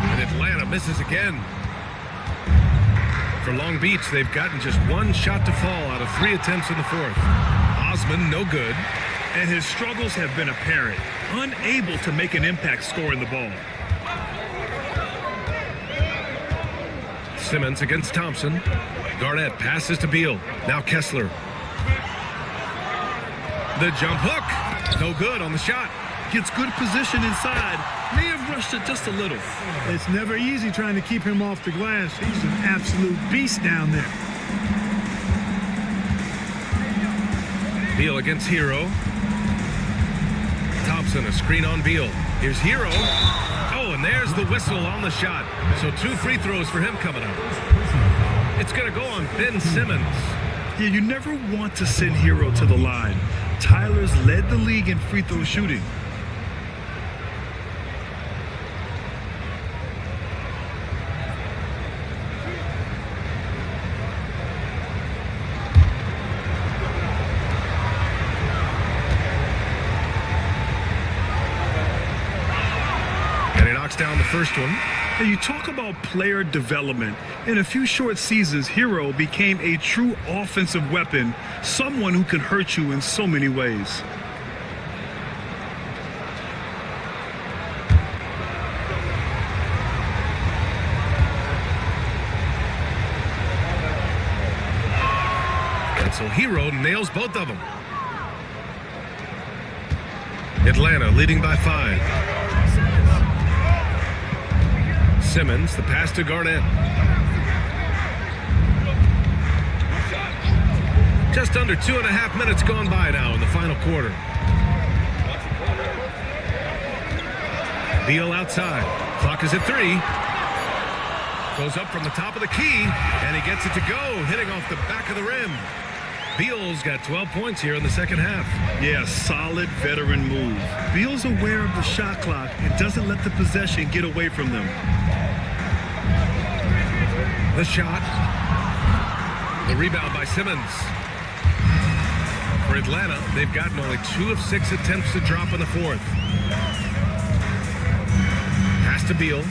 And Atlanta misses again. For Long Beach, they've gotten just 1 shot to fall out of 3 attempts in the fourth. Osman, no good. and his struggles have been apparent, unable to make an impact scoring the ball. Simmons against Thompson. Garnett passes to Beal. Now Kessler. The jump hook. No good on the shot. Gets good position inside. May have rushed it just a little. It's never easy trying to keep him off the glass. He's an absolute beast down there. Beal against Hero. Thompson, a screen on Beal. Here's Hero. Oh, and there's the whistle on the shot. So 2 free throws for him coming up. It's going to go on Ben Simmons. Yeah, you never want to send Hero to the line. Tyler's led the league in free throw shooting. Down the first one. And you talk about player development. In a few short seasons, Hero became a true offensive weapon, someone who can hurt you in so many ways. And so Hero nails both of them. Atlanta leading by 5. Simmons, the pass to Garnett. Just under 2.5 minutes gone by now in the final quarter. Beal outside. Clock is at 3. Goes up from the top of the key, and he gets it to go, hitting off the back of the rim. Beal's got 12 points here in the second half. Yeah, solid veteran move. Beal's aware of the shot clock and doesn't let the possession get away from them. The shot. The rebound by Simmons. For Atlanta, they've gotten only 2 of 6 attempts to drop in the fourth. Pass to Beal.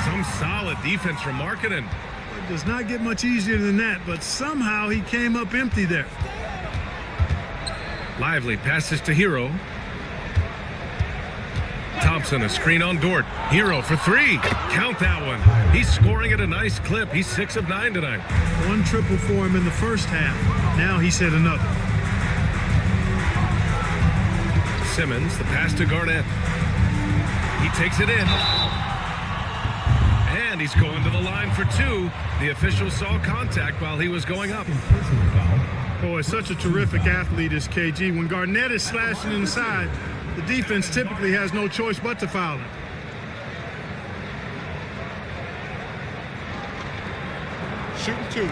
Some solid defense from Markkanen. It does not get much easier than that, but somehow he came up empty there. Lively passes to Hero. Thompson, a screen on Dort. Hero for 3. Count that one. He's scoring at a nice clip. He's 6 of 9 tonight. 1 triple for him in the first half. Now he's hit another. Simmons, the pass to Garnett. He takes it in. And he's going to the line for 2. The official saw contact while he was going up. Boy, such a terrific athlete is KG. When Garnett is slashing inside, the defense typically has no choice but to foul him. Shooting 2.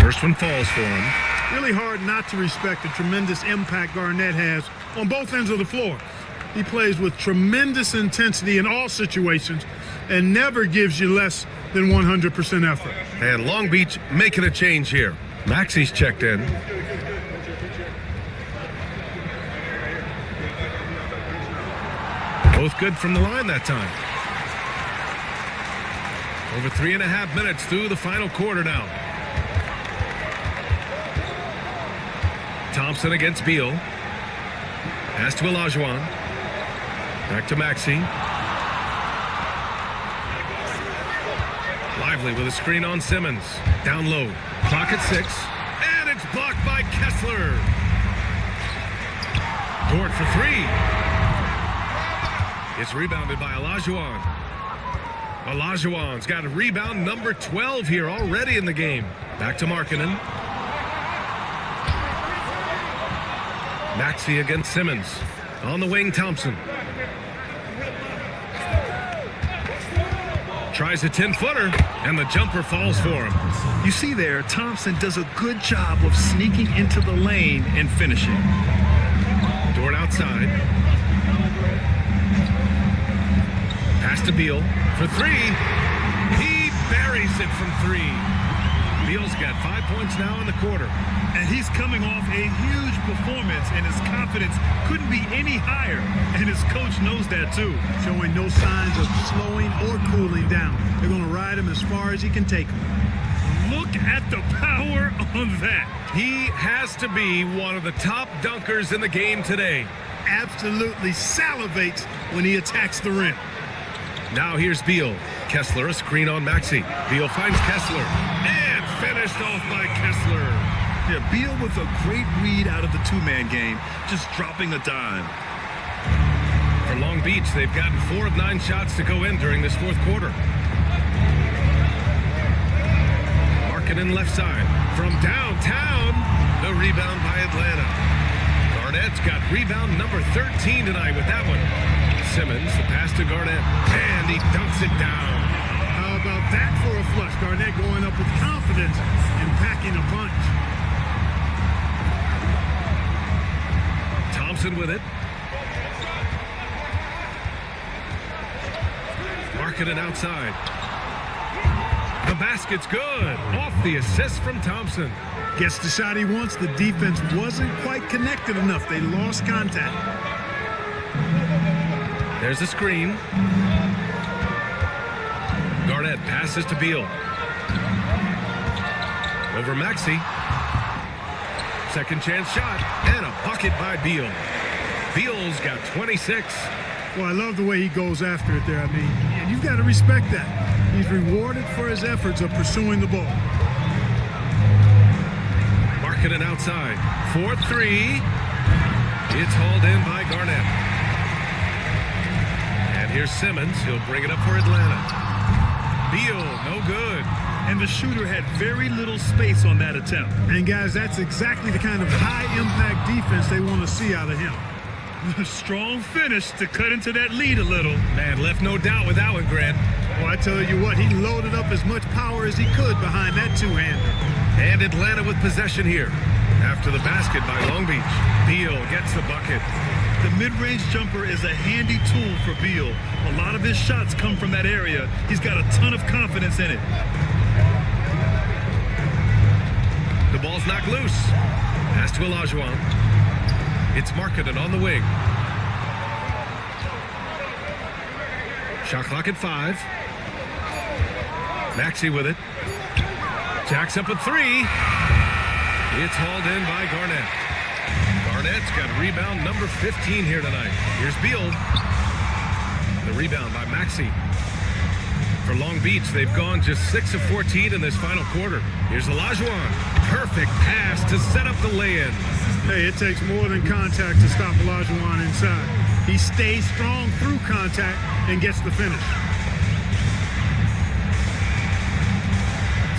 First one falls for him. Really hard not to respect the tremendous impact Garnett has on both ends of the floor. He plays with tremendous intensity in all situations and never gives you less than 100% effort. And Long Beach making a change here. Maxey's checked in. Both good from the line that time. Over 3.5 minutes through the final quarter now. Thompson against Beal. Pass to Olajuwon. Back to Maxey. Lively with a screen on Simmons. Down low. Clock at 6. And it's blocked by Kessler. Dort for 3. It's rebounded by Olajuwon. Olajuwon's got a rebound number 12 here already in the game. Back to Markkanen. Maxey against Simmons. On the wing, Thompson. Tries a 10-footer, and the jumper falls for him. You see there, Thompson does a good job of sneaking into the lane and finishing. Dort outside. Pass to Beal for 3. He buries it from 3. Beal's got 5 points now in the quarter. And he's coming off a huge performance, and his confidence couldn't be any higher. And his coach knows that too. Showing no signs of slowing or cooling down. They're going to ride him as far as he can take him. Look at the power on that. He has to be one of the top dunkers in the game today. Absolutely salivates when he attacks the rim. Now here's Beal. Kessler, a screen on Maxey. Beal finds Kessler. And finished off by Kessler. Yeah, Beal with a great read out of the two-man game, just dropping a dime. For Long Beach, they've gotten 4 of 9 shots to go in during this fourth quarter. Markkanen left side. From downtown, the rebound by Atlanta. Garnett's got rebound number 13 tonight with that one. Simmons, the pass to Garnett, and he dunks it down. How about that for a flush? Garnett going up with confidence and packing a punch. Thompson with it. Markkanen outside. The basket's good. Off the assist from Thompson. Gets the shot he wants. The defense wasn't quite connected enough. They lost contact. There's a screen. Garnett passes to Beal. Over Maxey. Second chance shot. And a bucket by Beal. Beal's got 26. Well, I love the way he goes after it there. I mean, and you've got to respect that. He's rewarded for his efforts of pursuing the ball. Markkanen outside. 4-3. It's hauled in by Garnett. And here's Simmons. He'll bring it up for Atlanta. Beal, no good. And the shooter had very little space on that attempt. And guys, that's exactly the kind of high-impact defense they want to see out of him. A strong finish to cut into that lead a little. Man, left no doubt with that one, Grant. Well, I tell you what, he loaded up as much power as he could behind that two-hander. And Atlanta with possession here. After the basket by Long Beach. Beal gets the bucket. The mid-range jumper is a handy tool for Beal. A lot of his shots come from that area. He's got a ton of confidence in it. The ball's knocked loose. Pass to Olajuwon. It's Markkanen on the wing. Shot clock at 5. Maxey with it. Jacks up a 3. It's hauled in by Garnett. Garnett's got rebound number 15 here tonight. Here's Beal. The rebound by Maxey. For Long Beach, they've gone just 6 of 14 in this final quarter. Here's Olajuwon. Perfect pass to set up the lay-in. Hey, it takes more than contact to stop Olajuwon inside. He stays strong through contact and gets the finish.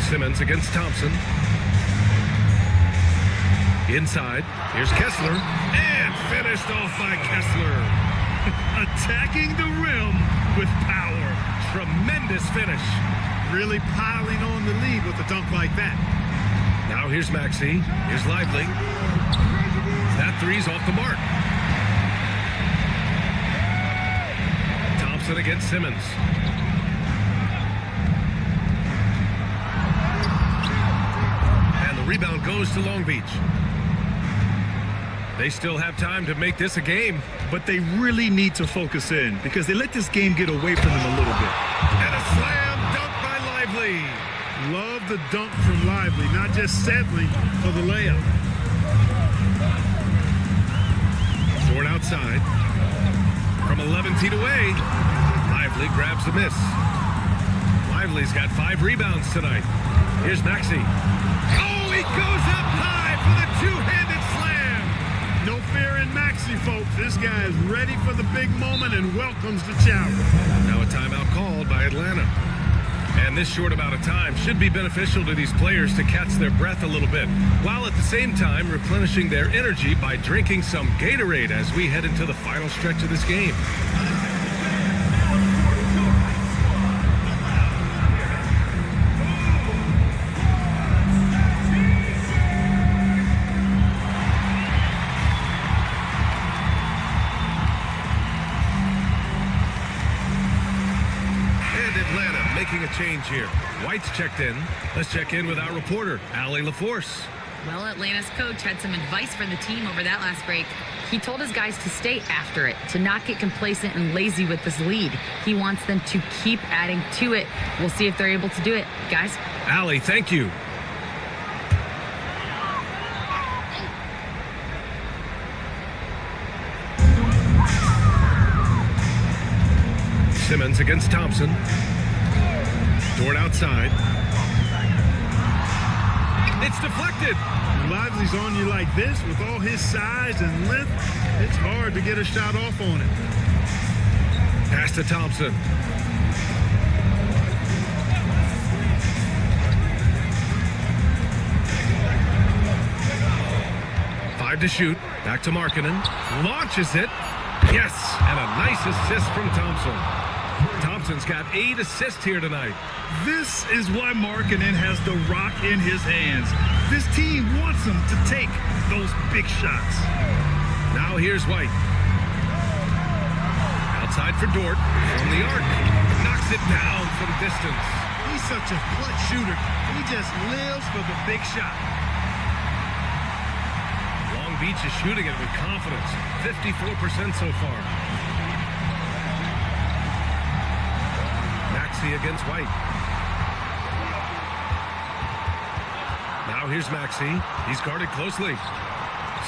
Simmons against Thompson. Inside, here's Kessler, and finished off by Kessler. Attacking the rim with power. Tremendous finish. Really piling on the lead with a dunk like that. Now here's Maxey. Here's Lively. That three's off the mark. Thompson against Simmons. And the rebound goes to Long Beach. They still have time to make this a game. But they really need to focus in because they let this game get away from them a little bit. And a slam dunk by Lively. Love the dunk from Lively, not just settling for the layup. Dort outside. From 11 feet away, Lively grabs the miss. Lively's got 5 rebounds tonight. Here's Maxey. Oh, he goes up high for the two-handed slam. No fear in Maxey, folks. This guy is ready for the big moment and welcomes the challenge. Now a timeout called by Atlanta. And this short amount of time should be beneficial to these players to catch their breath a little bit, while at the same time replenishing their energy by drinking some Gatorade as we head into the final stretch of this game. making a change here. White's checked in. Let's check in with our reporter, Allie LaForce. Well, Atlanta's coach had some advice for the team over that last break. He told his guys to stay after it, to not get complacent and lazy with this lead. He wants them to keep adding to it. We'll see if they're able to do it. Guys? Allie, thank you. Simmons against Thompson. Dort outside. It's deflected. When Lively's on you like this, with all his size and length, it's hard to get a shot off on it. Pass to Thompson. Five to shoot. Back to Markkanen. Launches it. Yes, and a nice assist from Thompson. Thompson's got 8 assists here tonight. This is why Markkanen has the rock in his hands. This team wants him to take those big shots. Now here's White. Outside for Dort from the arc. Knocks it down from distance. He's such a clutch shooter. He just lives for the big shot. Long Beach is shooting it with confidence. 54% so far. Maxey against White. Now here's Maxey. He's guarded closely.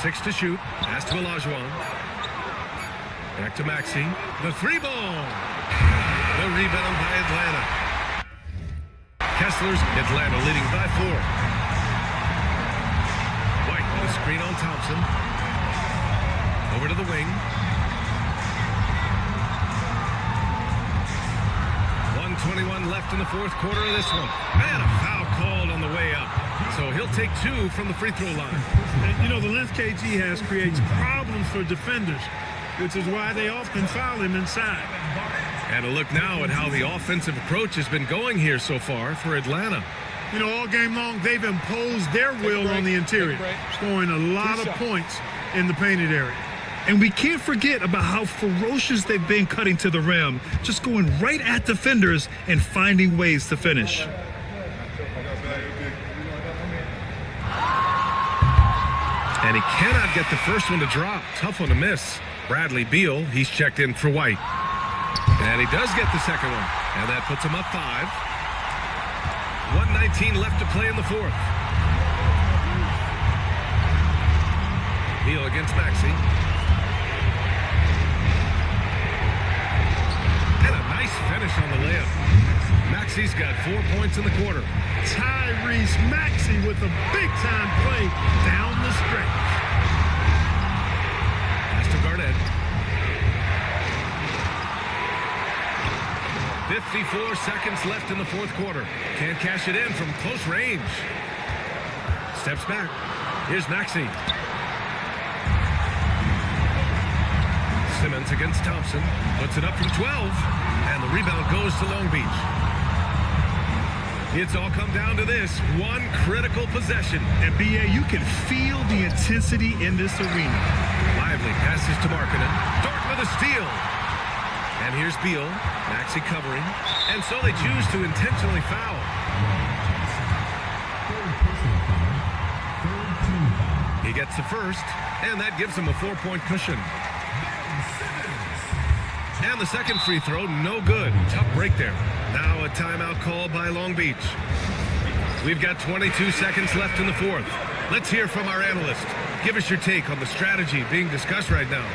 6 to shoot. Pass to Olajuwon. Back to Maxey. The 3-ball. The rebound by Atlanta. Kessler's Atlanta leading by 4. White with a screen on Thompson. Over to the wing. 1:21 left in the fourth quarter of this one. And a foul called on the way up. So he'll take 2 from the free throw line. And, you know, the length KG has creates problems for defenders, which is why they often foul him inside. And a look now at how the offensive approach has been going here so far for Atlanta. You know, all game long, they've imposed their will on the interior, scoring a lot of points in the painted area. And we can't forget about how ferocious they've been cutting to the rim, just going right at defenders and finding ways to finish. And he cannot get the first one to drop. Tough one to miss. Bradley Beal, he's checked in for White. And he does get the second one. And that puts him up 5. 1:19 left to play in the fourth. Beal against Maxey. And a nice finish on the layup. Maxey's got 4 points in the quarter. Tyrese Maxey with a big-time play down the stretch. Pass to Garnett. 54 seconds left in the fourth quarter. Can't cash it in from close range. Steps back. Here's Maxey. Simmons against Thompson. Puts it up from 12. And the rebound goes to Long Beach. It's all come down to this one critical possession. And BA, you can feel the intensity in this arena. Lively passes to Markkanen. Dort with a steal. And here's Beal. Maxey covering. And so they choose to intentionally foul. He gets the first, and that gives him a 4-point cushion. And the second free throw, no good. Tough break there. Now a timeout call by Long Beach. We've got 22 seconds left in the fourth. Let's hear from our analyst. Give us your take on the strategy being discussed right now.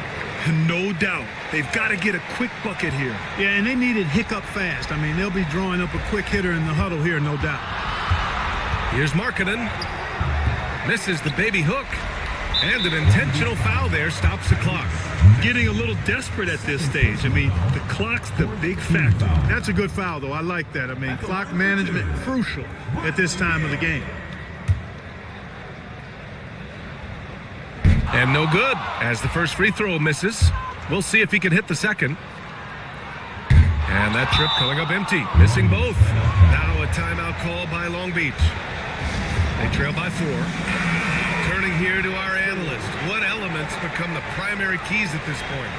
No doubt. They've got to get a quick bucket here. Yeah, and they need it hiccup fast. I mean, they'll be drawing up a quick hitter in the huddle here, no doubt. Here's Markkanen. Misses the baby hook. And an intentional foul there stops the clock. Getting a little desperate at this stage. I mean, the clock's the big factor. That's a good foul, though. I like that. I mean, clock management crucial at this time of the game. And no good, as the first free throw misses. We'll see if he can hit the second. And that trip coming up empty, missing both. Now a timeout call by Long Beach. They trail by 4. Turning here to our analyst. What elements become the primary keys at this point?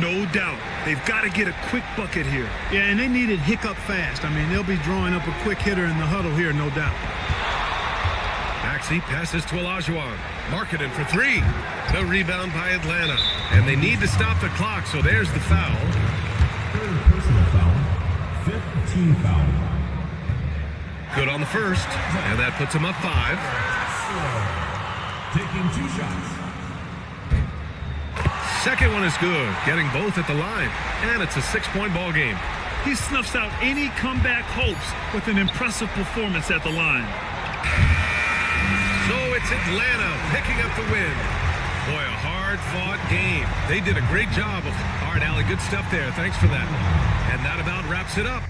No doubt. They've got to get a quick bucket here. Yeah, and they need it hiccup fast. I mean, they'll be drawing up a quick hitter in the huddle here, no doubt. Maxey passes to Olajuwon. Marketed for three. The rebound by Atlanta. And they need to stop the clock, so there's the foul. Third personal foul. Fifth team foul. Good on the first, and that puts him up 5. Taking 2 shots. Second one is good, getting both at the line, and it's a 6-point ball game. He snuffs out any comeback hopes with an impressive performance at the line. So it's Atlanta picking up the win. Boy, a hard-fought game. They did a great job. All right, Allie, good stuff there. Thanks for that. And that about wraps it up.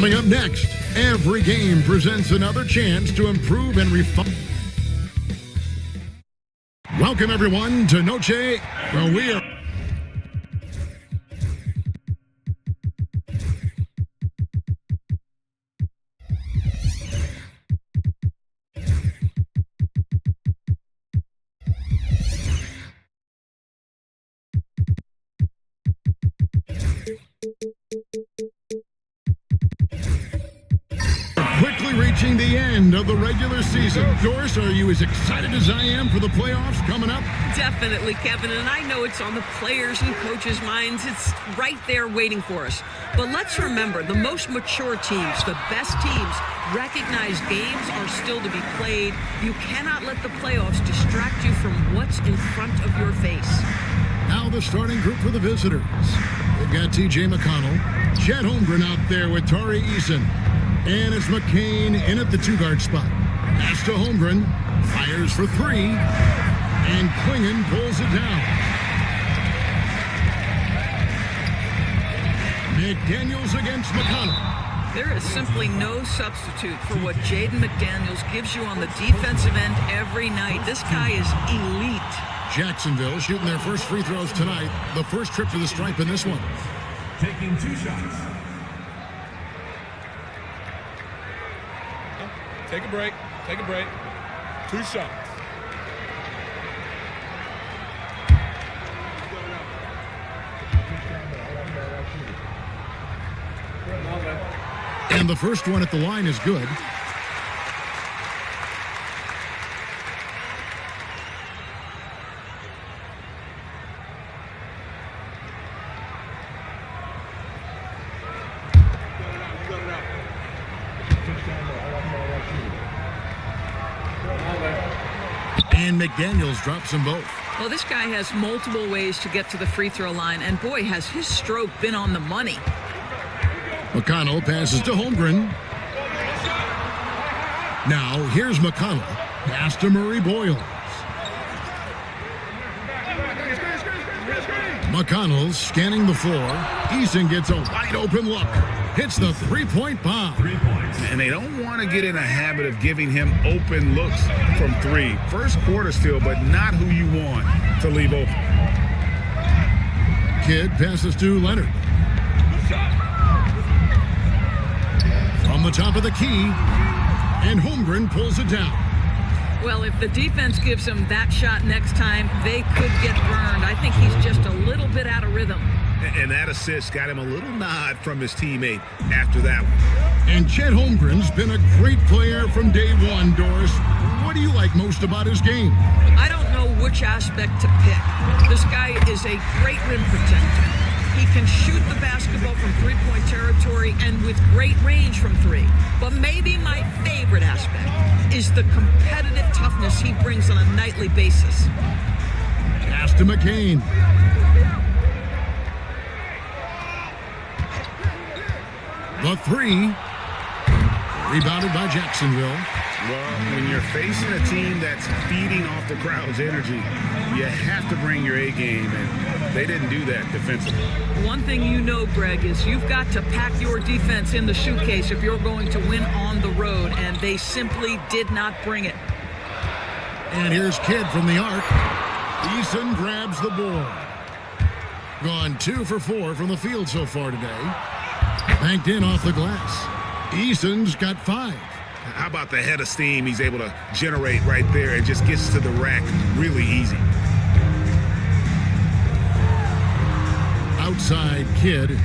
Coming up next, every game presents another chance to improve and refine. Welcome, everyone, to Noche, where we are. the end of the regular season. Doris, are you as excited as I am for the playoffs coming up? Definitely, Kevin, and I know it's on the players and coaches' minds. It's right there waiting for us. But let's remember, the most mature teams, the best teams, recognize games are still to be played. You cannot let the playoffs distract you from what's in front of your face. Now the starting group for the visitors. They've got T.J. McConnell, Chet Holmgren out there with Tari Eason, and it's McCain in at the two-guard spot. Pass to Holmgren, fires for three, and Klingon pulls it down. McDaniels against McConnell. There is simply no substitute for what Jaden McDaniels gives you on the defensive end every night. This guy is elite. Jacksonville shooting their first free throws tonight. The first trip to the stripe in this one. Taking 2 shots. Take a break. Take a break. 2 shots. And the first one at the line is good. And McDaniels drops them both. Well, this guy has multiple ways to get to the free throw line, and boy, has his stroke been on the money. McConnell passes to Holmgren. Now, here's McConnell. Pass to Murray Boyles. McConnell's scanning the floor. Eason gets a wide open look. Hits the three-point bomb. 3 points. And they don't want to get in a habit of giving him open looks from three. First quarter still, but not who you want to leave open. Kidd passes to Leonard. From the top of the key, and Holmgren pulls it down. Well, if the defense gives him that shot next time, they could get burned. I think he's just a little bit out of rhythm. And that assist got him a little nod from his teammate after that one. And Chet Holmgren's been a great player from day one, Doris. What do you like most about his game? I don't know which aspect to pick. This guy is a great rim protector. He can shoot the basketball from three-point territory and with great range from three. But maybe my favorite aspect is the competitive toughness he brings on a nightly basis. Pass to McCain. The three. Rebounded by Jacksonville. Well, when you're facing a team that's feeding off the crowd's energy, you have to bring your A game, and they didn't do that defensively. One thing you know, Greg, is you've got to pack your defense in the suitcase if you're going to win on the road, and they simply did not bring it. And here's Kidd from the arc. Eason grabs the board. Gone 2 for 4 from the field so far today. Banked in off the glass. Eason's got 5. How about the head of steam he's able to generate right there and just gets to the rack really easy. Outside Kidd.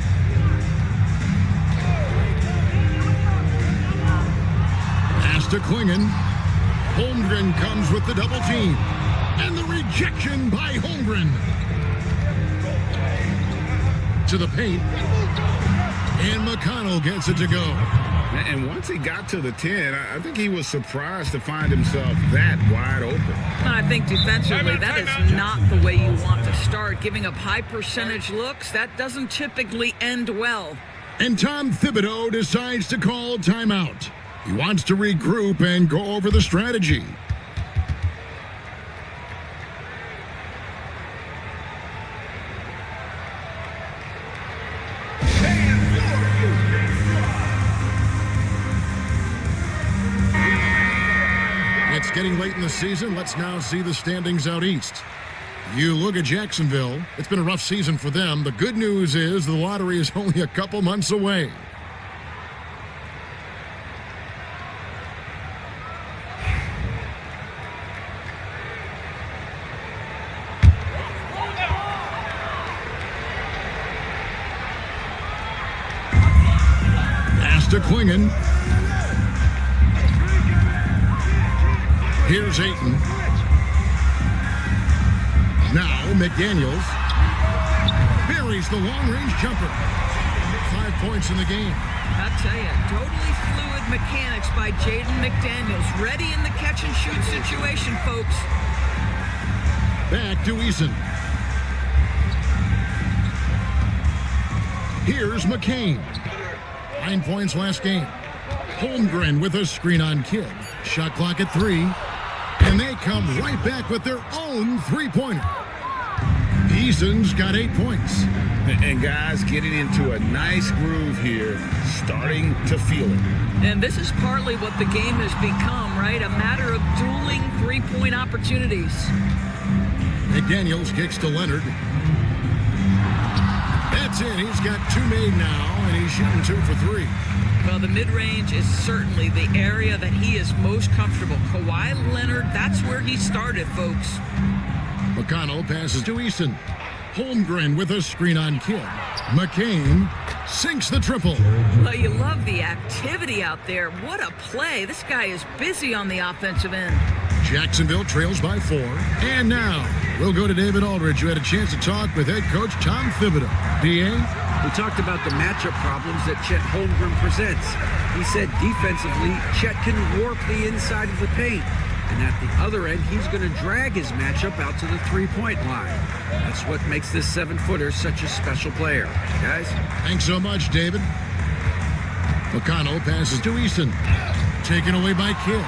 Pass to Klingon. Holmgren comes with the double team. And the rejection by Holmgren. To the paint. And McConnell gets it to go. And once he got to the 10, I think he was surprised to find himself that wide open. I think defensively, that is not the way you want to start. Giving up high percentage looks, that doesn't typically end well. And Tom Thibodeau decides to call timeout. He wants to regroup and go over the strategy. It's getting late in the season. Let's now see the standings out east. You look at Jacksonville. It's been a rough season for them. The good news is the lottery is only a couple months away. Pass to Klingon. Here's Ayton. Now McDaniels buries the long-range jumper. 5 points in the game. I'll tell you, totally fluid mechanics by Jaden McDaniels. Ready in the catch-and-shoot situation, folks. Back to Eason. Here's McCain. 9 points last game. Holmgren with a screen on Kidd. Shot clock at 3. And they come right back with their own three-pointer. Eason's got 8 points. And guys getting into a nice groove here, starting to feel it. And this is partly what the game has become, right? A matter of dueling three-point opportunities. McDaniels kicks to Leonard. That's in. He's got 2 made now, and he's shooting 2 for 3. Well, the mid-range is certainly the area that he is most comfortable. Kawhi Leonard, that's where he started, folks. McConnell passes to Eason. Holmgren with a screen on Kidd. McCain sinks the triple. Well, you love the activity out there. What a play. This guy is busy on the offensive end. Jacksonville trails by 4. And now we'll go to David Aldridge, who had a chance to talk with head coach Tom Thibodeau. D.A.? We talked about the matchup problems that Chet Holmgren presents. He said defensively, Chet can warp the inside of the paint. And at the other end, he's going to drag his matchup out to the three-point line. That's what makes this 7-footer such a special player. Guys? Thanks so much, David. McConnell passes to Eason. Taken away by Kidd.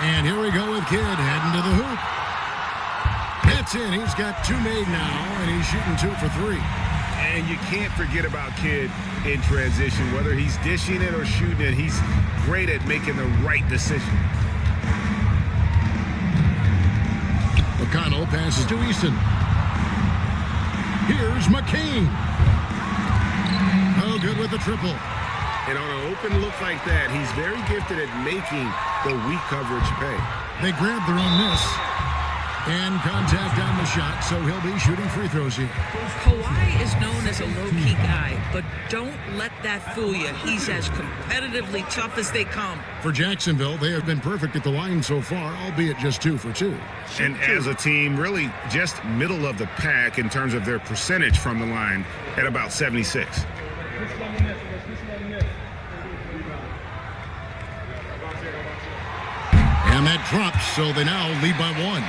And here we go with Kidd heading to the hoop. That's in. He's got 2 made now, and he's shooting 2 for 3. And you can't forget about Kidd in transition. Whether he's dishing it or shooting it, he's great at making the right decision. McConnell passes to Eason. Here's McCain. Oh, good with the triple. And on an open look like that, he's very gifted at making the weak coverage pay. They grab their own miss. And contact on the shot, so he'll be shooting free throws here. Kawhi is known as a low-key guy, but don't let that fool you. He's as competitively tough as they come. For Jacksonville, they have been perfect at the line so far, albeit just 2 for 2. And as a team, really just middle of the pack in terms of their percentage from the line at about 76. And that drops, so they now lead by 1.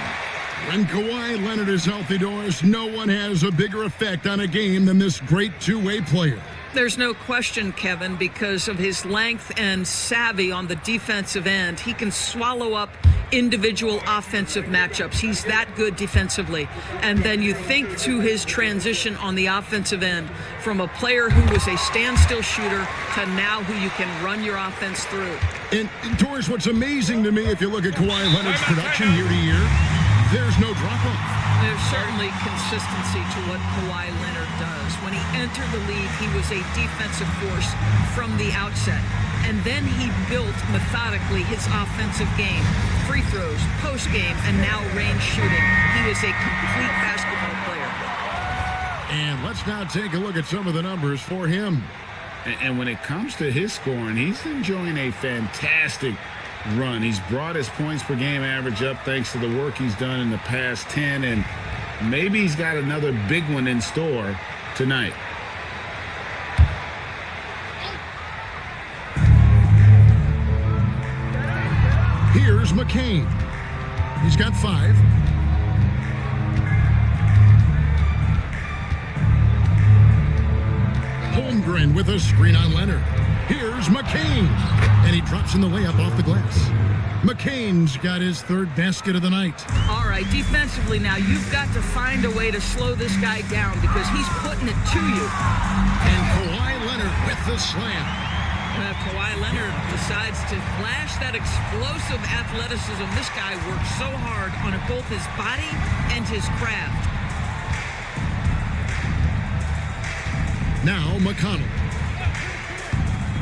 When Kawhi Leonard is healthy, Doris, no one has a bigger effect on a game than this great two-way player. There's no question, Kevin, because of his length and savvy on the defensive end. He can swallow up individual offensive matchups. He's that good defensively. And then you think to his transition on the offensive end from a player who was a standstill shooter to now who you can run your offense through. And Doris, what's amazing to me, if you look at Kawhi Leonard's production year to year, there's no drop-off. There's certainly consistency to what Kawhi Leonard does. When he entered the league, he was a defensive force from the outset. And then he built methodically his offensive game. Free throws, post-game, and now range shooting. He is a complete basketball player. And let's now take a look at some of the numbers for him. And when it comes to his scoring, he's enjoying a fantastic run. He's brought his points per game average up thanks to the work he's done in the past 10, and maybe he's got another big one in store tonight. Here's McCain. He's got 5. Holmgren with a screen on Leonard. Here's McCain. And he drops in the layup off the glass. McCain's got his 3rd basket of the night. All right, defensively now, you've got to find a way to slow this guy down because he's putting it to you. And Kawhi Leonard with the slam. Kawhi Leonard decides to flash that explosive athleticism. This guy works so hard on both his body and his craft. Now McConnell.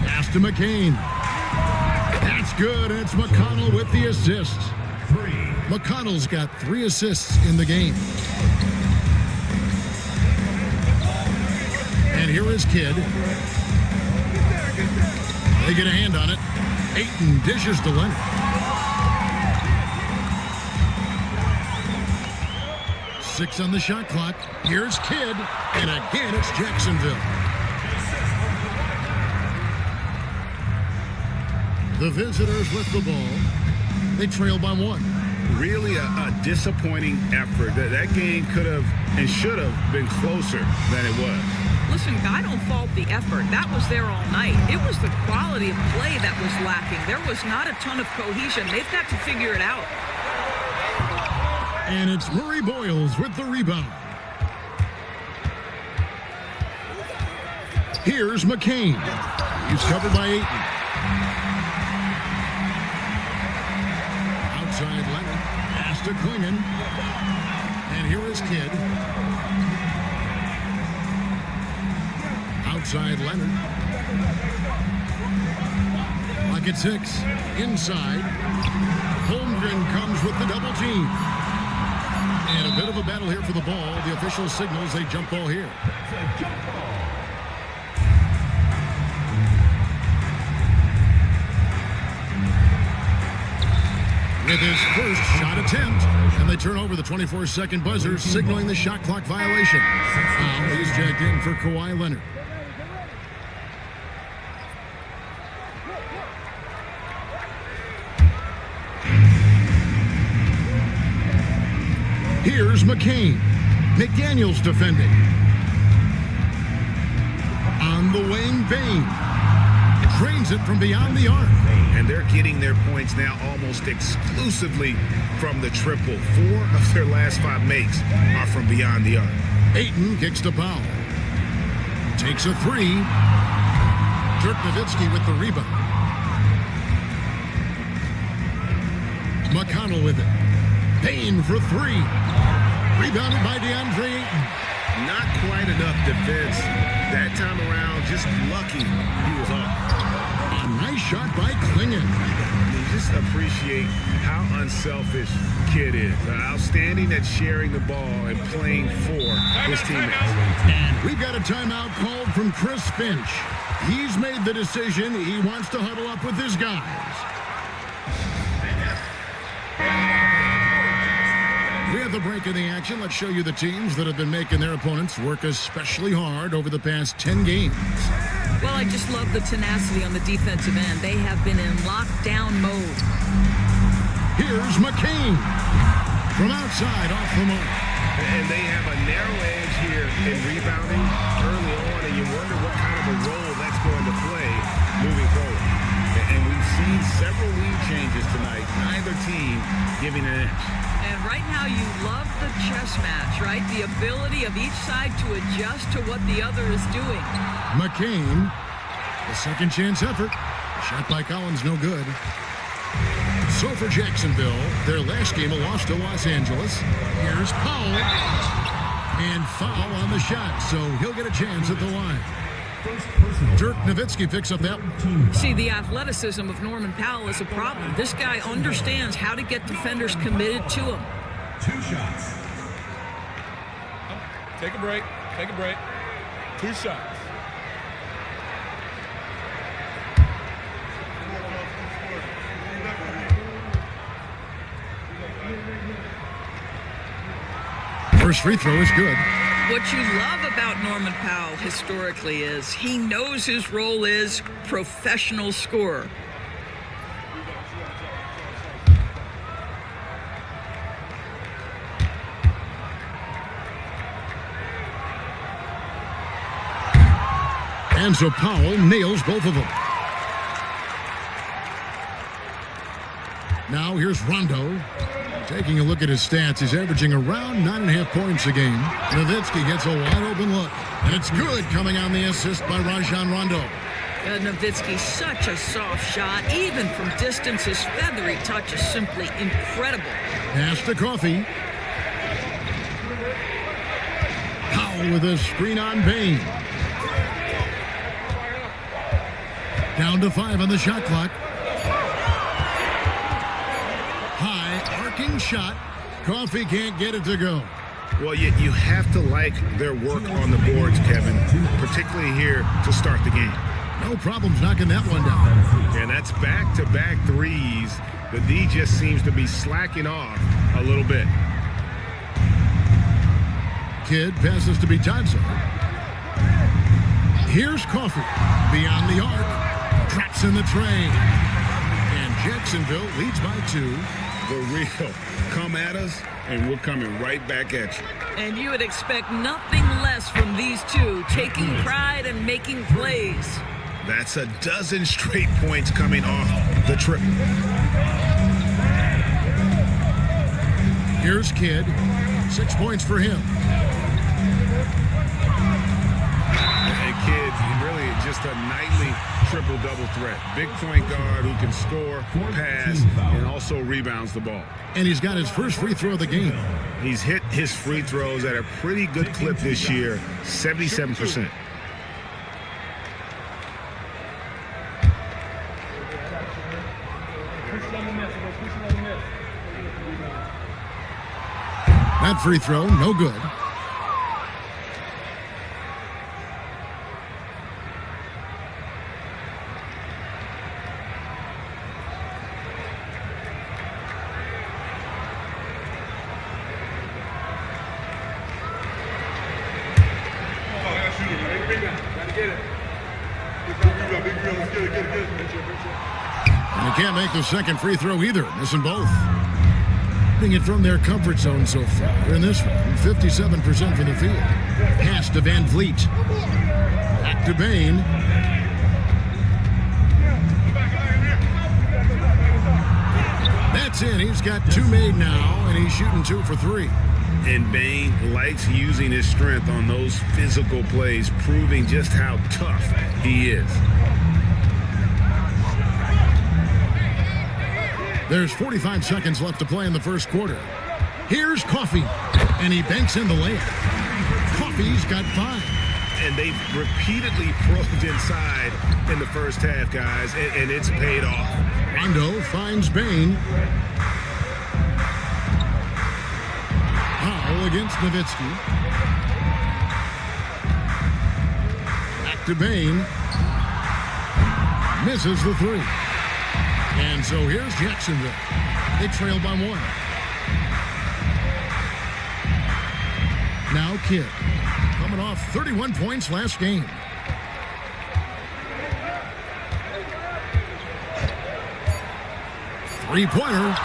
Pass to McCain. That's good. It's McConnell with the assist. McConnell's got 3 assists in the game. And here is Kidd. They get a hand on it. Ayton dishes to Leonard. 6 on the shot clock. Here's Kidd, and again it's Jacksonville. The visitors with the ball. They trail by 1. Really a disappointing effort. That game could have and should have been closer than it was. Listen, I don't fault the effort. That was there all night. It was the quality of play that was lacking. There was not a ton of cohesion. They've got to figure it out. And it's Murray Boyles with the rebound. Here's McCain. He's covered by Ayton. Outside Leonard. Pass to Klingon. And here is Kidd. Outside Leonard. Clock at 6. Inside. Holmgren comes with the double team. And a bit of a battle here for the ball. The official signals a jump ball here. With his first shot attempt. And they turn over the 24-second buzzer, signaling the shot clock violation. Now he's jacked in for Kawhi Leonard. Here's McCain. McDaniels defending. On the wing, Bane. Drains it from beyond the arc. And they're getting their points now almost exclusively from the triple. 4 of their last 5 makes are from beyond the arc. Ayton kicks to Powell. Takes a 3. Dirk Nowitzki with the rebound. McConnell with it. Payne for 3. Rebounded by DeAndre Ayton. Not quite enough defense that time around. Just lucky he was off. A nice shot by Klingon. You just appreciate how unselfish Kidd is. Outstanding at sharing the ball and playing for his teammates. And we've got a timeout called from Chris Finch. He's made the decision. He wants to huddle up with his guys. We have the break in the action. Let's show you the teams that have been making their opponents work especially hard over the past 10 games. Well, I just love the tenacity on the defensive end. They have been in lockdown mode. Here's McCain from outside off the mark. And they have a narrow edge here in rebounding early on, and you wonder what kind of a role that's going to play moving forward. And we've seen several lead changes tonight, neither team giving an edge. And right now you love the chess match, right? The ability of each side to adjust to what the other is doing. McCain, the second chance effort. Shot by Collins, no good. So for Jacksonville, their last game a loss to Los Angeles. Here's Powell. And foul on the shot, so he'll get a chance at the line. Dirk Nowitzki picks up that one. See, the athleticism of Norman Powell is a problem. This guy understands how to get defenders committed to him. 2 shots. Take a break. Take a break. 2 shots. First free throw is good. What you love about Norman Powell historically is he knows his role is professional scorer. And so Powell nails both of them. Now here's Rondo. Taking a look at his stats, he's averaging around 9.5 points a game. Nowitzki gets a wide open look. And it's good coming on the assist by Rajon Rondo. Nowitzki, such a soft shot. Even from distance, his feathery touch is simply incredible. Pass to Coffey. Powell with a screen on Bane. Down to 5 on the shot clock. High arcing shot. Coffey can't get it to go. Well, you have to like their work on the boards, Kevin, particularly here to start the game. No problems knocking that one down. And that's back-to-back threes. The D just seems to be slacking off a little bit. Kidd passes to Bitadze. Here's Coffee. Beyond the arc. Drops in the tray. And Jacksonville leads by 2. The real come at us, and we're coming right back at you. And you would expect nothing less from these two, taking pride and making plays. That's a dozen straight points coming off the triple. Here's Kidd. 6 points for him. And Kidd, really just a nightly triple-double threat. Big point guard who can score, pass, and also rebounds the ball. And he's got his first free throw of the game. He's hit his free throws at a pretty good clip this year, 77%. That free throw, no good. And he can't make the second free throw either, missing both. Hitting it from their comfort zone so far. In this one, 57% from the field. Pass to Van Vliet. Back to Bane. That's in. He's got 2 made now, and he's shooting 2 for 3. And Bane likes using his strength on those physical plays, proving just how tough he is. There's 45 seconds left to play in the first quarter. Here's Coffee, and he banks in the layup. Coffee's got 5. And they've repeatedly probed inside in the first half, guys, and it's paid off. Rondo finds Bane. Powell against Nowitzki. Back to Bane. Misses the 3. And so here's Jacksonville. They trail by 1. Now Kidd, coming off 31 points last game. Three-pointer.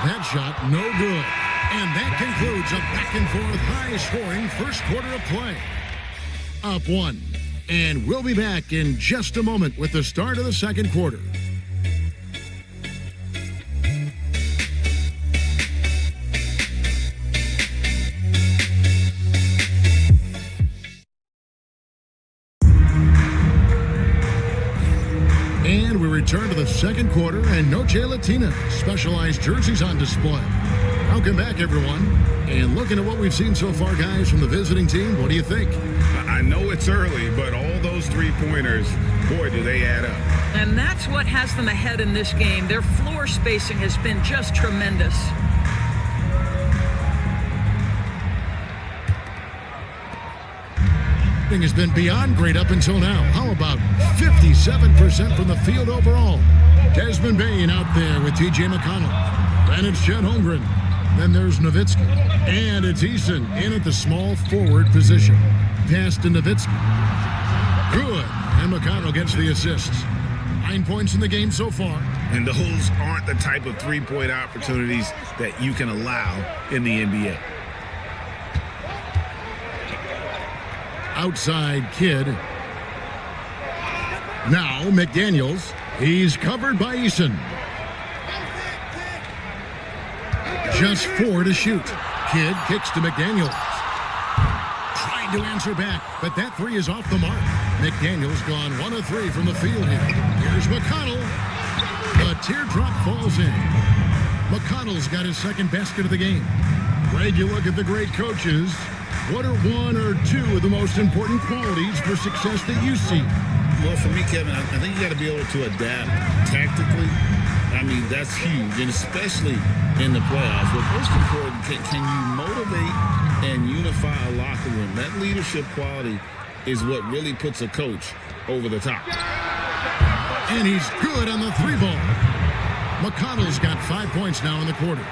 That shot no good. And that concludes a back-and-forth high-scoring first quarter of play. Up 1. And we'll be back in just a moment with the start of the second quarter. And we return to the second quarter, and Noche Latina specialized jerseys on display. Welcome back, everyone. And looking at what we've seen so far, guys, from the visiting team, what do you think? I know it's early, but all those three-pointers, boy, do they add up. And that's what has them ahead in this game. Their floor spacing has been just tremendous. Has been beyond great up until now. How about 57% from the field overall? Desmond Bane out there with T.J. McConnell. Then it's Chet Holmgren. Then there's Nowitzki. And it's Eason in at the small forward position. Pass to Nowitzki. Good. And McConnell gets the assists. 9 points in the game so far. And those aren't the type of three-point opportunities that you can allow in the NBA. Outside Kidd. Now McDaniels. He's covered by Eason. Just 4 to shoot. Kidd kicks to McDaniels. Trying to answer back, but that 3 is off the mark. McDaniels gone 1 of 3 from the field here. Here's McConnell. The teardrop falls in. McConnell's got his second basket of the game. Greg, you look at the great coaches. What are 1 or 2 of the most important qualities for success that you see? Well, for me, Kevin, I think you got to be able to adapt tactically. I mean, that's huge, and especially in the playoffs. But most important, can you motivate and unify a locker room? That leadership quality is what really puts a coach over the top. And he's good on the 3 ball. McConnell's got 5 points now in the quarter.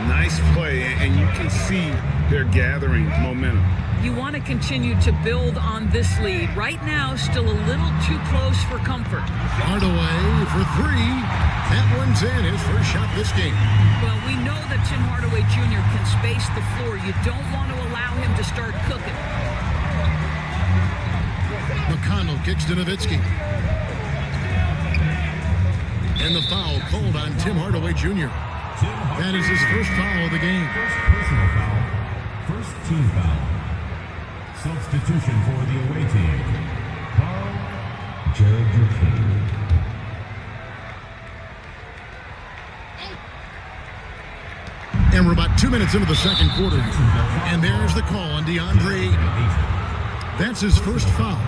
Nice play, and you can see they're gathering momentum. You want to continue to build on this lead. Right now, still a little too close for comfort. Hardaway for three. That one's in, his first shot this game. Well, we know that Tim Hardaway Jr. can space the floor. You don't want to allow him to start cooking. McConnell kicks to Nowitzki. And the foul called on Tim Hardaway Jr. That is his first foul of the game. First personal foul. First team foul. Substitution for the away team. Carl Jared Joakim. And we're about 2 minutes into the second quarter. And there's the call on DeAndre Ayton. That's his first foul.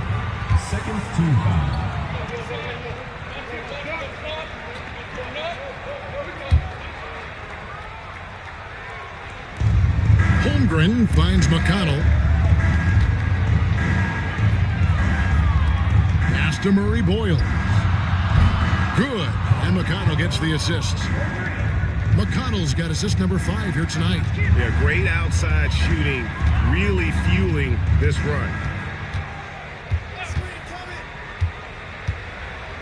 Second team foul. Holmgren finds McConnell. Pass to Murray Boyle. Good. And McConnell gets the assist. McConnell's got assist number 5 here tonight. Yeah, great outside shooting, really fueling this run.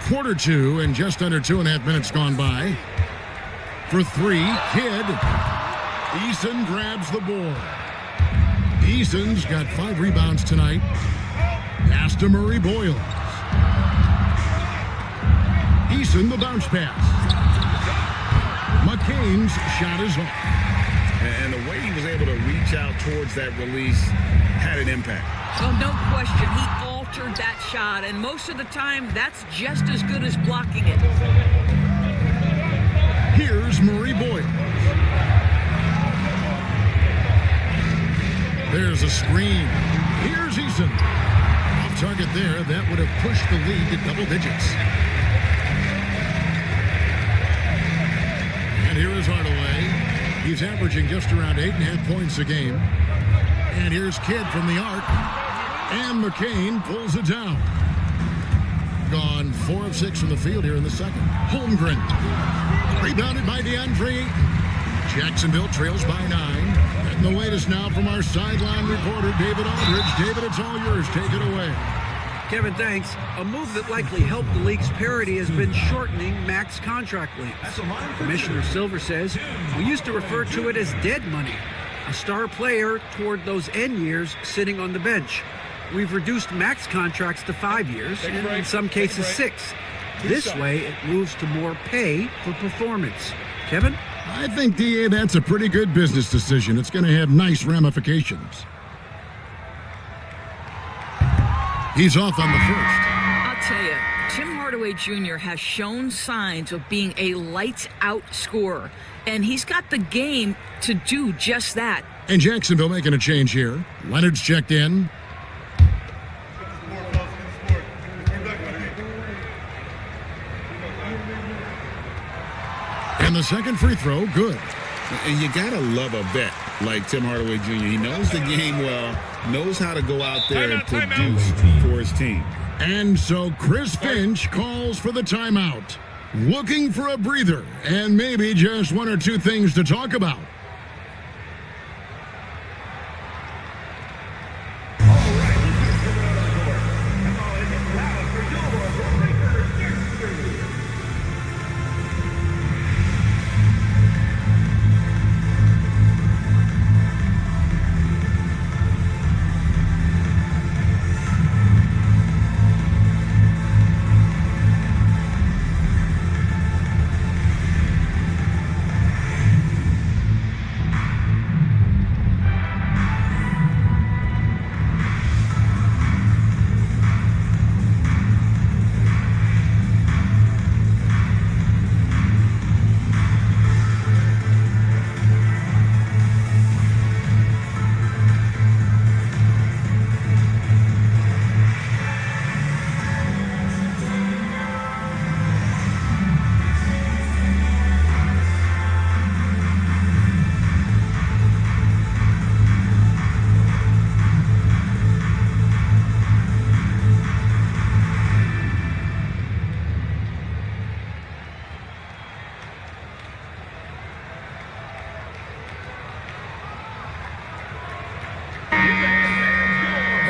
Quarter 2 and just under 2.5 minutes gone by. For 3, Kidd. Eason grabs the board. Eason's got 5 rebounds tonight. Pass to Murray Boyle. Eason the bounce pass. McCain's shot is off. And the way he was able to reach out towards that release had an impact. Well, no question. He altered that shot, and most of the time, that's just as good as blocking it. Here's Murray Boyle. There's a screen. Here's Eason. Off target there. That would have pushed the lead to double digits. And here is Hardaway. He's averaging just around 8.5 points a game. And here's Kidd from the arc. And McCain pulls it down. Gone 4 of 6 from the field here in the second. Holmgren. Rebounded by DeAndre Ayton. Jacksonville trails by 9. And the latest now from our sideline reporter, David Aldridge. David, it's all yours. Take it away. Kevin, thanks. A move that likely helped the league's parity has been shortening max contract lengths. Commissioner Silver says we used to refer to it as dead money, a star player toward those end years sitting on the bench. We've reduced max contracts to 5 years, and in some cases 6. This way, it moves to more pay for performance. Kevin? I think, DA, that's a pretty good business decision. It's going to have nice ramifications. He's off on the first. I'll tell you, Tim Hardaway Jr. has shown signs of being a lights-out scorer, and he's got the game to do just that. And Jacksonville making a change here. Leonard's checked in. And the second free throw, good. And you got to love a vet like Tim Hardaway Jr. He knows the game well, knows how to go out there and produce for his team. And so Chris Finch calls for the timeout. Looking for a breather and maybe just 1 or 2 things to talk about.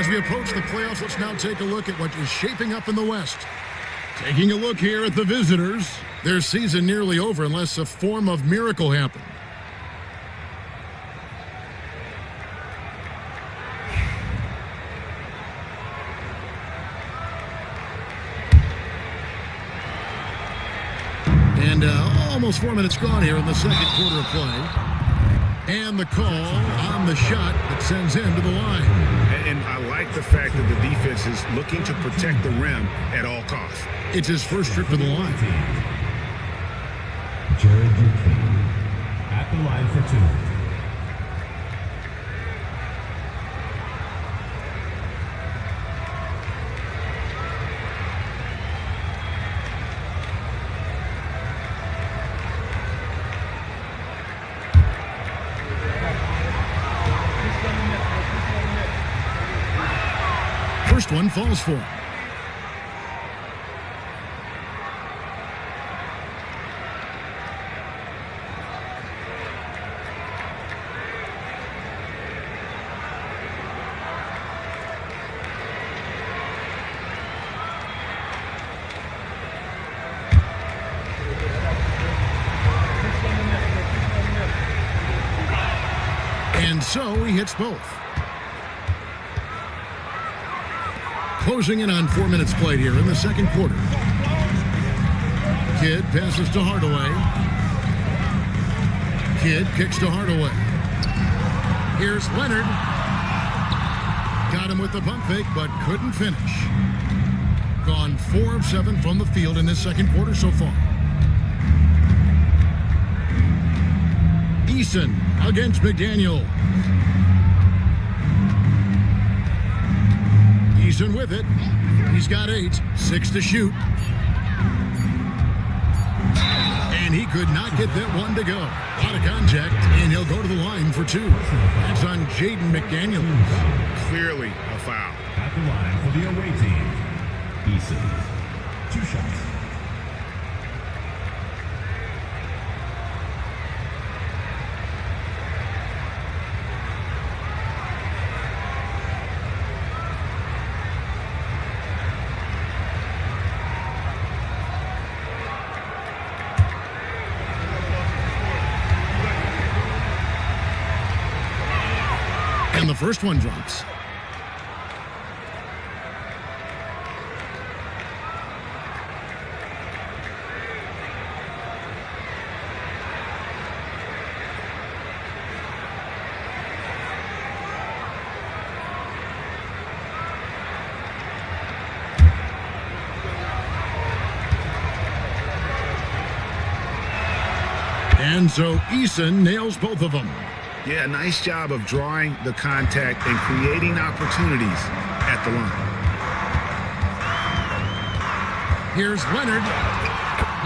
As we approach the playoffs, let's now take a look at what is shaping up in the West. Taking a look here at the visitors. Their season nearly over unless a form of miracle happens. And almost 4 minutes gone here in the second quarter of play. And the call on the shot that sends him to the line. And I like the fact that the defense is looking to protect the rim at all costs. It's his first trip to the line. Jared Duquesne at the line for two. First one falls for him. And so he hits both. Closing in on 4 minutes played here in the second quarter. Kidd passes to Hardaway. Kidd kicks to Hardaway. Here's Leonard. Got him with the pump fake, but couldn't finish. Gone 4 of 7 from the field in this second quarter so far. Eason against McDaniel. Eason with it. He's got 8, 6 to shoot. And he could not get that one to go. A lot of contact, and he'll go to the line for 2. That's on Jaden McDaniel. Clearly a foul. At the line for the away team, Eason. 2 shots. And the first one drops. And so Eason nails both of them. Yeah, nice job of drawing the contact and creating opportunities at the line. Here's Leonard.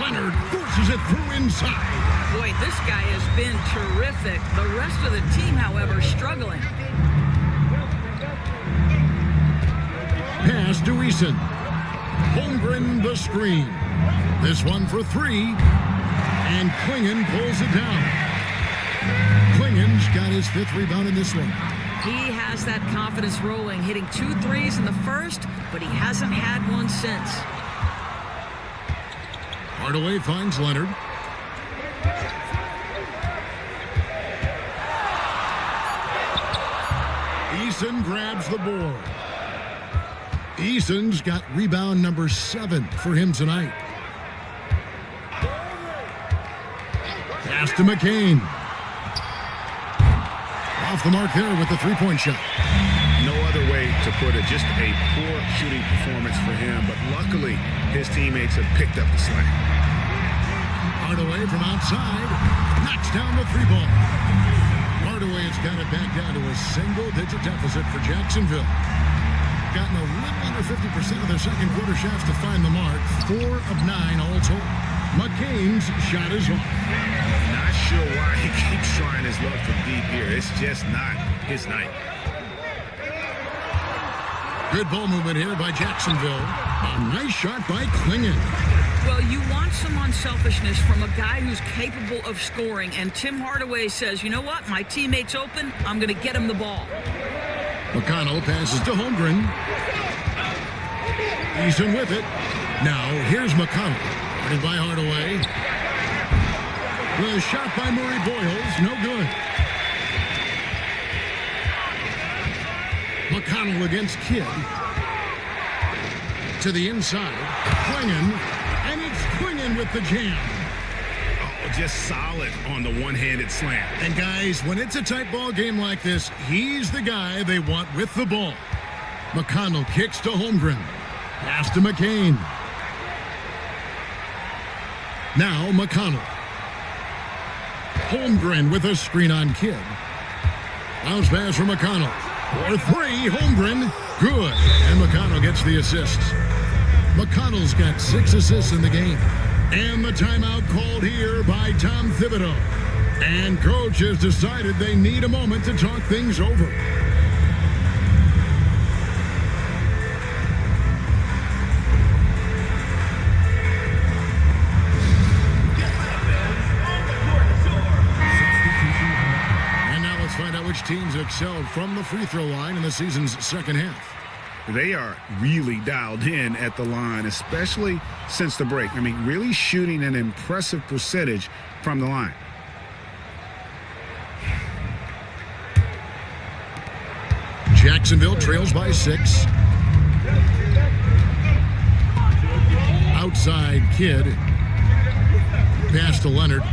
Leonard forces it through inside. Boy, this guy has been terrific. The rest of the team, however, struggling. Pass to Eason. Holmgren the screen. This one for 3. And Klingon pulls it down. Klingon's got his 5th rebound in this one. He has that confidence rolling, hitting 2 threes in the first, but he hasn't had one since. Hardaway finds Leonard. Eason grabs the board. Eason's got rebound number 7 for him tonight. Pass to McCain. Off the mark there with the 3-point shot. No other way to put it. Just a poor shooting performance for him, but luckily his teammates have picked up the slack. Hardaway from outside knocks down the 3-ball. Hardaway has got it back down to a single-digit deficit for Jacksonville. Gotten a little under 50% of their second quarter shots to find the mark. 4 of 9 all told. McCain's shot is off. Not sure why he keeps trying his luck from deep here. It's just not his night. Good ball movement here by Jacksonville. A nice shot by Klingon. Well, you want some unselfishness from a guy who's capable of scoring, and Tim Hardaway says, you know what, my teammate's open, I'm going to get him the ball. McConnell passes to Holmgren. Eason with it. Now here's McConnell. Guarded by Hardaway. The shot by Murray Boyles. No good. McConnell against Kidd. To the inside. Clingan. And it's Clingan with the jam. Just solid on the one-handed slam. And guys, when it's a tight ball game like this, he's the guy they want with the ball. McConnell kicks to Holmgren. Pass to McCain. Now McConnell. Holmgren with a screen on Kidd. Bounce pass for McConnell. For three, Holmgren. Good. And McConnell gets the assists. McConnell's got 6 assists in the game. And the timeout called here by Tom Thibodeau. And coach has decided they need a moment to talk things over. And now let's find out which teams excelled from the free throw line in the season's second half. They are really dialed in at the line, especially since the break. I mean, really shooting an impressive percentage from the line. Jacksonville trails by 6. Outside Kidd. Pass to Leonard.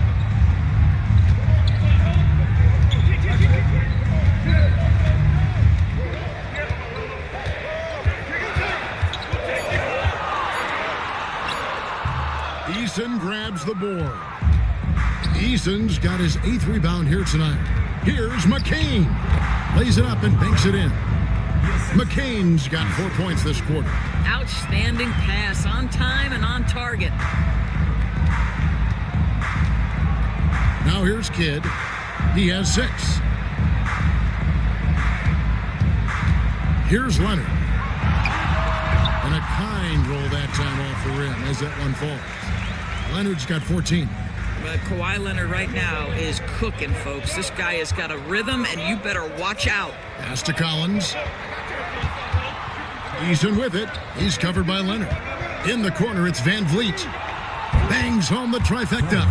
Eason grabs the board. Eason's got his 8th rebound here tonight. Here's McCain. Lays it up and banks it in. McCain's got 4 points this quarter. Outstanding pass, on time and on target. Now here's Kidd. He has 6. Here's Leonard. And a kind roll that time off the rim as that one falls. Leonard's got 14. But Kawhi Leonard right now is cooking, folks. This guy has got a rhythm, and you better watch out. Pass to Collins. Eason with it. He's covered by Leonard. In the corner, it's Van Vliet. Bangs home the trifecta.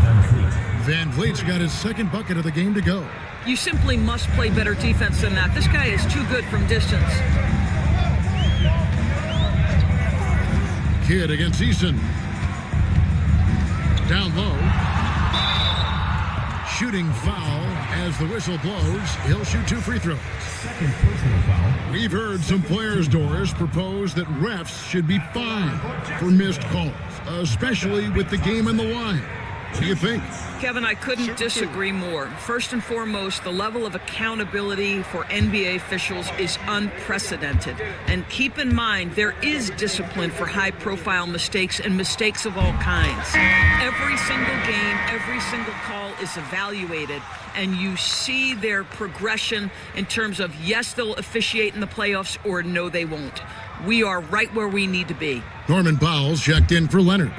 Van Vliet's got his 2nd bucket of the game to go. You simply must play better defense than that. This guy is too good from distance. Kidd against Eason. Down low. Shooting foul as the whistle blows. He'll shoot 2 free throws. Second personal foul. We've heard some players, Doris, propose that refs should be fined for missed calls, especially with the game on the line. What do you think? Kevin, I couldn't disagree more. First and foremost, the level of accountability for NBA officials is unprecedented. And keep in mind, there is discipline for high-profile mistakes and mistakes of all kinds. Every single game, every single call is evaluated, and you see their progression in terms of, yes, they'll officiate in the playoffs, or no, they won't. We are right where we need to be. Norman Powell's checked in for Leonard.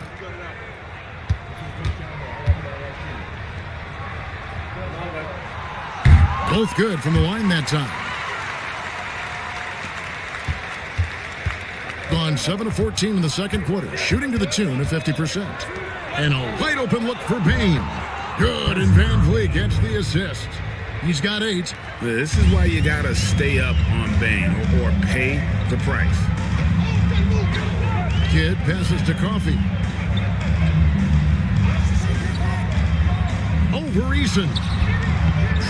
Both good from the line that time. Gone 7 of 14 in the second quarter, shooting to the tune of 50%. And a wide open look for Payne. Good, and Van Vliet gets the assist. He's got 8. This is why you got to stay up on Bane or pay the price. Kidd passes to Coffey. Over Eason.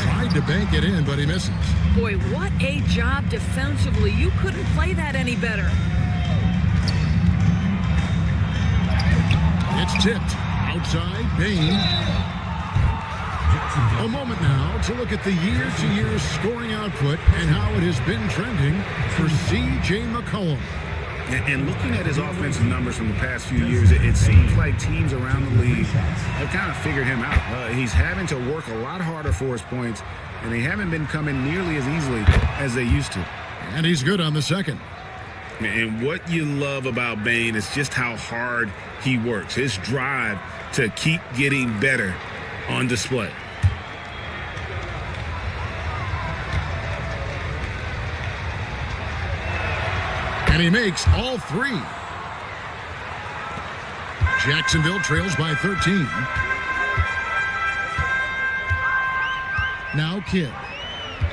Tried to bank it in, but he misses. Boy, what a job defensively. You couldn't play that any better. It's tipped. Outside, Payne. A moment now to look at the year-to-year scoring output and how it has been trending for C.J. McCollum. And looking at his offensive numbers from the past few years, it seems like teams around the league have kind of figured him out. He's having to work a lot harder for his points, and they haven't been coming nearly as easily as they used to. And he's good on the second. And what you love about Bane is just how hard he works. His drive to keep getting better on display. And he makes all three. Jacksonville trails by 13. Now Kidd.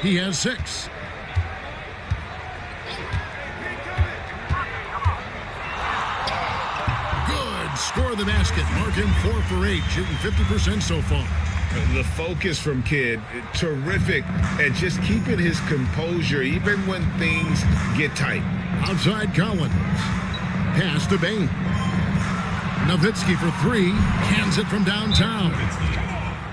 He has 6. Good. Score the basket. Mark him 4 for 8, shooting 50% so far. The focus from Kidd, terrific at just keeping his composure even when things get tight. Outside Collins. Pass to Bain. Nowitzki for 3. Cans it from downtown.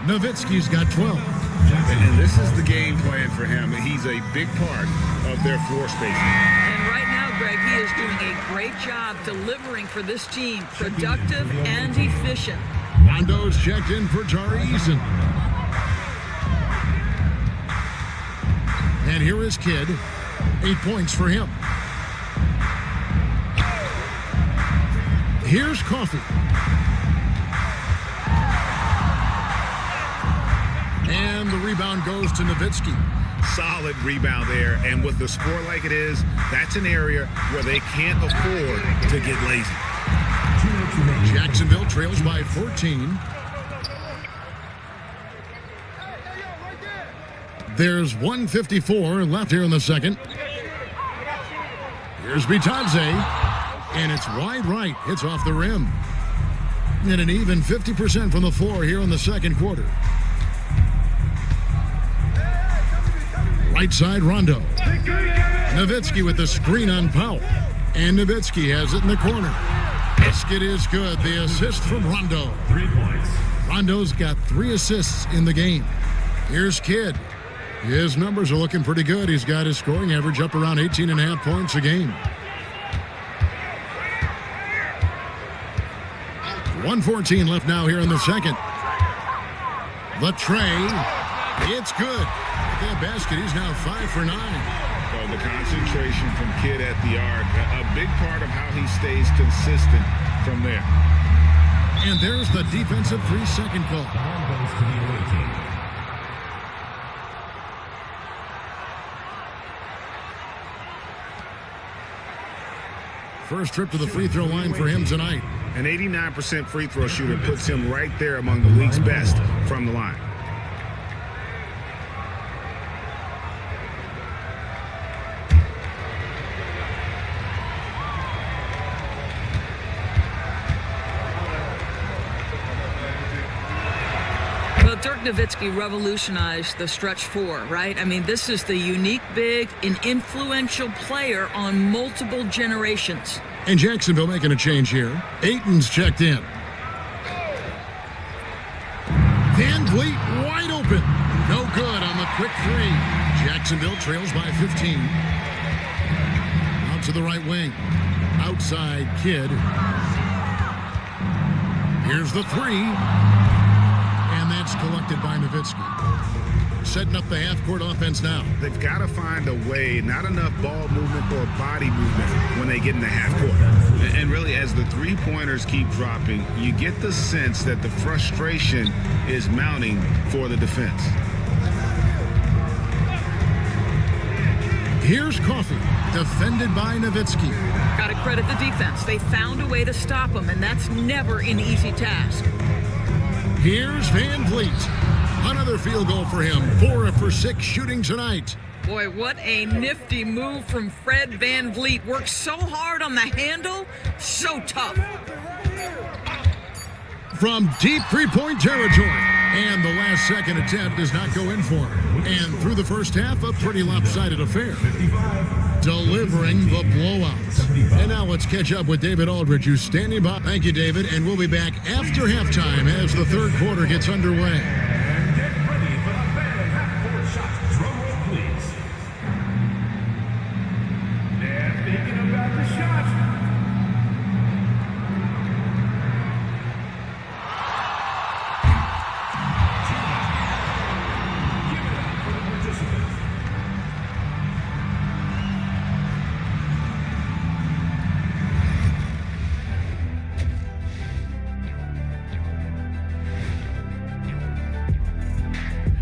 Nowitzki's got 12. And this is the game plan for him. He's a big part of their floor spacing. And right now, Greg, he is doing a great job delivering for this team. Productive and efficient. Rondo's checked in for Tari Eason. And here is Kidd. 8 points for him. Here's Coffey. And the rebound goes to Nowitzki. Solid rebound there. And with the score like it is, that's an area where they can't afford to get lazy. Jacksonville trails by 14. There's 1:54 left here in the second. Here's Bitadze. And it's wide right. It's off the rim. And an even 50% from the floor here in the second quarter. Right side, Rondo. Nowitzki with the screen on Powell. And Nowitzki has it in the corner. Basket is good. The assist from Rondo. 3 points. Rondo's got 3 assists in the game. Here's Kidd. His numbers are looking pretty good. He's got his scoring average up around 18.5 points a game. 1:14 left now here in the second. The tray. It's good. At that basket, he's now 5 for 9. So the concentration from Kidd at the arc, a big part of how he stays consistent from there. And there's the defensive 3-second call. Ball goes to the away team. First trip to the free throw line for him tonight. An 89% free throw shooter puts him right there among the league's best from the line. Well, Dirk Nowitzki revolutionized the stretch 4, right? I mean, this is the unique big and influential player on multiple generations. And Jacksonville making a change here. Ayton's checked in. Van Vliet wide open. No good on the quick 3. Jacksonville trails by 15. Out to the right wing. Outside Kidd. Here's the 3. And that's collected by Nowitzki. Setting up the half-court offense now. They've got to find a way, not enough ball movement or body movement when they get in the half-court. And really, as the three-pointers keep dropping, you get the sense that the frustration is mounting for the defense. Here's Coffey, defended by Nowitzki. Got to credit the defense. They found a way to stop him, and that's never an easy task. Here's Van Vliet. Another field goal for him. 4 for 6 shooting tonight. Boy, what a nifty move from Fred Van Vliet. Works so hard on the handle, so tough. From deep three-point territory. And the last second attempt does not go in for him. And through the first half, a pretty lopsided affair. Delivering the blowout. And now let's catch up with David Aldridge, who's standing by. Thank you, David. And we'll be back after halftime as the third quarter gets underway.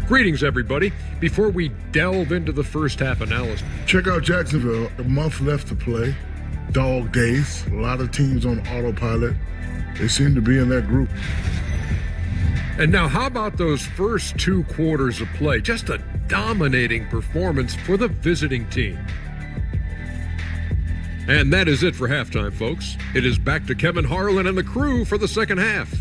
Greetings, everybody. Before we delve into the first half analysis, Check out Jacksonville. A month left to play. dog days. A lot of teams on autopilot. They seem to be in that group. And now, how about those first 2 quarters of play? Just a dominating performance for the visiting team. And that is it for halftime, folks. It is back to Kevin Harlan and the crew for the second half.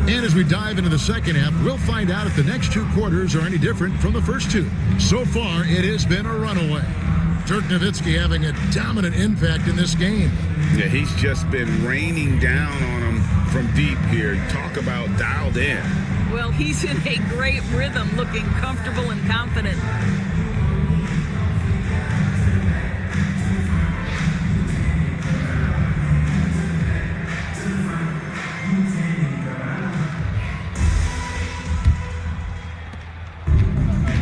And as we dive into the second half, we'll find out if the next 2 quarters are any different from the first 2. So far, it has been a runaway. Dirk Nowitzki having a dominant impact in this game. Yeah, he's just been raining down on him from deep here. Talk about dialed in. Well, he's in a great rhythm, looking comfortable and confident.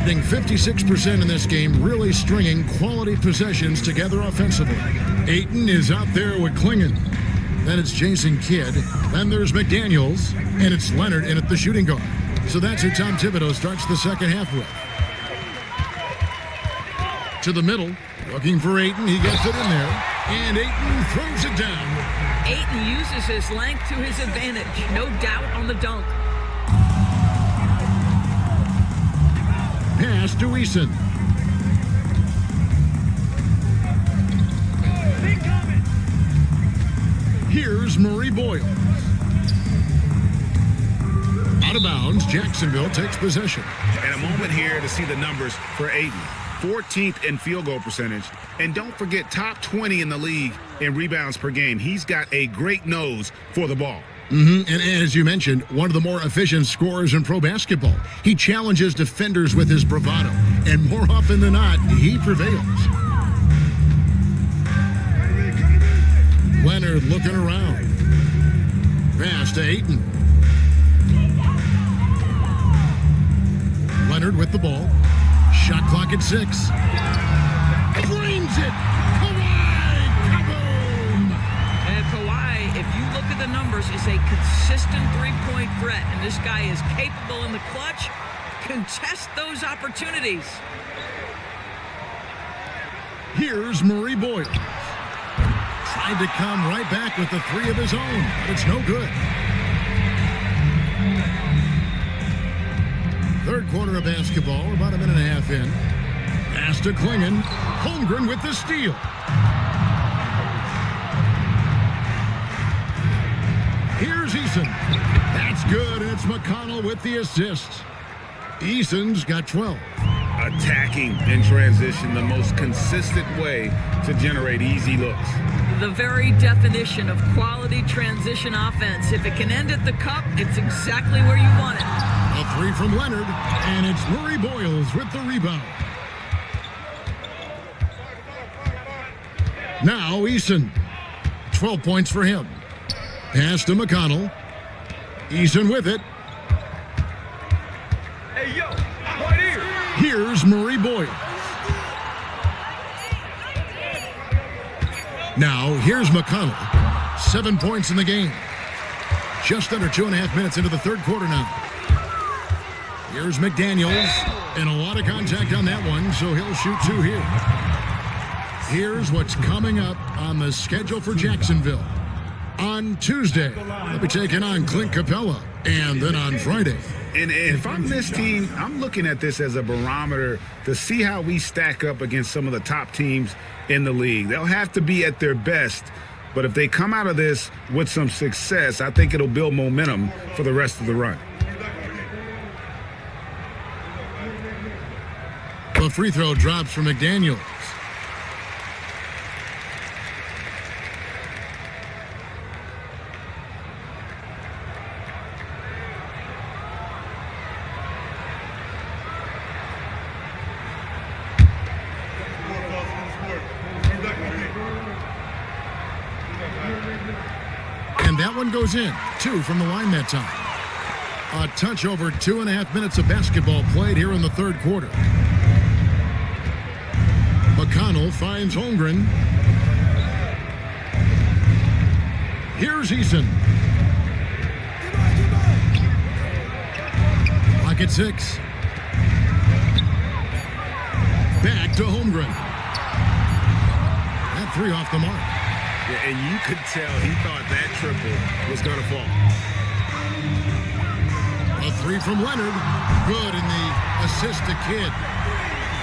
Hitting 56% in this game, really stringing quality possessions together offensively. Ayton is out there with Klingon. Then it's Jason Kidd. Then there's McDaniels. And it's Leonard in at the shooting guard. So that's who Tom Thibodeau starts the second half with. To the middle, looking for Ayton. He gets it in there. And Ayton throws it down. Ayton uses his length to his advantage. No doubt on the dunk. Pass to Eason. Here's Murray Boyle. Out of bounds, Jacksonville takes possession. And a moment here to see the numbers for Ayton. 14th in field goal percentage. And don't forget, top 20 in the league in rebounds per game. He's got a great nose for the ball. And as you mentioned, one of the more efficient scorers in pro basketball. He challenges defenders with his bravado, and more often than not, he prevails. Leonard looking around. Pass to Ayton. Leonard with the ball. Shot clock at 6. Frames it! The numbers is a consistent three-point threat, and this guy is capable in the clutch. Contest those opportunities. Here's Murray Boyle. Tried to come right back with the 3 of his own, but it's no good. Third quarter of basketball, about a minute and a half in. Pass to Klingon. Holmgren with the steal. Here's Eason. That's good, and it's McConnell with the assist. Eason's got 12. Attacking in transition, the most consistent way to generate easy looks. The very definition of quality transition offense. If it can end at the cup, it's exactly where you want it. A 3 from Leonard, and it's Murray Boyles with the rebound. Now Eason. 12 points for him. Pass to McConnell. Eason with it. Hey, yo, right here. Here's Murray Boyle. Now, here's McConnell. 7 points in the game. Just under 2.5 minutes into the third quarter now. Here's McDaniels. And a lot of contact on that one, so he'll shoot 2 here. Here's what's coming up on the schedule for Jacksonville. On Tuesday, they'll be taking on Clint Capella, and then on Friday. And if I'm this team, I'm looking at this as a barometer to see how we stack up against some of the top teams in the league. They'll have to be at their best, but if they come out of this with some success, I think it'll build momentum for the rest of the run. The free throw drops for McDaniels. And that one goes in. 2 from the line that time. A touch over 2.5 minutes of basketball played here in the third quarter. McConnell finds Holmgren. Here's Eason. Clock at 6. Back to Holmgren. That 3 off the mark. Yeah, and you could tell he thought that triple was going to fall. A 3 from Leonard. Good, and the assist to Kidd.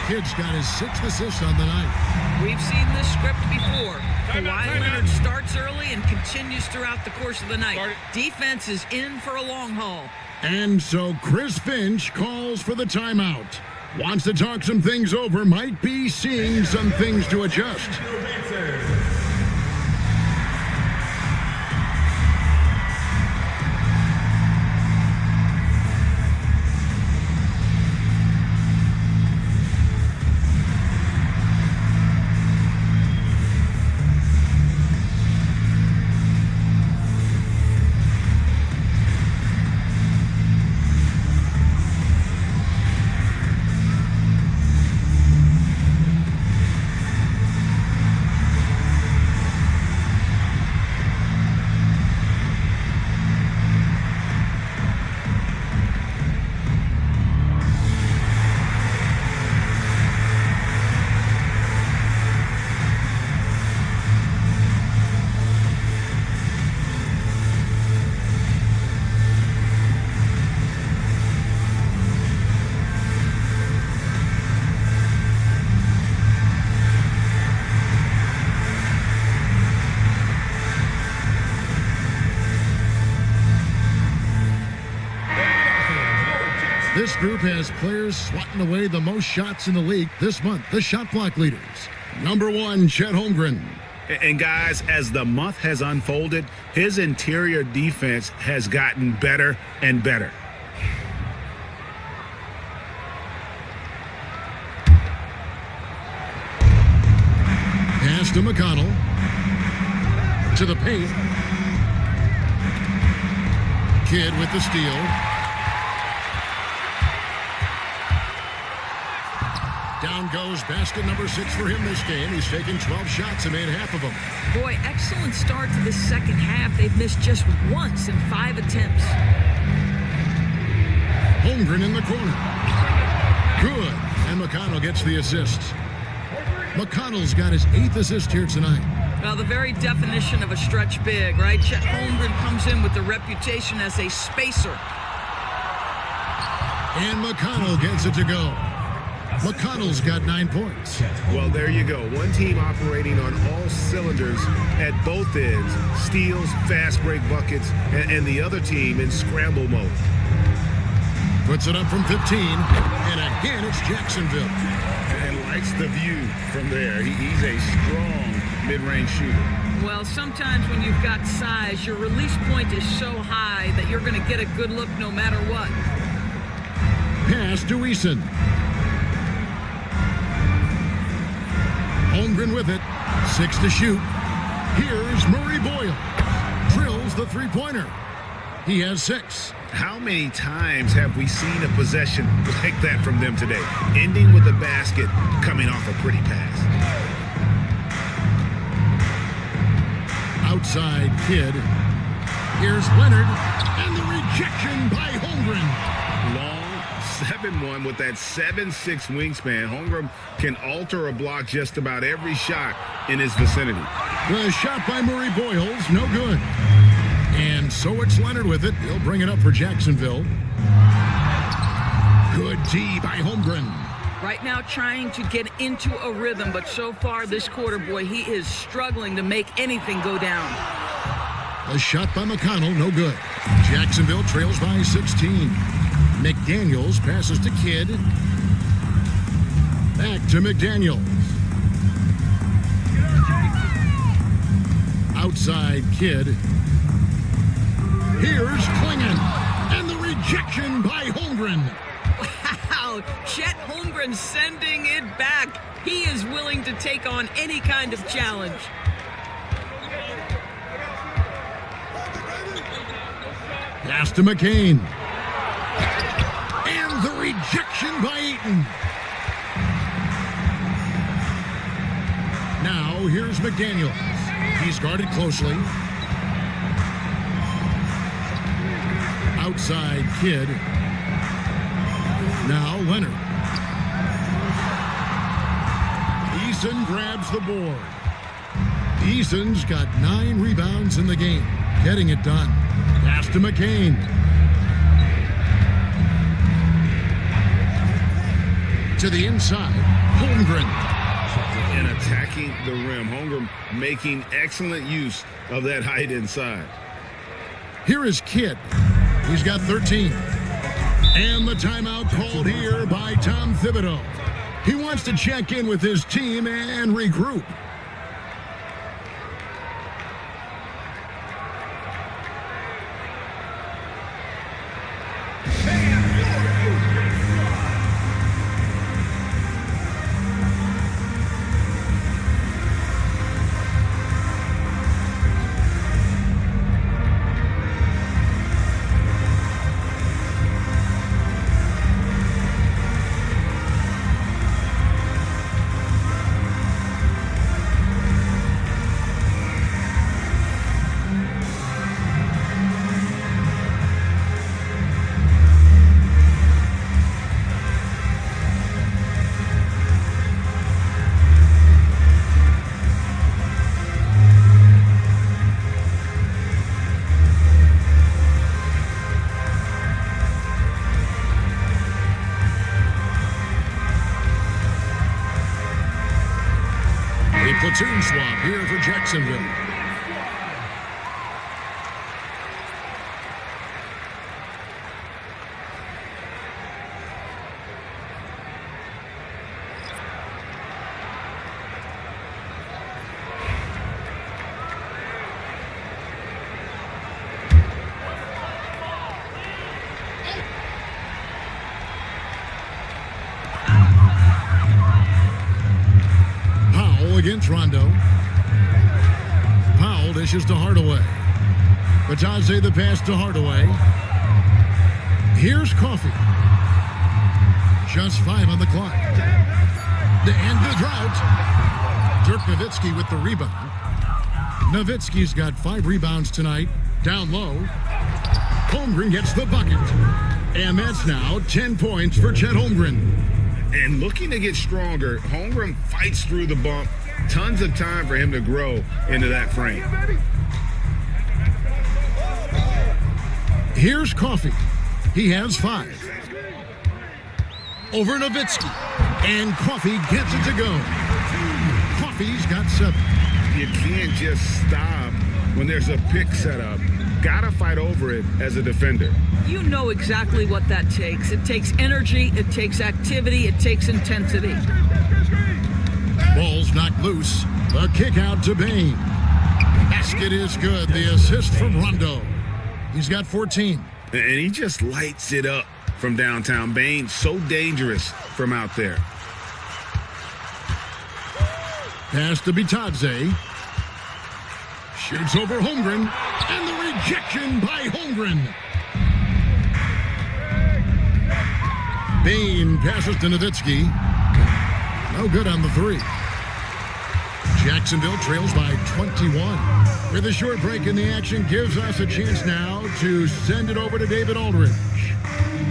Kidd's got his 6th assist on the night. We've seen this script before. Kawhi Leonard starts early and continues throughout the course of the night. Defense is in for a long haul. And so Chris Finch calls for the timeout. Wants to talk some things over, might be seeing some things to adjust. This group has players swatting away the most shots in the league this month. The shot block leaders. Number 1, Chet Holmgren. And guys, as the month has unfolded, his interior defense has gotten better and better. Pass to McConnell. To the paint. Kidd with the steal. Down goes basket number 6 for him this game. He's taken 12 shots and made half of them. Boy, excellent start to the second half. They've missed just once in 5 attempts. Holmgren in the corner. Good. And McConnell gets the assist. McConnell's got his 8th assist here tonight. Well, the very definition of a stretch big, right? Chet Holmgren comes in with the reputation as a spacer. And McConnell gets it to go. McConnell's got 9 points. Well, there you go. One team operating on all cylinders at both ends. Steals, fast break buckets, and the other team in scramble mode. Puts it up from 15, and again it's Jacksonville. And likes the view from there. He's a strong mid-range shooter. Well, sometimes when you've got size, your release point is so high that you're going to get a good look no matter what. Pass to Eason. Holmgren with it. 6 to shoot. Here's Murray Boyle. Drills the three-pointer. He has 6. How many times have we seen a possession like that from them today? Ending with a basket, coming off a pretty pass. Outside Kidd. Here's Leonard. And the rejection by Holmgren. Long 7-1 with that 7'6" wingspan. Holmgren can alter a block just about every shot in his vicinity. The shot by Murray Boyles, no good. And so it's Leonard with it. He'll bring it up for Jacksonville. Good D by Holmgren. Right now trying to get into a rhythm, but so far this quarter, boy, he is struggling to make anything go down. A shot by McConnell, no good. Jacksonville trails by 16. McDaniels passes to Kidd. Back to McDaniels. Outside Kidd. Here's Klingon. And the rejection by Holmgren. Wow, Chet Holmgren sending it back. He is willing to take on any kind of challenge. Pass to McCain. And the rejection by Eaton. Now here's McDaniels. He's guarded closely. outside Kidd. Now Leonard. Eason grabs the board. Eason's got 9 rebounds in the game, getting it done. Pass to McCain. To the inside, Holmgren. And attacking the rim. Holmgren making excellent use of that height inside. Here is Kidd. He's got 13. And the timeout called here by Tom Thibodeau. He wants to check in with his team and regroup. Platoon swap here for Jacksonville. Against Rondo. Powell dishes to Hardaway. Batadze the pass to Hardaway. Here's Coffey. Just 5 on the clock. To end the drought. Dirk Nowitzki with the rebound. Nowitzki's got 5 rebounds tonight. Down low. Holmgren gets the bucket. And that's now 10 points for Chet Holmgren. And looking to get stronger, Holmgren fights through the bump. Tons of time for him to grow into that frame. Here's Coffey. He has 5. Over Nowitzki. And Coffey gets it to go. Coffey's got 7. You can't just stop when there's a pick set up. Gotta fight over it as a defender. You know exactly what that takes. It takes energy, it takes activity, it takes intensity. Ball's knocked loose. The kick out to Bain. Basket is good. The assist from Rondo. He's got 14. And he just lights it up from downtown. Bain, so dangerous from out there. Pass to Bitadze. Shoots over Holmgren. And the rejection by Holmgren. Bain passes to Nowitzki. No good on the 3. Jacksonville trails by 21. With a short break in the action, gives us a chance now to send it over to David Aldridge.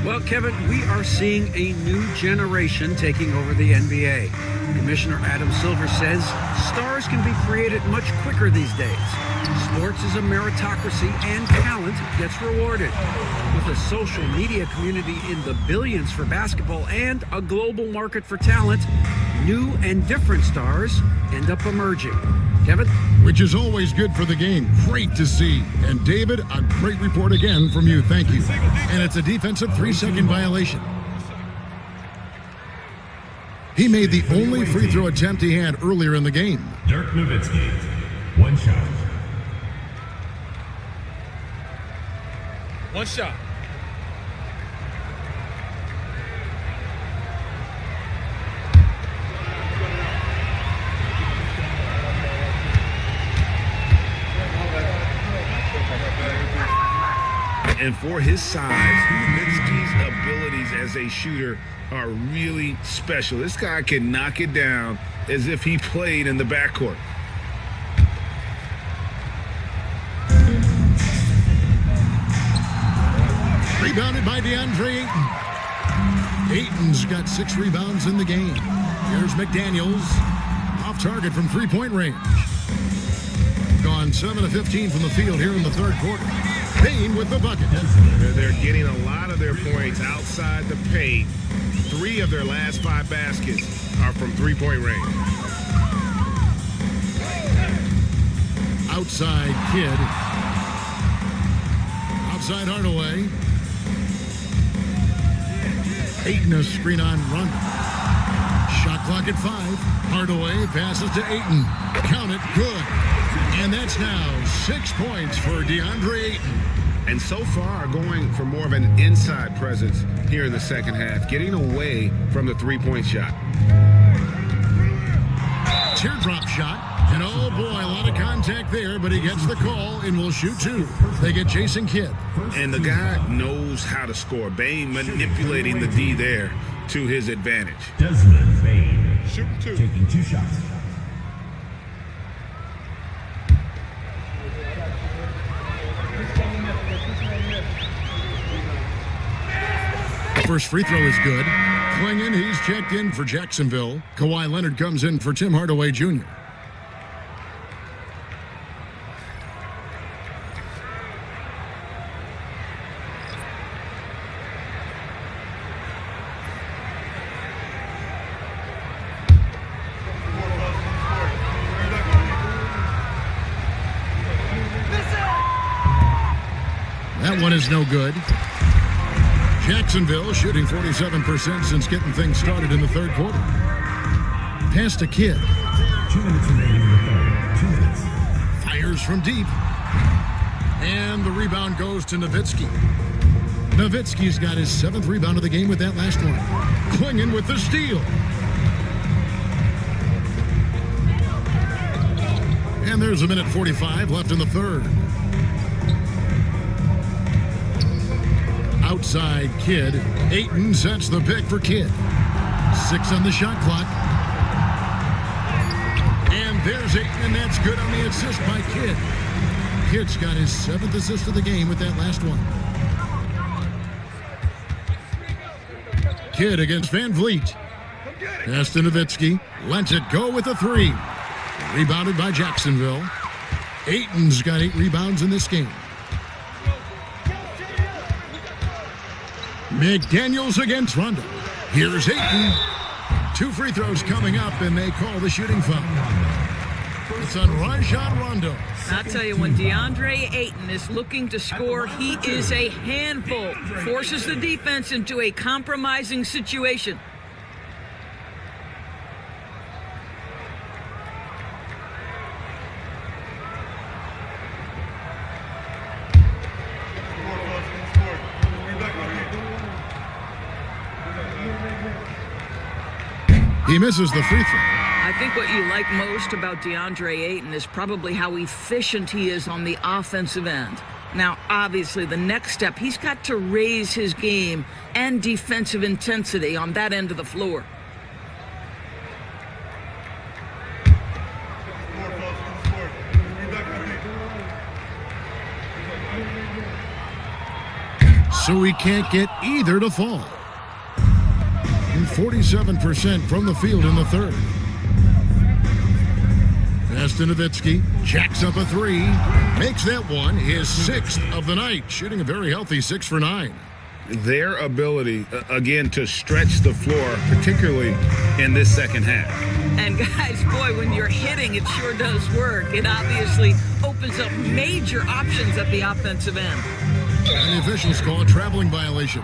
Well, Kevin, we are seeing a new generation taking over the NBA. Commissioner Adam Silver says stars can be created much quicker these days. Sports is a meritocracy and talent gets rewarded. With a social media community in the billions for basketball and a global market for talent, new and different stars end up emerging. Kevin? Which is always good for the game. Great to see. And David, a great report again from you. Thank you. And it's a defensive 3-second violation. He made the only free throw attempt he had earlier in the game. Dirk Nowitzki, 1 shot. 1 shot. And for his size, Nowitzki's abilities as a shooter are really special. This guy can knock it down as if he played in the backcourt. Rebounded by DeAndre Ayton. Ayton's got 6 rebounds in the game. Here's McDaniels. Off target from three-point range. Gone 7 of 15 from the field here in the third quarter. Payne with the bucket. They're getting a lot of their points outside the paint. 3 of their last 5 baskets are from three-point range. Outside Kidd. Outside Hardaway. Ayton a screen on Rondo. Shot clock at 5. Hardaway passes to Ayton. Count it, good. And that's now 6 points for DeAndre Ayton. And so far going for more of an inside presence here in the second half, getting away from the three-point shot. Teardrop shot. And oh boy, a lot of contact there, but he gets the call and will shoot 2. They get Jason Kidd. And the guy knows how to score. Bane manipulating the D there to his advantage. Desmond Bane Shooting 2. taking 2 shots. First free throw is good. Clingan, he's checked in for Jacksonville. Kawhi Leonard comes in for Tim Hardaway Jr. That one is no good. Jacksonville shooting 47% since getting things started in the third quarter. Pass to Kidd. 2 minutes remaining in the third. 2 minutes. Fires from deep. And the rebound goes to Nowitzki. Nowitzki's got his 7th rebound of the game with that last one. Clingan with the steal. And there's 1:45 left in the third. Outside Kidd. Ayton sets the pick for Kidd. 6 on the shot clock. And there's Ayton, and that's good on the assist by Kidd. Kidd's got his 7th assist of the game with that last one. Kidd against Van Vliet. Pass to Nowitzki. Lets it go with a 3. Rebounded by Jacksonville. Ayton's got 8 rebounds in this game. McDaniels against Rondo. Here's Ayton. 2 free throws coming up, and they call the shooting foul. It's on Rajon Rondo. I'll tell you, when DeAndre Ayton is looking to score, he is a handful. Forces the defense into a compromising situation. He misses the free throw. I think what you like most about DeAndre Ayton is probably how efficient he is on the offensive end. Now, obviously, the next step, he's got to raise his game and defensive intensity on that end of the floor. So he can't get either to fall. And 47% from the field in the third. Pass to Nowitzki. Jacks up a 3. Makes that one his 6th of the night. Shooting a very healthy 6 for 9. Their ability, again, to stretch the floor, particularly in this second half. And guys, boy, when you're hitting, it sure does work. It obviously opens up major options at the offensive end. And the officials call a traveling violation.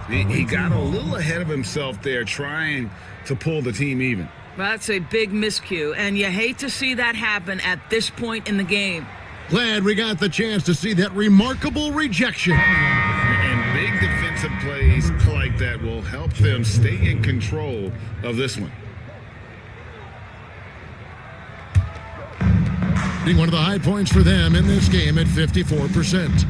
He got a little ahead of himself there, trying to pull the team even. That's a big miscue, and you hate to see that happen at this point in the game. Glad we got the chance to see that remarkable rejection. And big defensive plays like that will help them stay in control of this one. Being one of the high points for them in this game at 54%.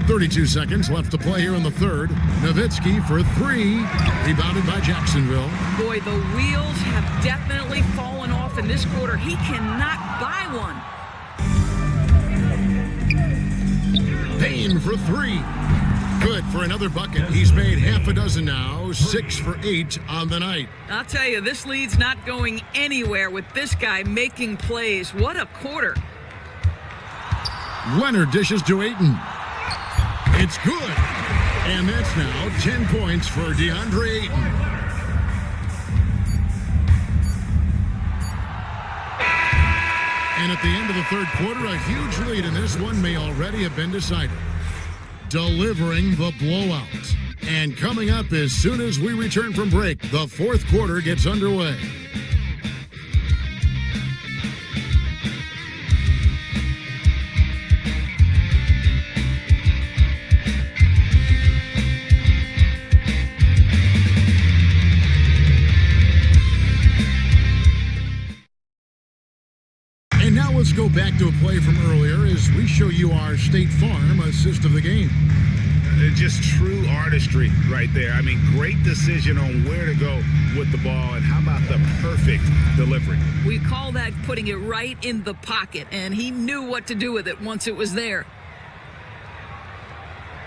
32 seconds left to play here in the third. Nowitzki for 3. Rebounded by Jacksonville. Boy, the wheels have definitely fallen off in this quarter. He cannot buy one. Payne for three. Good for another bucket. He's made half a dozen now, 6 for 8 on the night. I'll tell you, this lead's not going anywhere with this guy making plays. What a quarter. Leonard dishes to Ayton. It's good. And that's now 10 points for DeAndre Ayton. And at the end of the third quarter, a huge lead in this one may already have been decided. Delivering the blowout. And coming up as soon as we return from break, the fourth quarter gets underway. Let's go back to a play from earlier as we show you our State Farm assist of the game. Just true artistry right there. I mean, great decision on where to go with the ball, and how about the perfect delivery? We call that putting it right in the pocket, and he knew what to do with it once it was there.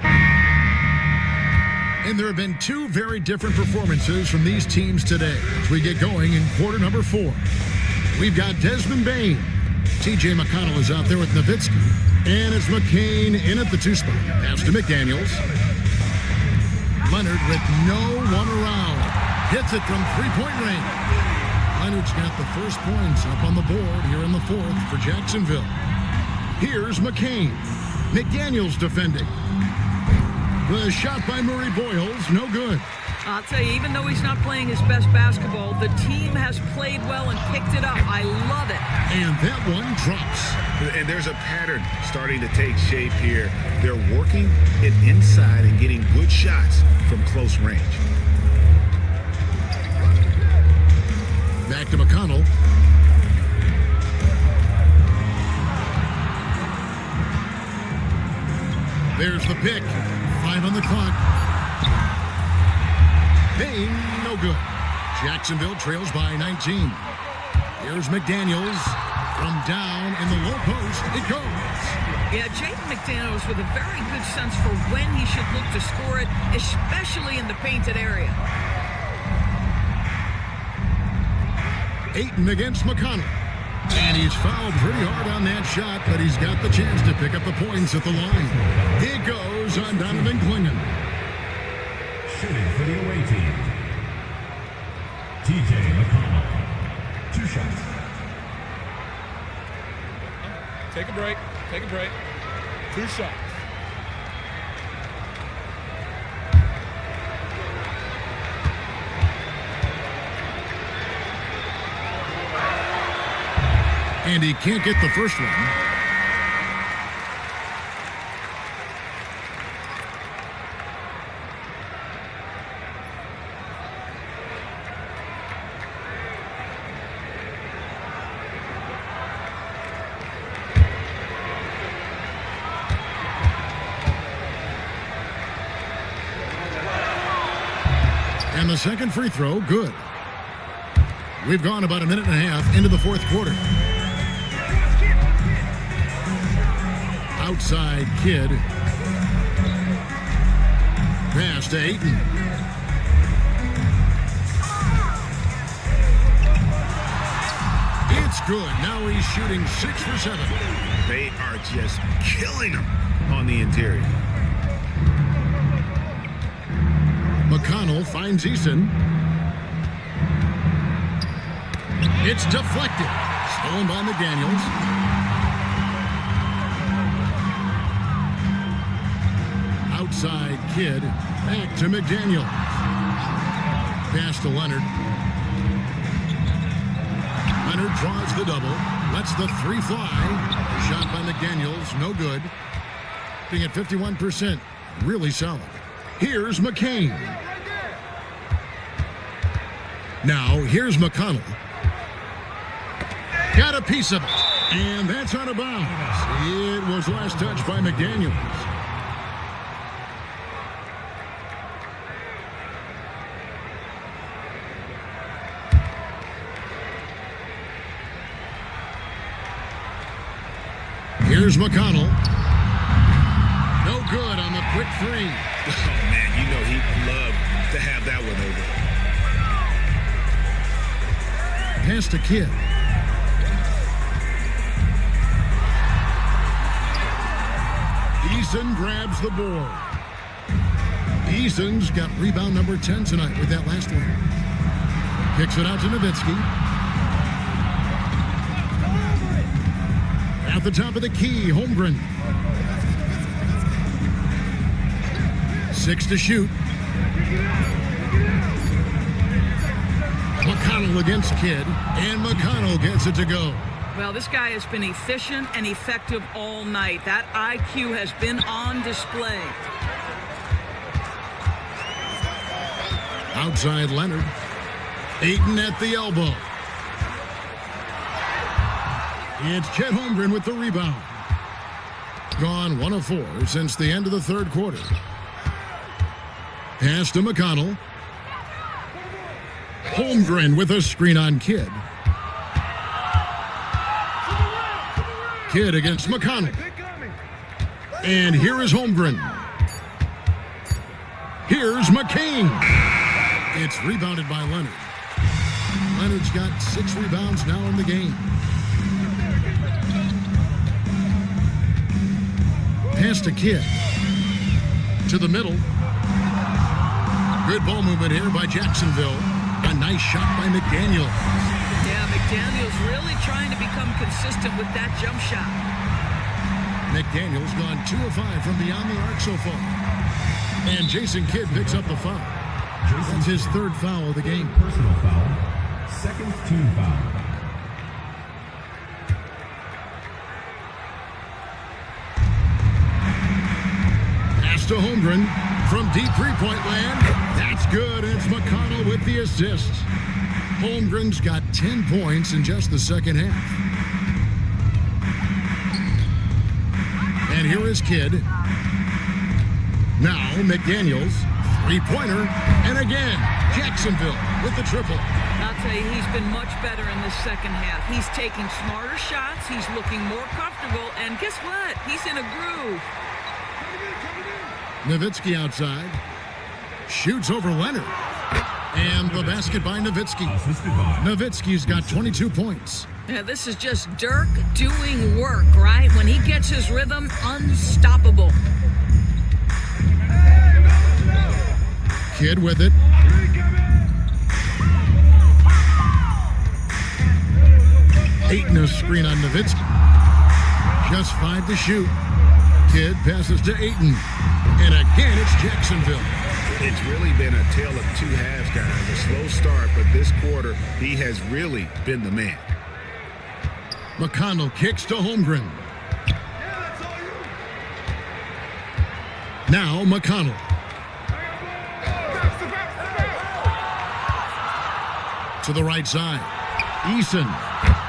And there have been two very different performances from these teams today as we get going in quarter number 4. We've got Desmond Bain. T.J. McConnell is out there with Nowitzki. And it's McCain in at the 2 spot. Pass to McDaniels. Leonard with no one around. Hits it from three-point range. Leonard's got the first points up on the board here in the fourth for Jacksonville. Here's McCain. McDaniels defending. The shot by Murray Boyles, no good. I'll tell you, even though he's not playing his best basketball, the team has played well and picked it up. I love it. And that one drops. And there's a pattern starting to take shape here. They're working it inside and getting good shots from close range. Back to McConnell. There's the pick. 5 on the clock. Bain, no good. Jacksonville trails by 19. Here's McDaniels. From down in the low post, it goes. Yeah, Jaden McDaniels with a very good sense for when he should look to score it, especially in the painted area. Ayton against McConnell. And he's fouled pretty hard on that shot, but he's got the chance to pick up the points at the line. It goes on Donovan Clingan. Shooting for the away team, T.J. McConnell. 2 shots. Take a break. Take a break. 2 shots. And he can't get the first one. And the second free throw, good. We've gone about a minute and a half into the fourth quarter. Outside Kidd. Pass to Ayton. It's good. Now he's shooting 6 for 7. They are just killing him on the interior. McConnell finds Eason. It's deflected. Stolen by McDaniels. Outside Kidd. Back to McDaniels. Pass to Leonard. Leonard draws the double. Lets the 3 fly. Shot by McDaniels. No good. Being at 51%. Really solid. Here's McCain. Now, here's McConnell. Got a piece of it. And that's out of bounds. It was last touched by McDaniels. Here's McConnell. No good on the quick three. Oh, man, you know he'd love to have that one over. Pass to Kidd. Eason grabs the board. Eason's got rebound number 10 tonight with that last one. Kicks it out to Nowitzki. At the top of the key, Holmgren. 6 to shoot. McConnell against Kidd, and McConnell gets it to go. Well, this guy has been efficient and effective all night. That IQ has been on display. Outside Leonard. Ayton at the elbow. It's Chet Holmgren with the rebound. Gone 1 of 4 since the end of the third quarter. Pass to McConnell. Holmgren with a screen on Kidd. Kidd against McConnell. And here is Holmgren. Here's McCain. It's rebounded by Leonard. Leonard's got 6 rebounds now in the game. Pass to Kidd. To the middle. Good ball movement here by Jacksonville. A nice shot by McDaniel. Yeah, McDaniel's really trying to become consistent with that jump shot. McDaniel's gone 2 of 5 from beyond the arc so far. And Jason Kidd picks up the foul. That's his 3rd foul of the game. Personal foul. Second team foul. Pass to Holmgren from deep three-point land. That's good. It's McConnell with the assist. Holmgren's got 10 points in just the second half. And here is Kidd. Now McDaniels, three-pointer, and again, Jacksonville with the triple. I'll tell you, he's been much better in the second half. He's taking smarter shots. He's looking more comfortable. And guess what? He's in a groove. Nowitzki outside. Shoots over Leonard. And the basket by Nowitzki. Nowitzki's got 22 points. Yeah, this is just Dirk doing work, right? When he gets his rhythm, unstoppable. Kidd with it. Ayton a screen on Nowitzki. Just 5 to shoot. Kidd passes to Ayton. And again, it's Jacksonville. It's really been a tale of 2 halves, guys. A slow start, but this quarter, he has really been the man. McConnell kicks to Holmgren. Now McConnell. To the right side. Eason.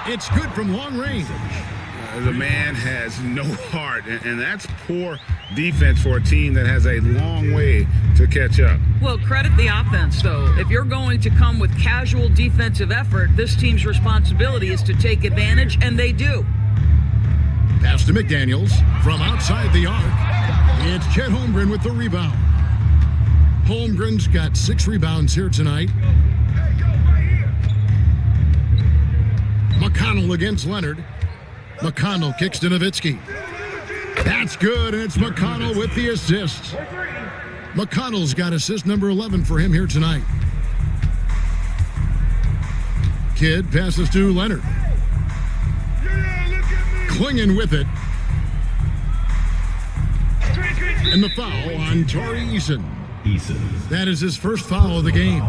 It's good from long range. The man has no heart, and that's poor defense for a team that has a long way to catch up. Well, credit the offense, though. If you're going to come with casual defensive effort, this team's responsibility is to take advantage, and they do. Pass to McDaniels from outside the arc. It's Chet Holmgren with the rebound. Holmgren's got 6 rebounds here tonight. McConnell against Leonard. McConnell kicks to Nowitzki. That's good, and it's McConnell with the assist. McConnell's got assist number 11 for him here tonight. Kidd passes to Leonard. Clinging with it. And the foul on Tari Eason. That is his first foul of the game.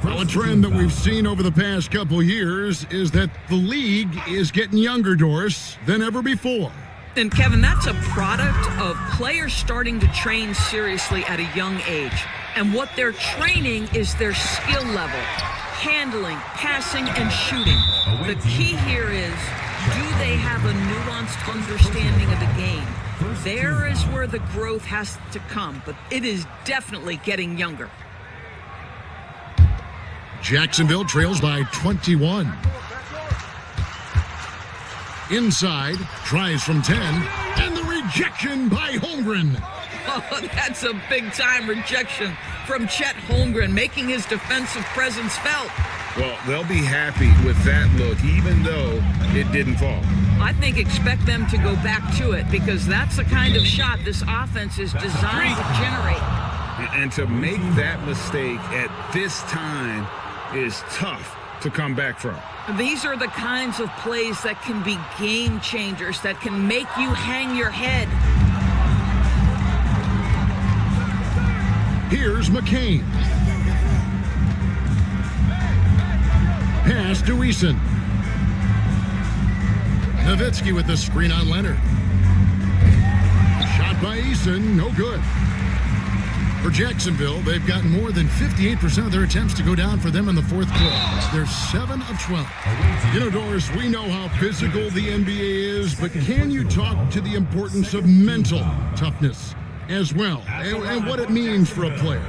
Well, a trend that we've seen over the past couple years is that the league is getting younger, Doris, than ever before. And Kevin, that's a product of players starting to train seriously at a young age. And what they're training is their skill level, handling, passing, and shooting. The key here is, do they have a nuanced understanding of the game? There is where the growth has to come, but it is definitely getting younger. Jacksonville trails by 21. Inside, tries from 10, and the rejection by Holmgren. Oh, that's a big-time rejection from Chet Holmgren, making his defensive presence felt. Well, they'll be happy with that look, even though it didn't fall. I think expect them to go back to it because that's the kind of shot this offense is designed to generate. And to make that mistake at this time is tough to come back from. These are the kinds of plays that can be game changers, that can make you hang your head. Here's McCain. Pass to Eason. Nowitzki with the screen on Leonard. Shot by Eason, no good. For Jacksonville, they've gotten more than 58% of their attempts to go down for them in the fourth quarter. They're 7 of 12. You know, Doris, we know how physical the NBA is, but can you talk to the importance of mental toughness as well, and what it means for a player?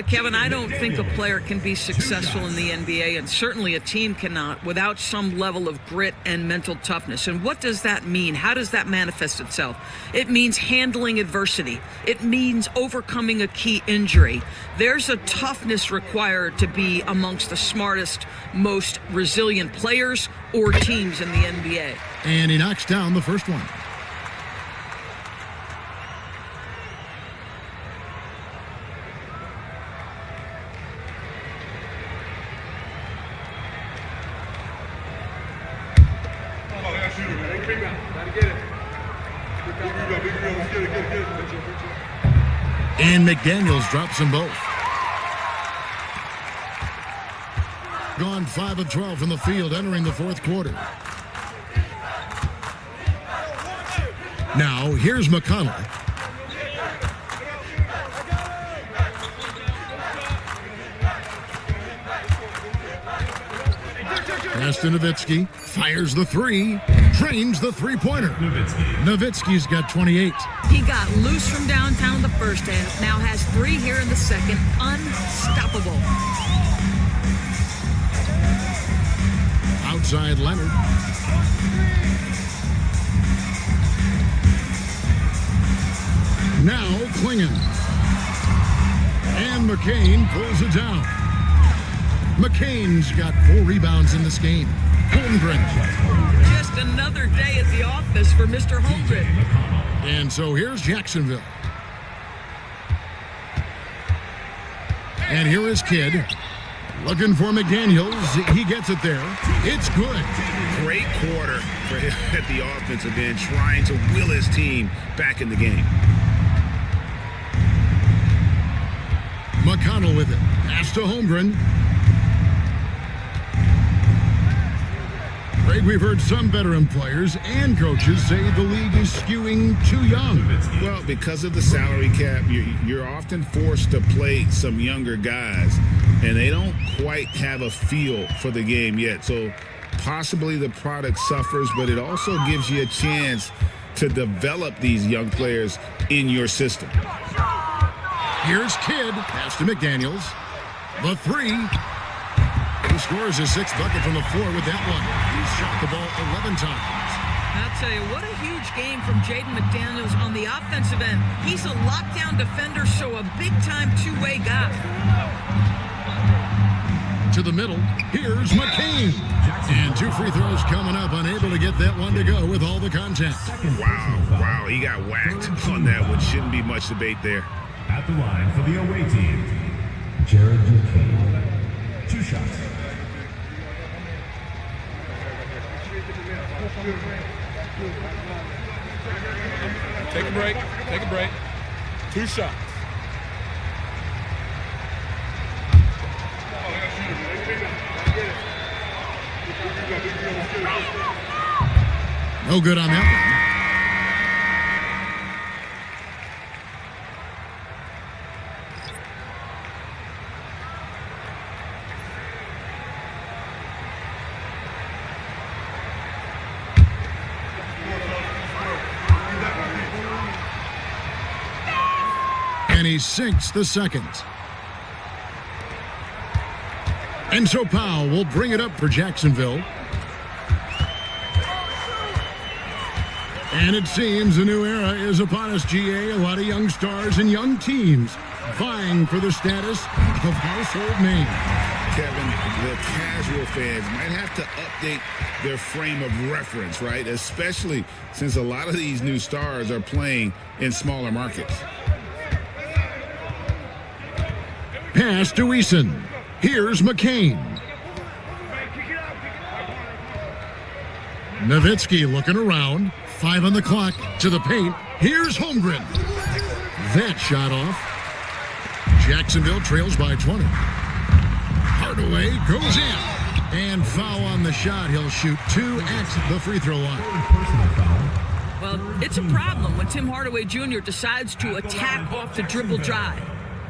Kevin, I don't think a player can be successful in the NBA, and certainly a team cannot, without some level of grit and mental toughness. And what does that mean? How does that manifest itself? It means handling adversity. It means overcoming a key injury. There's a toughness required to be amongst the smartest, most resilient players or teams in the NBA. And he knocks down the first one. And McDaniels drops them both. Gone 5 of 12 from the field entering the fourth quarter. Now, here's McConnell. Pass to Nowitzki. Fires the three. Drains the three-pointer. Nowitzki's got 28. He got loose from downtown the first half. Now has 3 here in the second. Unstoppable. Outside Leonard. Now Klingon. And McCain pulls it down. McCain's got 4 rebounds in this game. Holmgren. Just another day at the office for Mr. Holmgren. And so here's Jacksonville. And here is Kidd. Looking for McDaniels. He gets it there. It's good. Great quarter for him at the offensive end, trying to will his team back in the game. McConnell with it. Pass to Holmgren. Greg, we've heard some veteran players and coaches say the league is skewing too young. Well, because of the salary cap, you're often forced to play some younger guys, and they don't quite have a feel for the game yet. So possibly the product suffers, but it also gives you a chance to develop these young players in your system. Here's Kidd. Pass to McDaniels. The three. He scores his 6th bucket from the floor with that one. He's shot the ball 11 times. I'll tell you, what a huge game from Jaden McDaniels on the offensive end. He's a lockdown defender, so a big-time two-way guy. To the middle, here's McCain. And 2 free throws coming up, unable to get that one to go with all the contact. Wow, he got whacked on that one. Shouldn't be much debate there. At the line for the away team, Jared McCain. 2 shots. Take a break. Take a break. 2 shots. No good on that one. And he sinks the second. And so Powell will bring it up for Jacksonville. And it seems a new era is upon us, GA. A lot of young stars and young teams vying for the status of household name. Kevin, the casual fans might have to update their frame of reference, right? Especially since a lot of these new stars are playing in smaller markets. Pass to Eason. Here's McCain. Nowitzki looking around. 5 on the clock. To the paint. Here's Holmgren. That shot off. Jacksonville trails by 20. Hardaway goes in. And foul on the shot. He'll shoot 2 at the free throw line. Well, it's a problem when Tim Hardaway Jr. decides to attack off the dribble drive.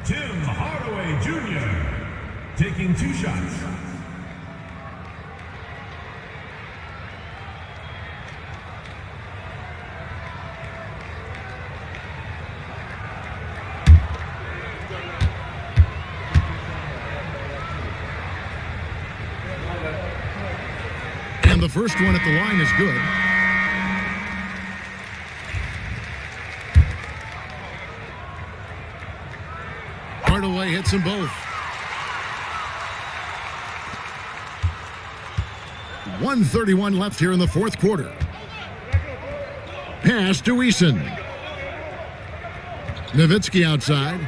Tim Hardaway Jr. taking 2 shots. And the first one at the line is good. Hardaway hits them both. 1:31 left here in the fourth quarter. Pass to Eason. Nowitzki outside.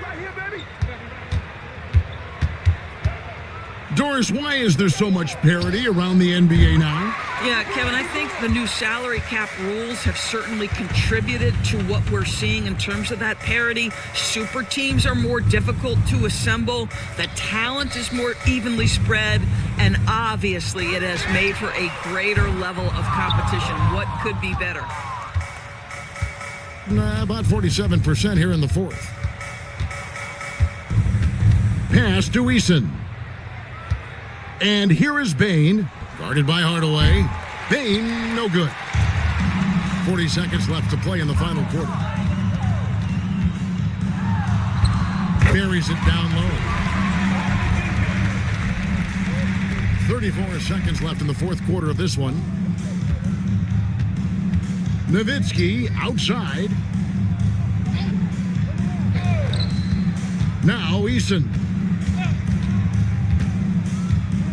Doris, why is there so much parity around the NBA now? Yeah, Kevin, I think the new salary cap rules have certainly contributed to what we're seeing in terms of that parity. Super teams are more difficult to assemble. The talent is more evenly spread. And obviously, it has made for a greater level of competition. What could be better? About 47% here in the fourth. Pass to Eason. And here is Bain, guarded by Hardaway. Bain, no good. 40 seconds left to play in the final quarter. Buries it down low. 34 seconds left in the fourth quarter of this one. Nowitzki outside. Now Eason.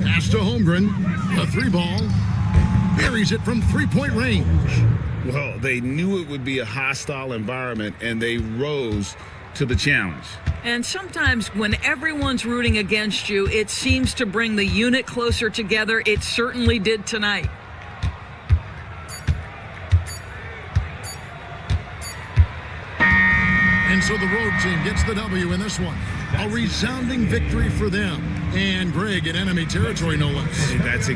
Pass to Holmgren. A 3-ball. Buries it from 3-point range. Well, they knew it would be a hostile environment, and they rose to the challenge. And sometimes when everyone's rooting against you, it seems to bring the unit closer together. It certainly did tonight. And so the road team gets the W in this one. A resounding victory for them. And Greg in enemy territory, no less. That's